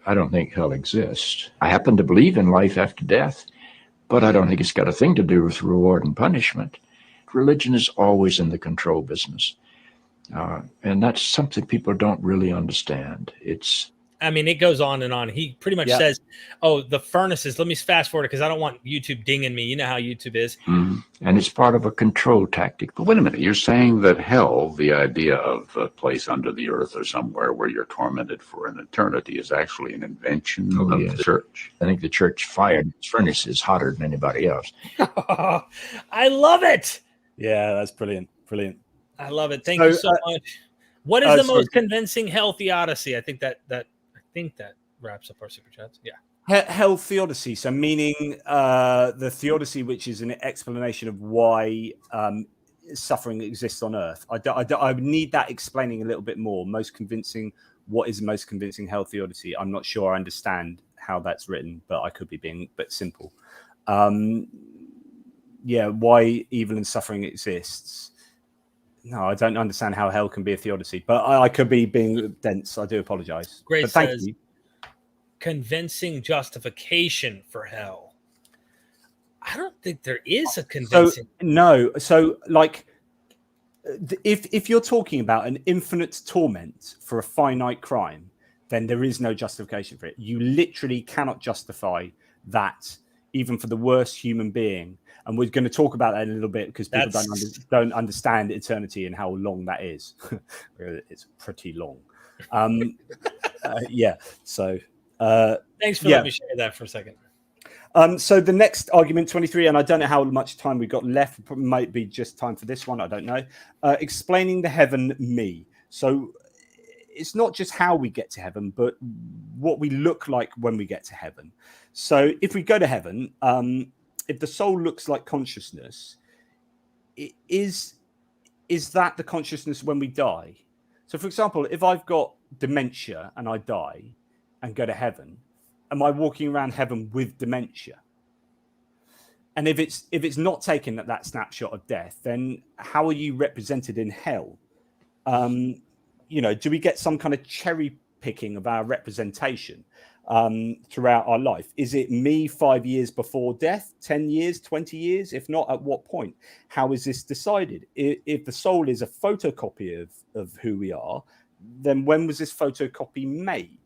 I don't think hell exists. I happen to believe in life after death, but I don't think it's got a thing to do with reward and punishment. Religion is always in the control business. And that's something people don't really understand. It goes on and on. He pretty much says, the furnaces, let me fast forward because I don't want YouTube dinging me. You know how YouTube is. Mm-hmm. And it's part of a control tactic. But wait a minute, you're saying that hell, the idea of a place under the earth or somewhere where you're tormented for an eternity, is actually an invention of the church. I think the church fired its furnaces hotter than anybody else. I love it. Yeah, that's brilliant. Brilliant. I love it. Thank you so much. What is the most convincing hell theodicy? I think that wraps up our super chats. Yeah. Hell theodicy. So meaning the theodicy, which is an explanation of why suffering exists on Earth. I need that explaining a little bit more. Most convincing. What is the most convincing hell theodicy? I'm not sure I understand how that's written, but I could be being a bit simple. Why evil and suffering exists. No, I don't understand how hell can be a theodicy, but I could be being dense. I do apologize. Great. Thank you. Convincing justification for hell. I don't think there is a convincing. So like, if you're talking about an infinite torment for a finite crime, then there is no justification for it. You literally cannot justify that, even for the worst human being. And we're going to talk about that in a little bit because people don't understand eternity and how long that is. It's pretty long. So thanks for letting me share that for a second. So the next argument, 23, and I don't know how much time we've got left. It might be just time for this one. I don't know. Explaining the heaven me. So it's not just how we get to heaven, but what we look like when we get to heaven. So if we go to heaven, if the soul looks like consciousness, is that the consciousness when we die? So, for example, if I've got dementia and I die and go to heaven, am I walking around heaven with dementia? And if it's not taken at that snapshot of death, then how are you represented in hell? Do we get some kind of cherry picking of our representation throughout our life? Is it me 5 years before death, 10 years, 20 years? If not, at what point? How is this decided? If the soul is a photocopy of who we are, then when was this photocopy made?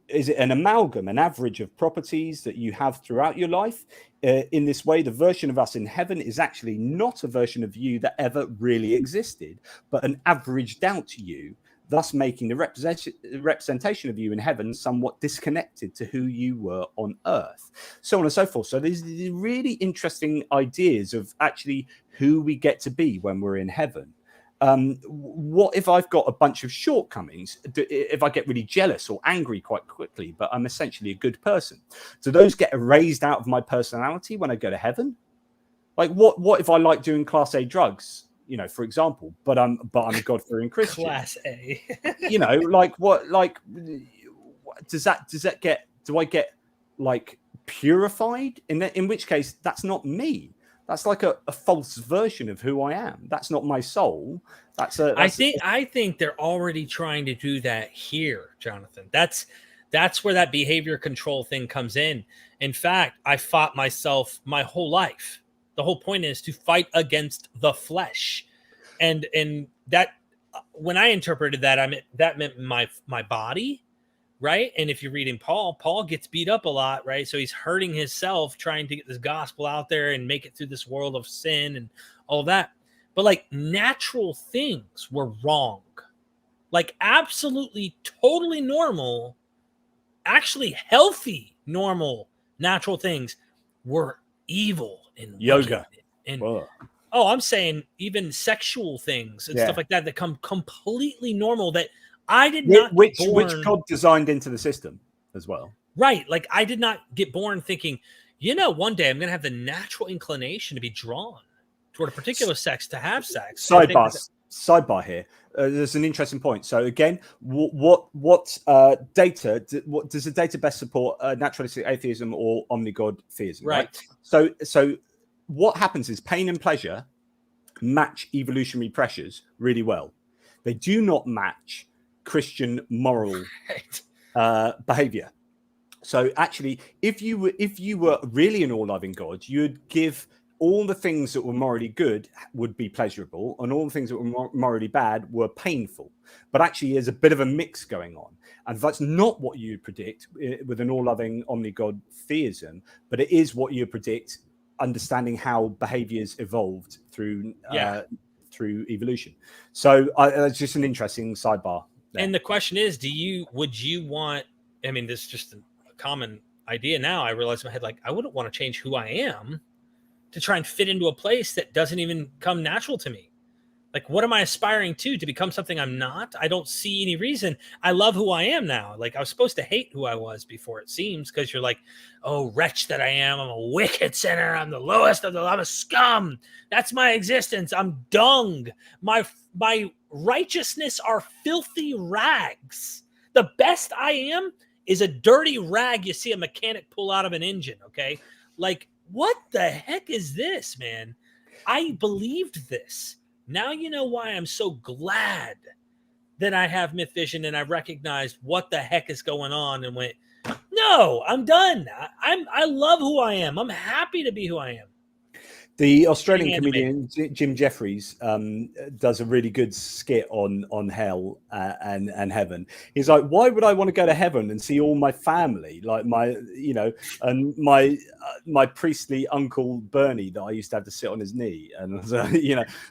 Is it an amalgam, an average of properties that you have throughout your life? In this way, the version of us in heaven is actually not a version of you that ever really existed, but an averaged out you, thus making the representation of you in heaven somewhat disconnected to who you were on earth, so on and so forth. So there's really interesting ideas of actually who we get to be when we're in heaven. What if I've got a bunch of shortcomings? If I get really jealous or angry quite quickly, but I'm essentially a good person, do those get erased out of my personality when I go to heaven? Like what if I like doing Class A drugs, for example, but I'm a God-fearing Christian? Class A. Do I get like purified? In which case, that's not me. That's like a false version of who I am. That's not my soul. I think they're already trying to do that here, Jonathan. That's where that behavior control thing comes in. In fact, I fought myself my whole life. The whole point is to fight against the flesh, and that when I interpreted that, that meant my body. Right. And if you're reading Paul gets beat up a lot. Right. So he's hurting himself trying to get this gospel out there and make it through this world of sin and all that. But like natural things were wrong, like absolutely totally normal, actually healthy, normal, natural things were evil and yoga. And I'm saying even sexual things and stuff like that come completely normal that I did not which God designed into the system as well. Right. Like I did not get born thinking, one day I'm going to have the natural inclination to be drawn toward a particular sex, to have sex. Sidebar here. There's an interesting point. So again, what data? What does the data best support? Naturalistic atheism or OmniGod theism? Right. So what happens is pain and pleasure match evolutionary pressures really well. They do not match Christian moral behavior. So actually, if you were really an all-loving God, you'd give all the things that were morally good would be pleasurable, and all the things that were morally bad were painful. But actually, there's a bit of a mix going on, and that's not what you predict with an all-loving omni-God theism. But it is what you predict, understanding how behaviors evolved through evolution. So it's just an interesting sidebar there. And the question is, would you want, this is just a common idea now. I realize in my head, like, I wouldn't want to change who I am to try and fit into a place that doesn't even come natural to me. Like, what am I aspiring to become something I'm not? I don't see any reason. I love who I am now. Like, I was supposed to hate who I was before, it seems, because you're like, oh, wretch that I am. I'm a wicked sinner. I'm the lowest of I'm a scum. That's my existence. I'm dung. My righteousness are filthy rags. The best I am is a dirty rag you see a mechanic pull out of an engine, okay? Like, what the heck is this, man? I believed this. Now you know why I'm so glad that I have MythVision and I recognized what the heck is going on and went, no, I'm done. I love who I am. I'm happy to be who I am. The Australian comedian Jim Jeffries does a really good skit on hell and heaven. He's like, why would I want to go to heaven and see all my family, like and my priestly uncle Bernie that I used to have to sit on his knee, and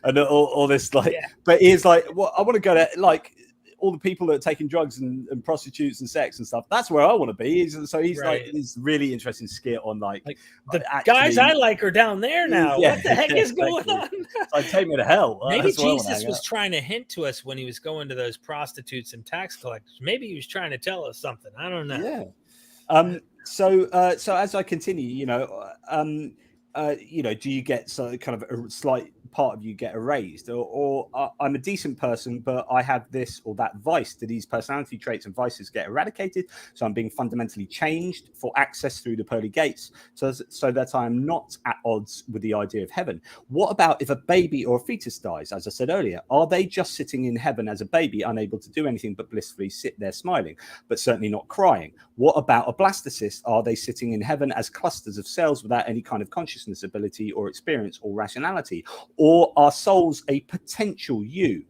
and all this But he's like, well, I want to go to like all the people that are taking drugs and prostitutes and sex and stuff. That's where I want to be. He's like this really interesting skit on like the guys I like are down there now. What the heck is going on? Like, take me to hell. Maybe Jesus was trying to hint to us when he was going to those prostitutes and tax collectors. Maybe he was trying to tell us something. I don't know. Yeah. So as I continue, do you get kind of a slight part of you get erased, or I'm a decent person, but I have this or that vice. Do these personality traits and vices get eradicated? So I'm being fundamentally changed for access through the pearly gates, so that I am not at odds with the idea of heaven. What about if a baby or a fetus dies? As I said earlier, are they just sitting in heaven as a baby, unable to do anything but blissfully sit there smiling, but certainly not crying? What about a blastocyst? Are they sitting in heaven as clusters of cells without any kind of consciousness, ability, or experience or rationality? Or are souls a potential you?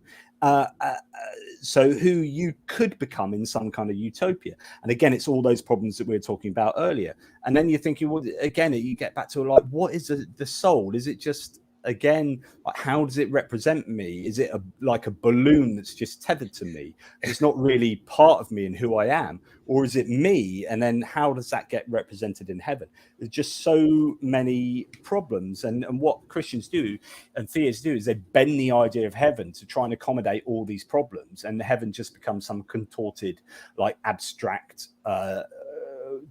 So who you could become in some kind of utopia? And again, it's all those problems that we were talking about earlier. And then you're thinking, well, again, you get back to like, what is the soul? Is it just, again, like, how does it represent me? Is it like a balloon that's just tethered to me? It's not really part of me and who I am. Or is it me? And then how does that get represented in heaven? There's just so many problems. And what Christians do and theists do is they bend the idea of heaven to try and accommodate all these problems. And heaven just becomes some contorted, like abstract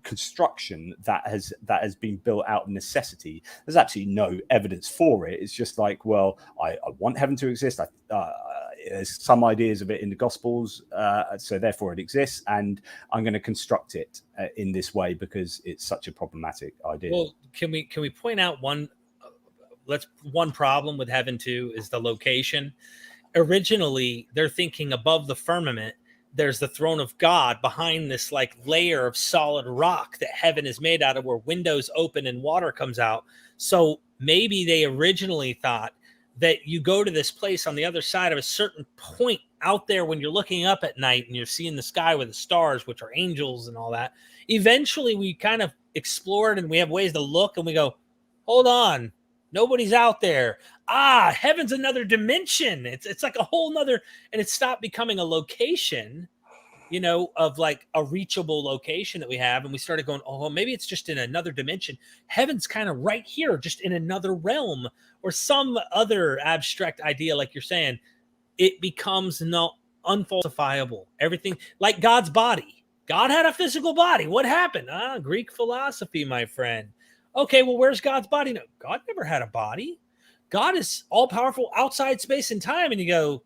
construction that has been built out of necessity. There's absolutely no evidence for it. It's just like, well, I want heaven to exist. There's some ideas of it in the Gospels, so therefore it exists, and I'm going to construct it in this way because it's such a problematic idea. Well, can we point out one problem with heaven too is the location. Originally, they're thinking above the firmament there's the throne of God behind this like layer of solid rock that heaven is made out of, where windows open and water comes out. So maybe they originally thought that you go to this place on the other side of a certain point out there when you're looking up at night and you're seeing the sky with the stars, which are angels and all that. Eventually we kind of explored and we have ways to look and we go, hold on, nobody's out there. Heaven's another dimension. It's like a whole nother, and it stopped becoming a location, of like a reachable location that we have. And we started going, oh, maybe it's just in another dimension. Heaven's kind of right here, just in another realm or some other abstract idea. Like you're saying, it becomes unfalsifiable. Everything like God's body. God had a physical body. What happened? Greek philosophy, my friend. Okay, well, where's God's body? No, God never had a body. God is all powerful outside space and time. And you go,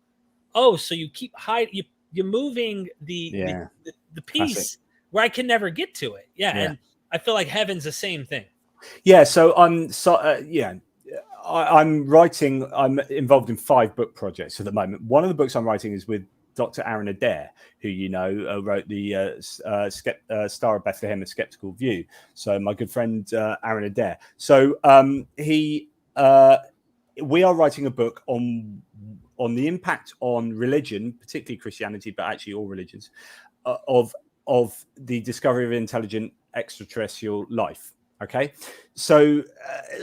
oh, so you keep hiding, you're moving the piece Classic. where I can never get to it. Yeah. And I feel like heaven's the same thing. Yeah. So I'm writing. I'm involved in 5 book projects at the moment. One of the books I'm writing is with Dr. Aaron Adair, who wrote the Star of Bethlehem: A Skeptical View. So my good friend Aaron Adair. So we are writing a book on the impact on religion, particularly Christianity, but actually all religions, of the discovery of intelligent extraterrestrial life. Okay, so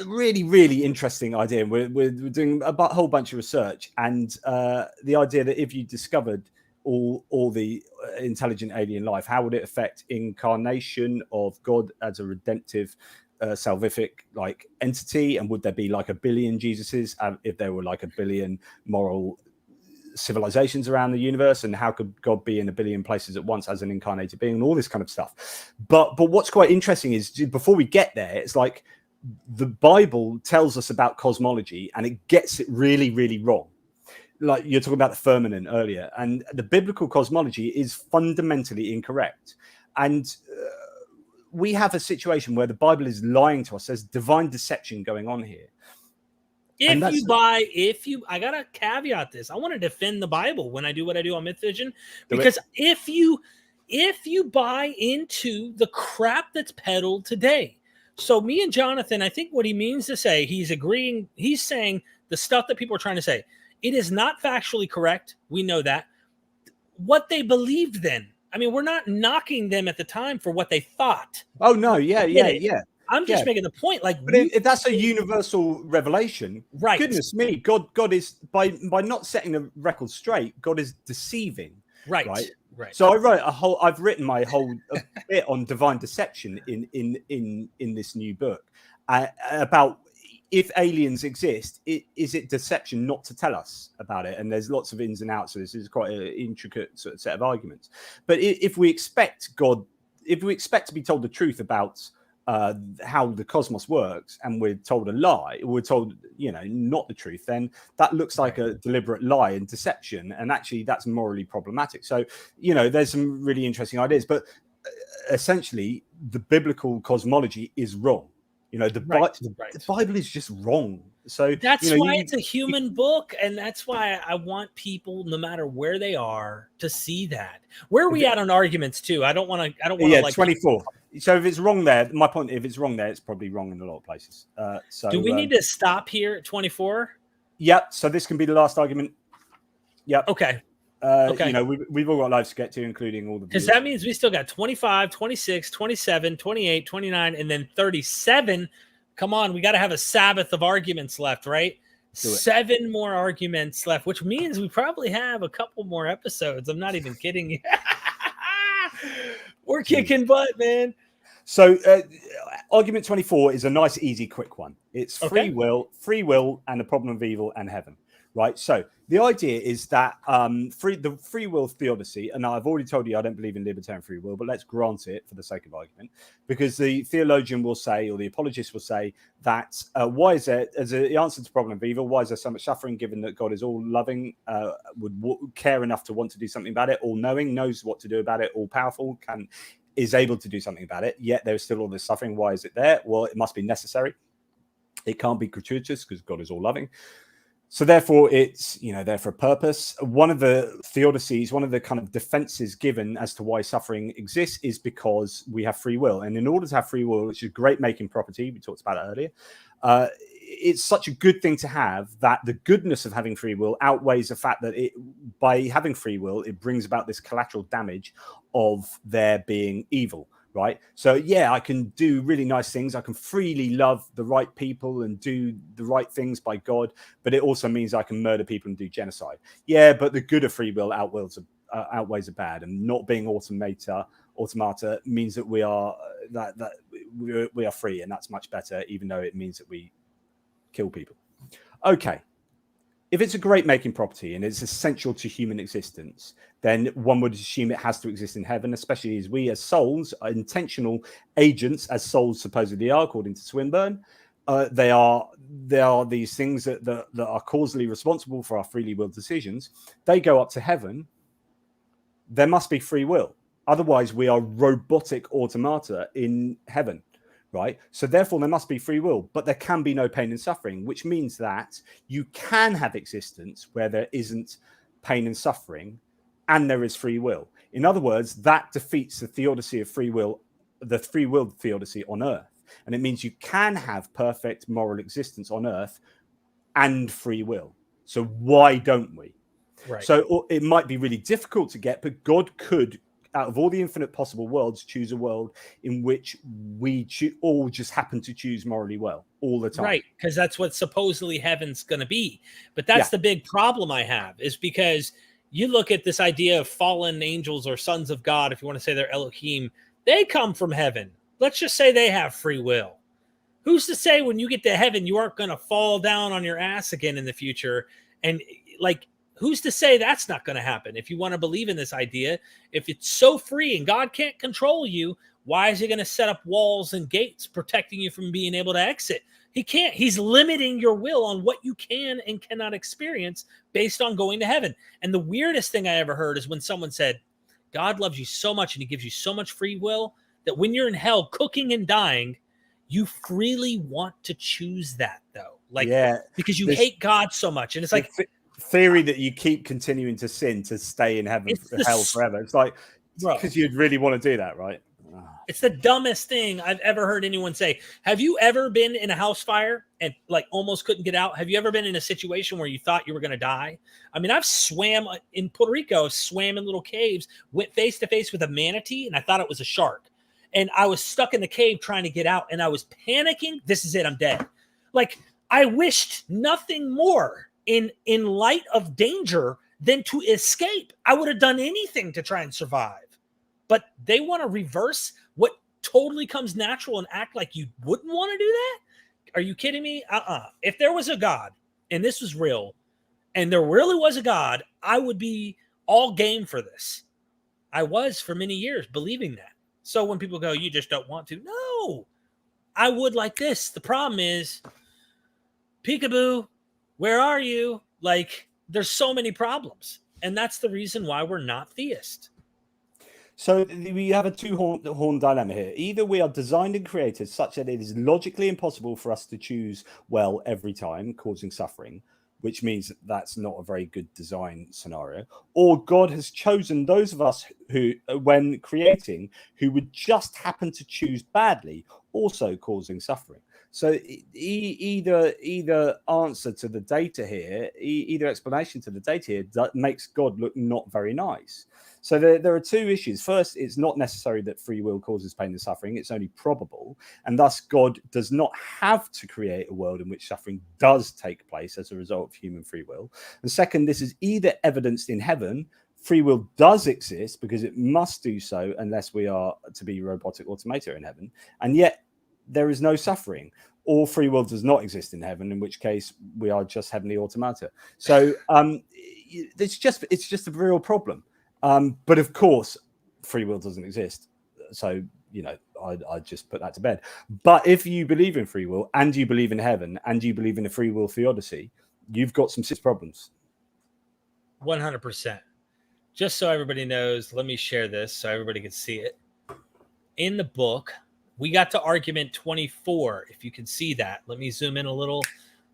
really, really interesting idea. We're doing a whole bunch of research, and the idea that if you discovered all the intelligent alien life, how would it affect incarnation of God as a redemptive, salvific like entity? And would there be like a billion Jesuses if there were like a billion moral civilizations around the universe? And how could God be in a billion places at once as an incarnated being, and all this kind of stuff? But what's quite interesting is, before we get there, it's like the Bible tells us about cosmology and it gets it really, really wrong. Like you're talking about the firmament earlier, and the biblical cosmology is fundamentally incorrect. And we have a situation where the Bible is lying to us. There's divine deception going on here. I gotta caveat this. I want to defend the Bible when I do what I do on MythVision, because if you buy into the crap that's peddled today, so me and Jonathan, I think what he means to say, he's saying the stuff that people are trying to say, it is not factually correct. We know that. What they believed then, I mean, we're not knocking them at the time for what they thought. Oh no, yeah. I'm just making the point, like, but if that's a universal revelation, right? Goodness me, God is by not setting the record straight, God is deceiving, right. So I've written my whole bit on divine deception in this new book about if aliens exist, is it deception not to tell us about it? And there's lots of ins and outs. So this is quite an intricate sort of set of arguments. But if we expect God, if we expect to be told the truth about how the cosmos works, and we're told a lie, we're told, not the truth, then that looks like a deliberate lie and deception, and actually that's morally problematic. So, there's some really interesting ideas, but essentially the biblical cosmology is wrong. The Bible is just wrong. So that's why it's a human book, and that's why I want people, no matter where they are, to see that. Where are we at on arguments too? I don't want to. Yeah, 24. So if it's wrong there, my point, if it's wrong there, it's probably wrong in a lot of places. So do we need to stop here at 24? Yep. So this can be the last argument. Yep. Okay. Okay. We've all got lives to get to, including all the. Because that means we still got 25, 26, 27, 28, 29, and then 37. Come on, we got to have a Sabbath of arguments left, right? 7 more arguments left, which means we probably have a couple more episodes. I'm not even kidding you. We're kicking butt, man. So argument 24 is a nice, easy, quick one. It's free will, and the problem of evil and heaven, right? So the idea is that the free will theodicy, and I've already told you I don't believe in libertarian free will, but let's grant it for the sake of argument, because the theologian will say, or the apologist will say, that why is there, as the answer to the problem of evil, why is there so much suffering, given that God is all loving, would care enough to want to do something about it, all knowing, knows what to do about it, all powerful, is able to do something about it, yet there's still all this suffering. Why is it there? Well, it must be necessary. It can't be gratuitous because God is all loving. So therefore, it's, there for a purpose. One of the theodicies, one of the kind of defenses given as to why suffering exists is because we have free will. And in order to have free will, which is a great making property, we talked about it earlier, it's such a good thing to have that the goodness of having free will outweighs the fact that by having free will, it brings about this collateral damage of there being evil. Right. So, yeah, I can do really nice things. I can freely love the right people and do the right things by God. But it also means I can murder people and do genocide. Yeah, but the good of free will outweighs the bad. And not being automata means that we are we are free. And that's much better, even though it means that we kill people. OK. If it's a great making property and it's essential to human existence, then one would assume it has to exist in heaven, especially as we as souls are intentional agents, as souls supposedly are, according to Swinburne. They are these things that are causally responsible for our freely willed decisions. They go up to heaven. There must be free will. Otherwise, we are robotic automata in heaven. Right. So therefore, there must be free will, but there can be no pain and suffering, which means that you can have existence where there isn't pain and suffering and there is free will. In other words, that defeats the theodicy of free will, the free will theodicy on earth. And it means you can have perfect moral existence on earth and free will. So why don't we? Right. So it might be really difficult to get, but God could, out of all the infinite possible worlds, choose a world in which we all just happen to choose morally well all the time. Right, because that's what supposedly heaven's going to be. But that's the big problem I have, is because you look at this idea of fallen angels or sons of God, if you want to say they're Elohim, they come from heaven. Let's just say they have free will. Who's to say when you get to heaven, you aren't going to fall down on your ass again in the future? And who's to say that's not going to happen? If you want to believe in this idea, if it's so free and God can't control you, why is he going to set up walls and gates protecting you from being able to exit? He can't. He's limiting your will on what you can and cannot experience based on going to heaven. And the weirdest thing I ever heard is when someone said, God loves you so much and he gives you so much free will that when you're in hell cooking and dying, you freely want to choose that, though. Because you hate God so much. And it's like theory that you keep continuing to sin to stay in heaven, hell forever. It's like, because you'd really want to do that, right? It's the dumbest thing I've ever heard anyone say. Have you ever been in a house fire and almost couldn't get out? Have you ever been in a situation where you thought you were going to die? I mean, I've swam in Puerto Rico, swam in little caves, went face to face with a manatee, and I thought it was a shark. And I was stuck in the cave trying to get out, and I was panicking. This is it. I'm dead. I wished nothing more in light of danger than to escape. I would have done anything to try and survive. But they want to reverse what totally comes natural and act like you wouldn't want to do that? Are you kidding me? If there was a God and this was real and there really was a God, I would be all game for this. I was for many years believing that. So when people go, you just don't want to. No, I would like this. The problem is, peekaboo, where are you? Like, there's so many problems. And that's the reason why we're not theists. So we have a two-horn dilemma here. Either we are designed and created such that it is logically impossible for us to choose well every time, causing suffering, which means that's not a very good design scenario, or God has chosen those of us who, when creating, who would just happen to choose badly, also causing suffering. So either answer to the data here, either explanation to the data here that makes God look not very nice. So there are two issues. First, it's not necessary that free will causes pain and suffering. It's only probable. And thus, God does not have to create a world in which suffering does take place as a result of human free will. And second, this is either evidenced in heaven. Free will does exist because it must do so unless we are to be robotic automata in heaven. And yet there is no suffering. Or free will does not exist in heaven, in which case we are just heavenly automata. So it's just a real problem. But of course, free will doesn't exist. So, I'd just put that to bed. But if you believe in free will and you believe in heaven and you believe in a free will theodicy, you've got some serious problems. 100%. Just so everybody knows, let me share this so everybody can see it. In the book, we got to argument 24. If you can see that, let me zoom in a little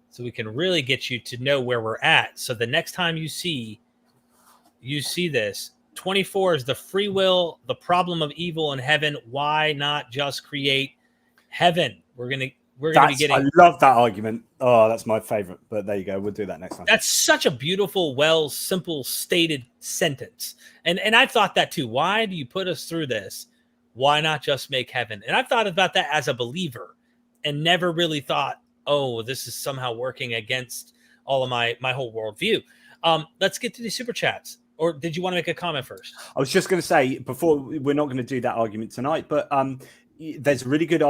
so we can really get you to know where we're at. So the next time you see this, 24 is the free will, the problem of evil in heaven. Why not just create heaven? We're gonna be getting. I love that argument. Oh, that's my favorite. But there you go. We'll do that next time. That's such a beautiful, simple stated sentence. And I thought that too. Why do you put us through this? Why not just make heaven? And I've thought about that as a believer and never really thought, oh, this is somehow working against all of my whole worldview. Let's get to the super chats. Or did you want to make a comment first? I was just going to say, before, we're not going to do that argument tonight, but there's a really good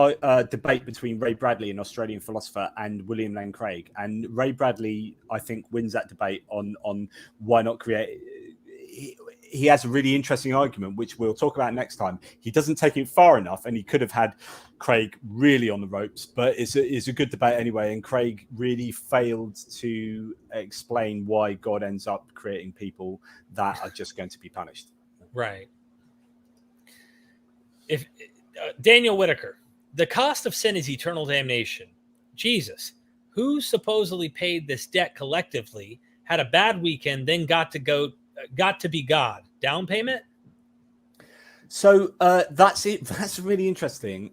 debate between Ray Bradley, an Australian philosopher, and William Lane Craig. And Ray Bradley, I think, wins that debate on why not create. He has a really interesting argument, which we'll talk about next time. He doesn't take it far enough, and he could have had Craig really on the ropes, but it's a good debate anyway. And Craig really failed to explain why God ends up creating people that are just going to be punished. Right. If Daniel Whitaker, the cost of sin is eternal damnation. Jesus, who supposedly paid this debt collectively, had a bad weekend, then got to be God. Down payment? So that's it. That's really interesting.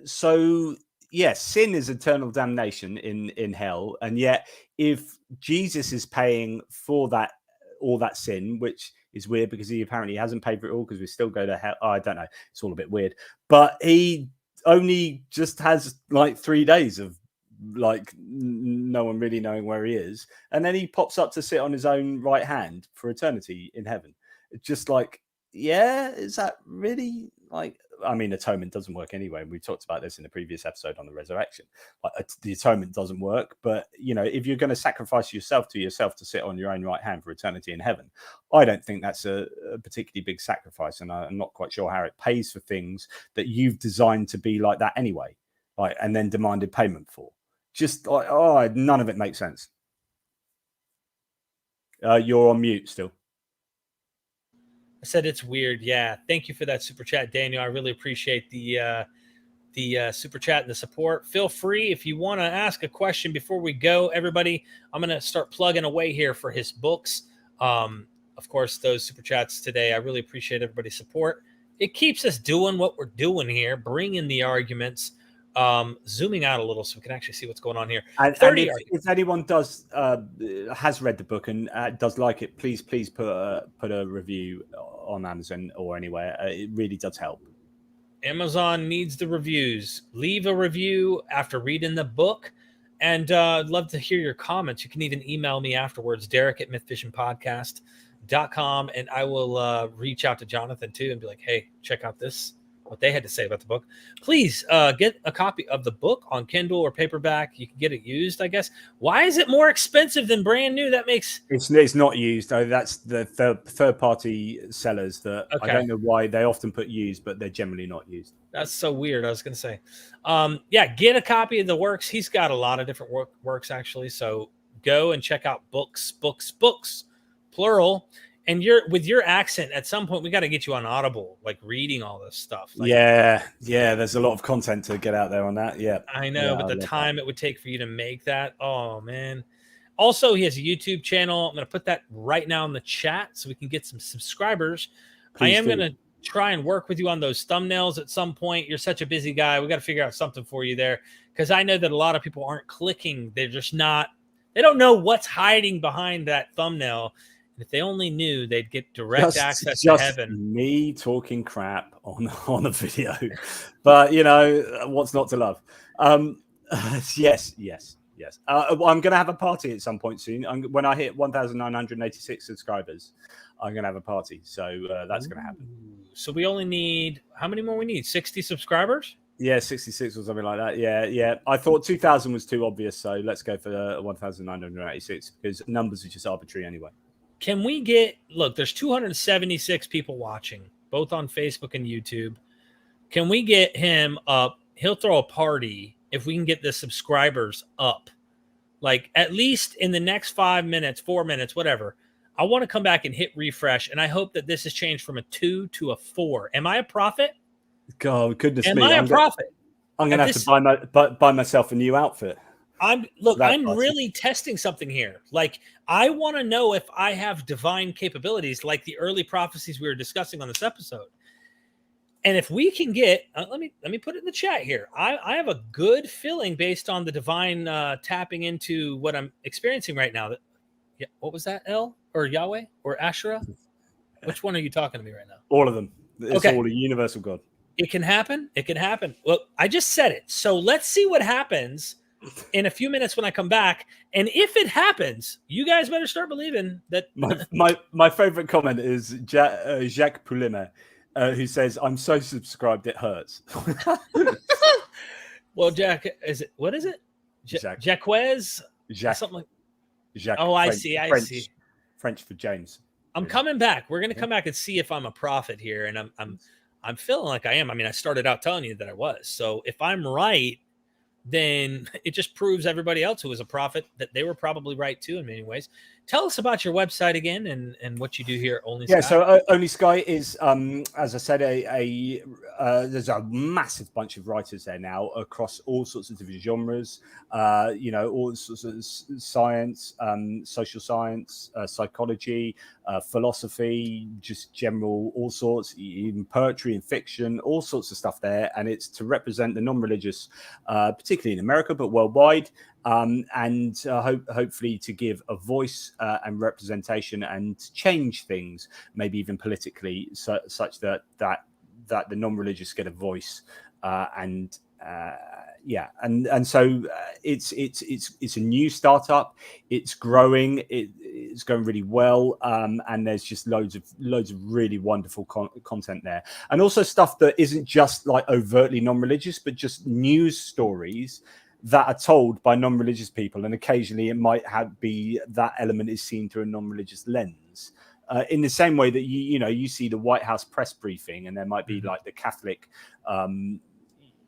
So yes, sin is eternal damnation in hell, and yet if Jesus is paying for all that sin, which is weird because he apparently hasn't paid for it all because we still go to hell. Oh, I don't know. It's all a bit weird, but he only just has like 3 days of like no one really knowing where he is, and then he pops up to sit on his own right hand for eternity in heaven. It's just like, yeah, is that really like, I mean, atonement doesn't work anyway. We talked about this in the previous episode on the resurrection. Like, the atonement doesn't work, but if you're going to sacrifice yourself to sit on your own right hand for eternity in heaven, I don't think that's a particularly big sacrifice, and I'm not quite sure how it pays for things that you've designed to be like that anyway, like, and then demanded payment for. Just like, none of it makes sense. You're on mute still. I said it's weird. Yeah. Thank you for that super chat, Daniel. I really appreciate the super chat and the support. Feel free if you want to ask a question before we go, everybody. I'm going to start plugging away here for his books. Of course, those super chats today, I really appreciate everybody's support. It keeps us doing what we're doing here, bringing the arguments. Zooming out a little so we can actually see what's going on here. And if anyone has read the book and does like it, please put a review on Amazon or anywhere. It really does help. Amazon needs the reviews. Leave a review after reading the book, and I'd love to hear your comments. You can even email me afterwards, Derek@MythVisionPodcast.com, and I will reach out to Jonathan too and be like, hey, check out this what they had to say about the book. Please get a copy of the book on Kindle or paperback. You can get it used, I guess. Why is it more expensive than brand new? That makes it's not used though. That's the third party sellers that I don't know why they often put used, but they're generally not used. That's so weird. I was going to say, get a copy of the works. He's got a lot of different works actually. So go and check out books, plural. And with your accent, at some point we got to get you on Audible, like reading all this stuff. Like, yeah. There's a lot of content to get out there on that. Yeah, I know, but the time it would take for you to make that, oh man. Also, he has a YouTube channel. I'm going to put that right now in the chat so we can get some subscribers. I am going to try and work with you on those thumbnails at some point. You're such a busy guy. We got to figure out something for you there, because I know that a lot of people aren't clicking. They're just not. They don't know what's hiding behind that thumbnail. If they only knew, they'd get direct access to heaven. Me talking crap on a video, but what's not to love? Yes. I'm going to have a party at some point soon. When I hit 1,986 subscribers, I'm going to have a party. So that's going to happen. So we only need, how many more we need? 60 subscribers? Yeah, 66 or something like that. Yeah. I thought 2,000 was too obvious, so let's go for 1,986 because numbers are just arbitrary anyway. Can we look, there's 276 people watching, both on Facebook and YouTube. Can we get him up? He'll throw a party if we can get the subscribers up. Like at least in the next 5 minutes, 4 minutes, whatever. I want to come back and hit refresh, and I hope that this has changed from a 2 to a 4. Am I a prophet? God, goodness me. Am I a prophet? I'm going to have to buy myself a new outfit. I'm really testing something here. Like, I want to know if I have divine capabilities, like the early prophecies we were discussing on this episode. And if we can get, let me put it in the chat here. I have a good feeling based on the divine tapping into what I'm experiencing right now. What was that? El or Yahweh or Asherah? Which one are you talking to me right now? All of them. It's all a universal God. It can happen. It can happen. Well, I just said it. So let's see what happens in a few minutes when I come back. And if it happens, you guys better start believing that. My favorite comment is Jacques Poulimet, who says, "I'm so subscribed it hurts." Well, Jack, what is it? Jacques? Something like Jacques. Oh, I see. French for James. I'm coming back. We're going to come back and see if I'm a prophet here. And I'm feeling like I am. I mean, I started out telling you that I was. So if I'm right, then it just proves everybody else who was a prophet that they were probably right too in many ways. Tell us about your website again and what you do here at Only Sky. Yeah, so Only Sky is, as I said, there's a massive bunch of writers there now across all sorts of different genres, all sorts of science, social science, psychology, philosophy, just general, all sorts, even poetry and fiction, all sorts of stuff there. And it's to represent the non-religious, particularly in America, but worldwide. And hopefully to give a voice and representation and change things, maybe even politically, such that the non-religious get a voice. And so it's a new startup. It's growing. It's going really well, and there's just loads of really wonderful content there, and also stuff that isn't just like overtly non-religious, but just news stories that are told by non-religious people, and occasionally it might be that element is seen through a non-religious lens. In the same way that you see the White House press briefing, and there might be like the Catholic,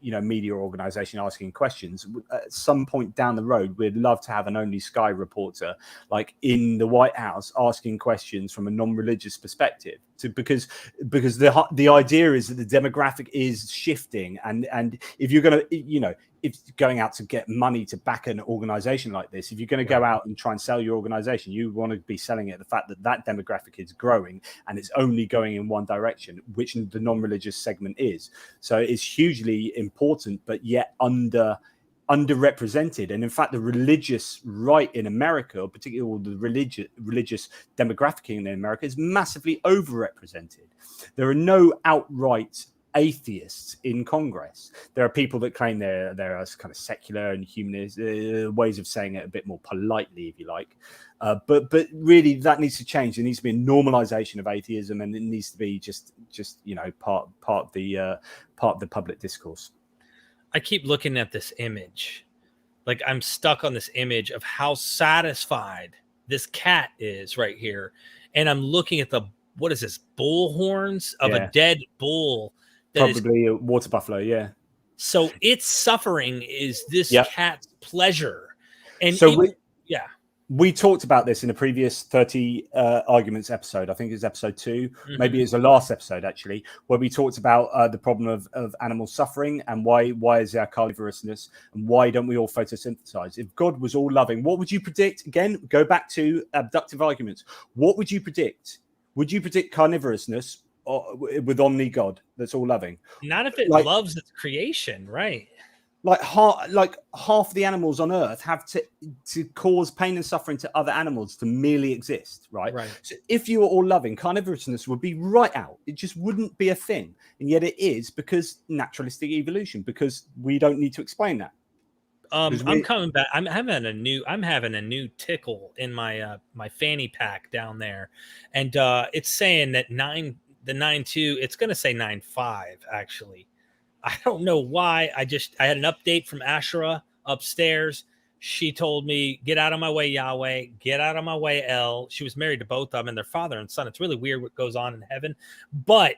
media organization asking questions. At some point down the road, we'd love to have an Only Sky reporter, like in the White House, asking questions from a non-religious perspective. Because the idea is that the demographic is shifting, and if you're going to, if going out to get money to back an organization like this, if you're going to go out and try and sell your organization, you want to be selling it the fact that demographic is growing and it's only going in one direction, which the non-religious segment is. So it's hugely important, but yet underrepresented. And in fact, the religious right in America, or particularly the religious demographic in America, is massively overrepresented. There are no outright atheists in Congress. There are people that claim they're kind of secular and humanist, ways of saying it a bit more politely, if you like. But really, that needs to change. There needs to be a normalization of atheism, and it needs to be just part of the public discourse. I keep looking at this image, like I'm stuck on this image of how satisfied this cat is right here, and I'm looking at what is this, bull horns of a dead bull? Probably a water buffalo, yeah. So its suffering is this cat's pleasure, and so we talked about this in a previous 30 arguments episode. I think it was episode 2. Mm-hmm. Maybe it was the last episode, actually, where we talked about the problem of animal suffering and why is there carnivorousness and why don't we all photosynthesize? If God was all loving, what would you predict? Again, go back to abductive arguments. What would you predict? Would you predict carnivorousness with OmniGod that's all loving? Not if it loves its creation, right? Like half the animals on Earth have to cause pain and suffering to other animals to merely exist, right? So if you were all loving, carnivorousness would be right out. It just wouldn't be a thing, and yet it is, because naturalistic evolution. Because we don't need to explain that. I'm coming back. I'm having a new tickle in my my fanny pack down there, and it's saying that the 9.2. It's going to say 9.5 actually. I don't know why. I had an update from Asherah upstairs. She told me, get out of my way, Yahweh. Get out of my way, El. She was married to both of them and their father and son. It's really weird what goes on in heaven. But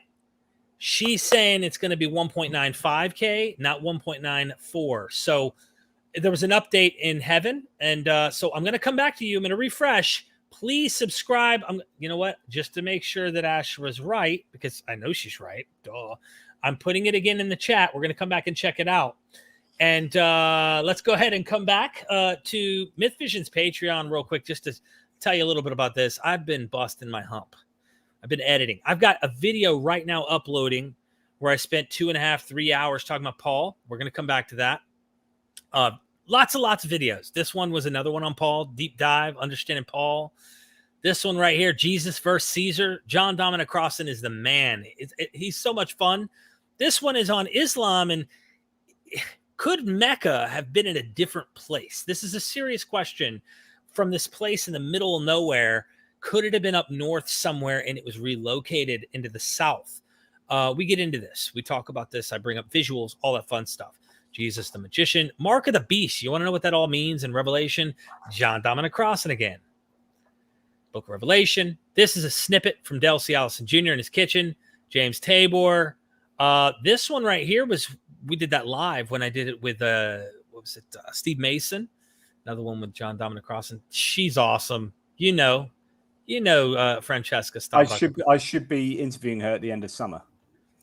she's saying it's going to be 1.95K, not 1.94. So there was an update in heaven. And so I'm going to come back to you. I'm going to refresh. Please subscribe. You know what? Just to make sure that Asherah's right, because I know she's right. Duh. I'm putting it again in the chat. We're going to come back and check it out. And let's go ahead and come back to MythVision's Patreon real quick, just to tell you a little bit about this. I've been busting my hump. I've been editing. I've got a video right now uploading where I spent 2.5, 3 hours talking about Paul. We're going to come back to that. Lots of videos. This one was another one on Paul, deep dive, understanding Paul. This one right here, Jesus versus Caesar. John Dominic Crossan is the man. He's so much fun. This one is on Islam, and could Mecca have been in a different place? This is a serious question. From this place in the middle of nowhere, could it have been up north somewhere and it was relocated into the south? We get into this. We talk about this. I bring up visuals, all that fun stuff. Jesus the magician, mark of the beast. You want to know what that all means in Revelation? John Dominic Crossan again. Book of Revelation. This is a snippet from Del C. Allison Jr. in his kitchen. James Tabor. This one right here we did that live when I did it with Steve Mason. Another one with John Dominic Crossan. She's awesome. You know, Francesca. I should be interviewing her at the end of summer.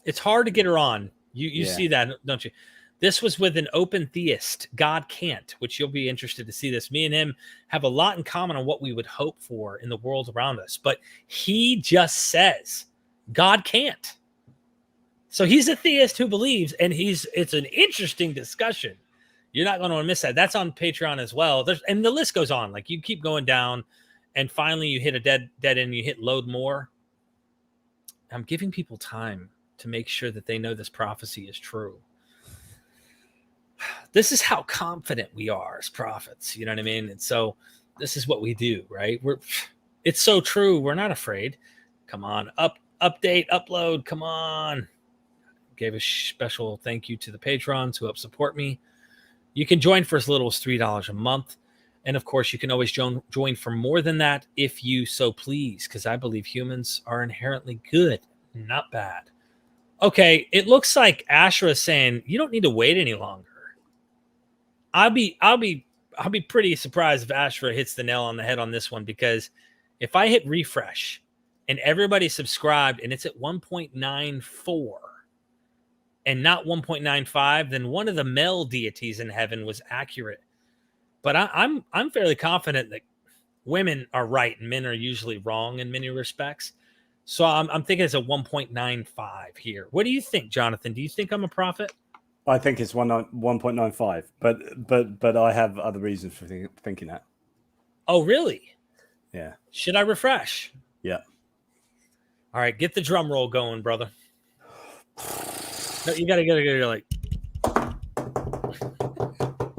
It's hard to get her on. You see that, don't you? This was with an open theist, God can't, which you'll be interested to see this. Me and him have a lot in common on what we would hope for in the world around us. But he just says, God can't. So he's a theist who believes, and it's an interesting discussion. You're not going to miss that. That's on Patreon as well. And the list goes on. Like, you keep going down, and finally you hit a dead end, you hit load more. I'm giving people time to make sure that they know this prophecy is true. This is how confident we are as prophets. You know what I mean? And so this is what we do, right? It's so true. We're not afraid. Come on, update, upload. Come on. Gave a special thank you to the patrons who help support me. You can join for as little as $3 a month. And of course, you can always join for more than that if you so please, because I believe humans are inherently good, not bad. Okay, it looks like Asherah is saying you don't need to wait any longer. I'll be pretty surprised if Asherah hits the nail on the head on this one, because if I hit refresh and everybody subscribed and it's at 1.94 and not 1.95, then one of the male deities in heaven was accurate. But I'm fairly confident that women are right and men are usually wrong in many respects. So I'm thinking it's a 1.95 here. What do you think, Jonathan? Do you think I'm a prophet? I think it's 1.95, but I have other reasons for thinking that. Oh, really? Yeah. Should I refresh? Yeah. All right, get the drum roll going, brother. No, you gotta go. You're like,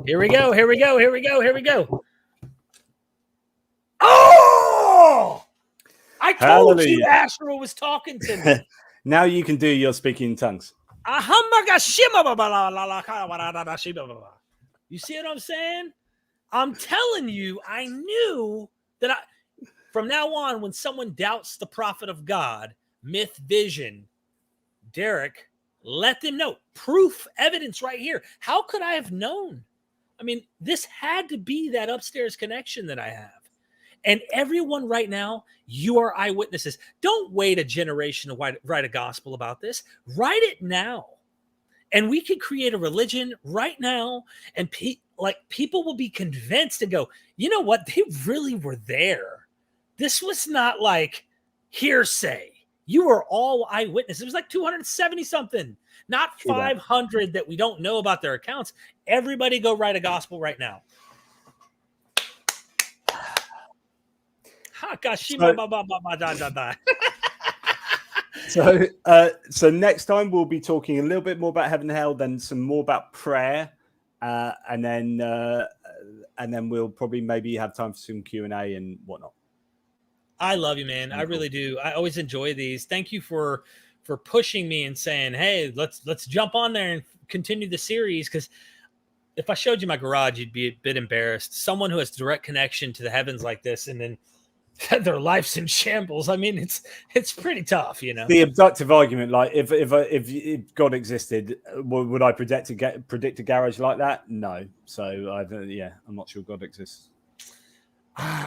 here we go. Here we go. Here we go. Here we go. Oh! I told you Astro was talking to me. Now you can do your speaking in tongues. You see what I'm saying? I'm telling you, I knew that from now on, when someone doubts the prophet of God, MythVision, Derek, let them know. Proof, evidence right here. How could I have known? I mean, this had to be that upstairs connection that I have. And everyone right now, you are eyewitnesses. Don't wait a generation to write a gospel about this. Write it now. And we can create a religion right now. And people will be convinced and go, you know what? They really were there. This was not like hearsay. You were all eyewitnesses. It was like 270 something, not 500 that we don't know about their accounts. Everybody go write a gospel right now. So next time we'll be talking a little bit more about heaven and hell, then some more about prayer, and then we'll probably maybe have time for some Q&A and whatnot. I love you, man. I really do. I always enjoy these. Thank you for pushing me and saying, hey, let's jump on there and continue the series. Because if I showed you my garage, you'd be a bit embarrassed. Someone who has direct connection to the heavens like this, and then their life's in shambles. I mean, it's pretty tough, you know. The abductive argument, like if God existed, would I predict a garage like that? No. So I'm not sure God exists.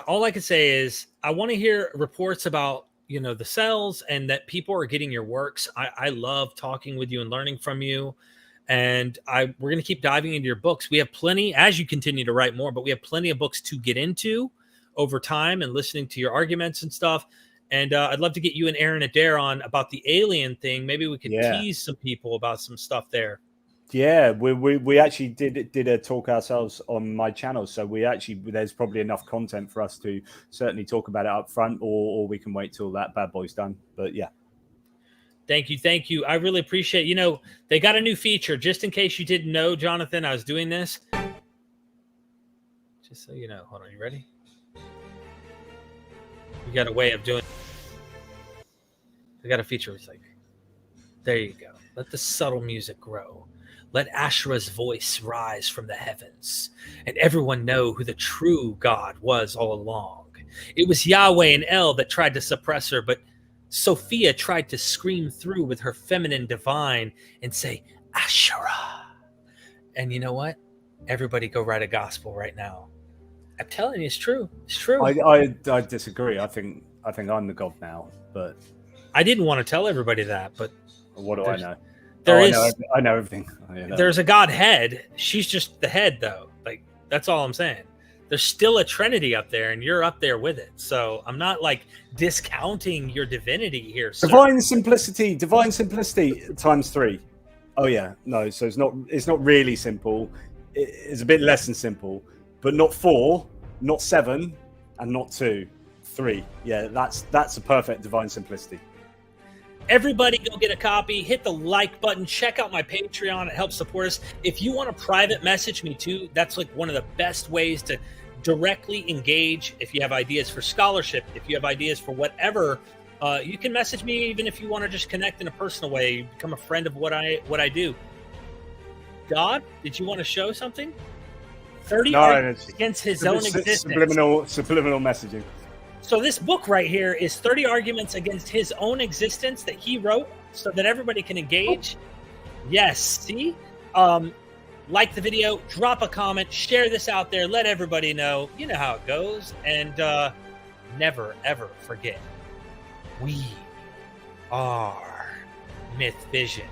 All I can say is I want to hear reports about, you know, the cells and that people are getting your works. I love talking with you and learning from you. And we're going to keep diving into your books. We have plenty, as you continue to write more, but we have plenty of books to get into over time and listening to your arguments and stuff. And I'd love to get you and Aaron Adair on about the alien thing. Maybe we could tease some people about some stuff there. Yeah, we actually did a talk ourselves on my channel. So there's probably enough content for us to certainly talk about it up front, or we can wait till that bad boy's done. But yeah. Thank you. I really appreciate, you know, they got a new feature. Just in case you didn't know, Jonathan, I was doing this. Just so you know. Hold on, you ready? We got a way of doing. They got a feature. It's like, there you go. Let the subtle music grow. Let Asherah's voice rise from the heavens, and everyone know who the true God was all along. It was Yahweh and El that tried to suppress her, but Sophia tried to scream through with her feminine divine and say, Asherah. And you know what? Everybody go write a gospel right now. I'm telling you, it's true. It's true. I disagree. I think I'm the God now, but I didn't want to tell everybody that, but what do I know? I know everything. There's a Godhead. She's just the head, though. Like, that's all I'm saying. There's still a Trinity up there, and you're up there with it. So I'm not like discounting your divinity here. Sir. Divine simplicity times 3. Oh yeah, no. So it's not really simple. It's a bit less than simple, but not 4, not 7, and not 2, 3. Yeah, that's a perfect divine simplicity. Everybody go get a copy, hit the like button, check out my Patreon. It helps support us. If you want to private message me too, that's like one of the best ways to directly engage. If you have ideas for scholarship, if you have ideas for whatever, you can message me. Even if you want to just connect in a personal way, you become a friend of what I do. God, did you want to show something? 30 arguments against his own existence. Subliminal messaging. So this book right here is 30 arguments against his own existence that he wrote so that everybody can engage. Yes, see? Like the video, drop a comment, share this out there, let everybody know. You know how it goes. And never, ever forget, we are MythVision.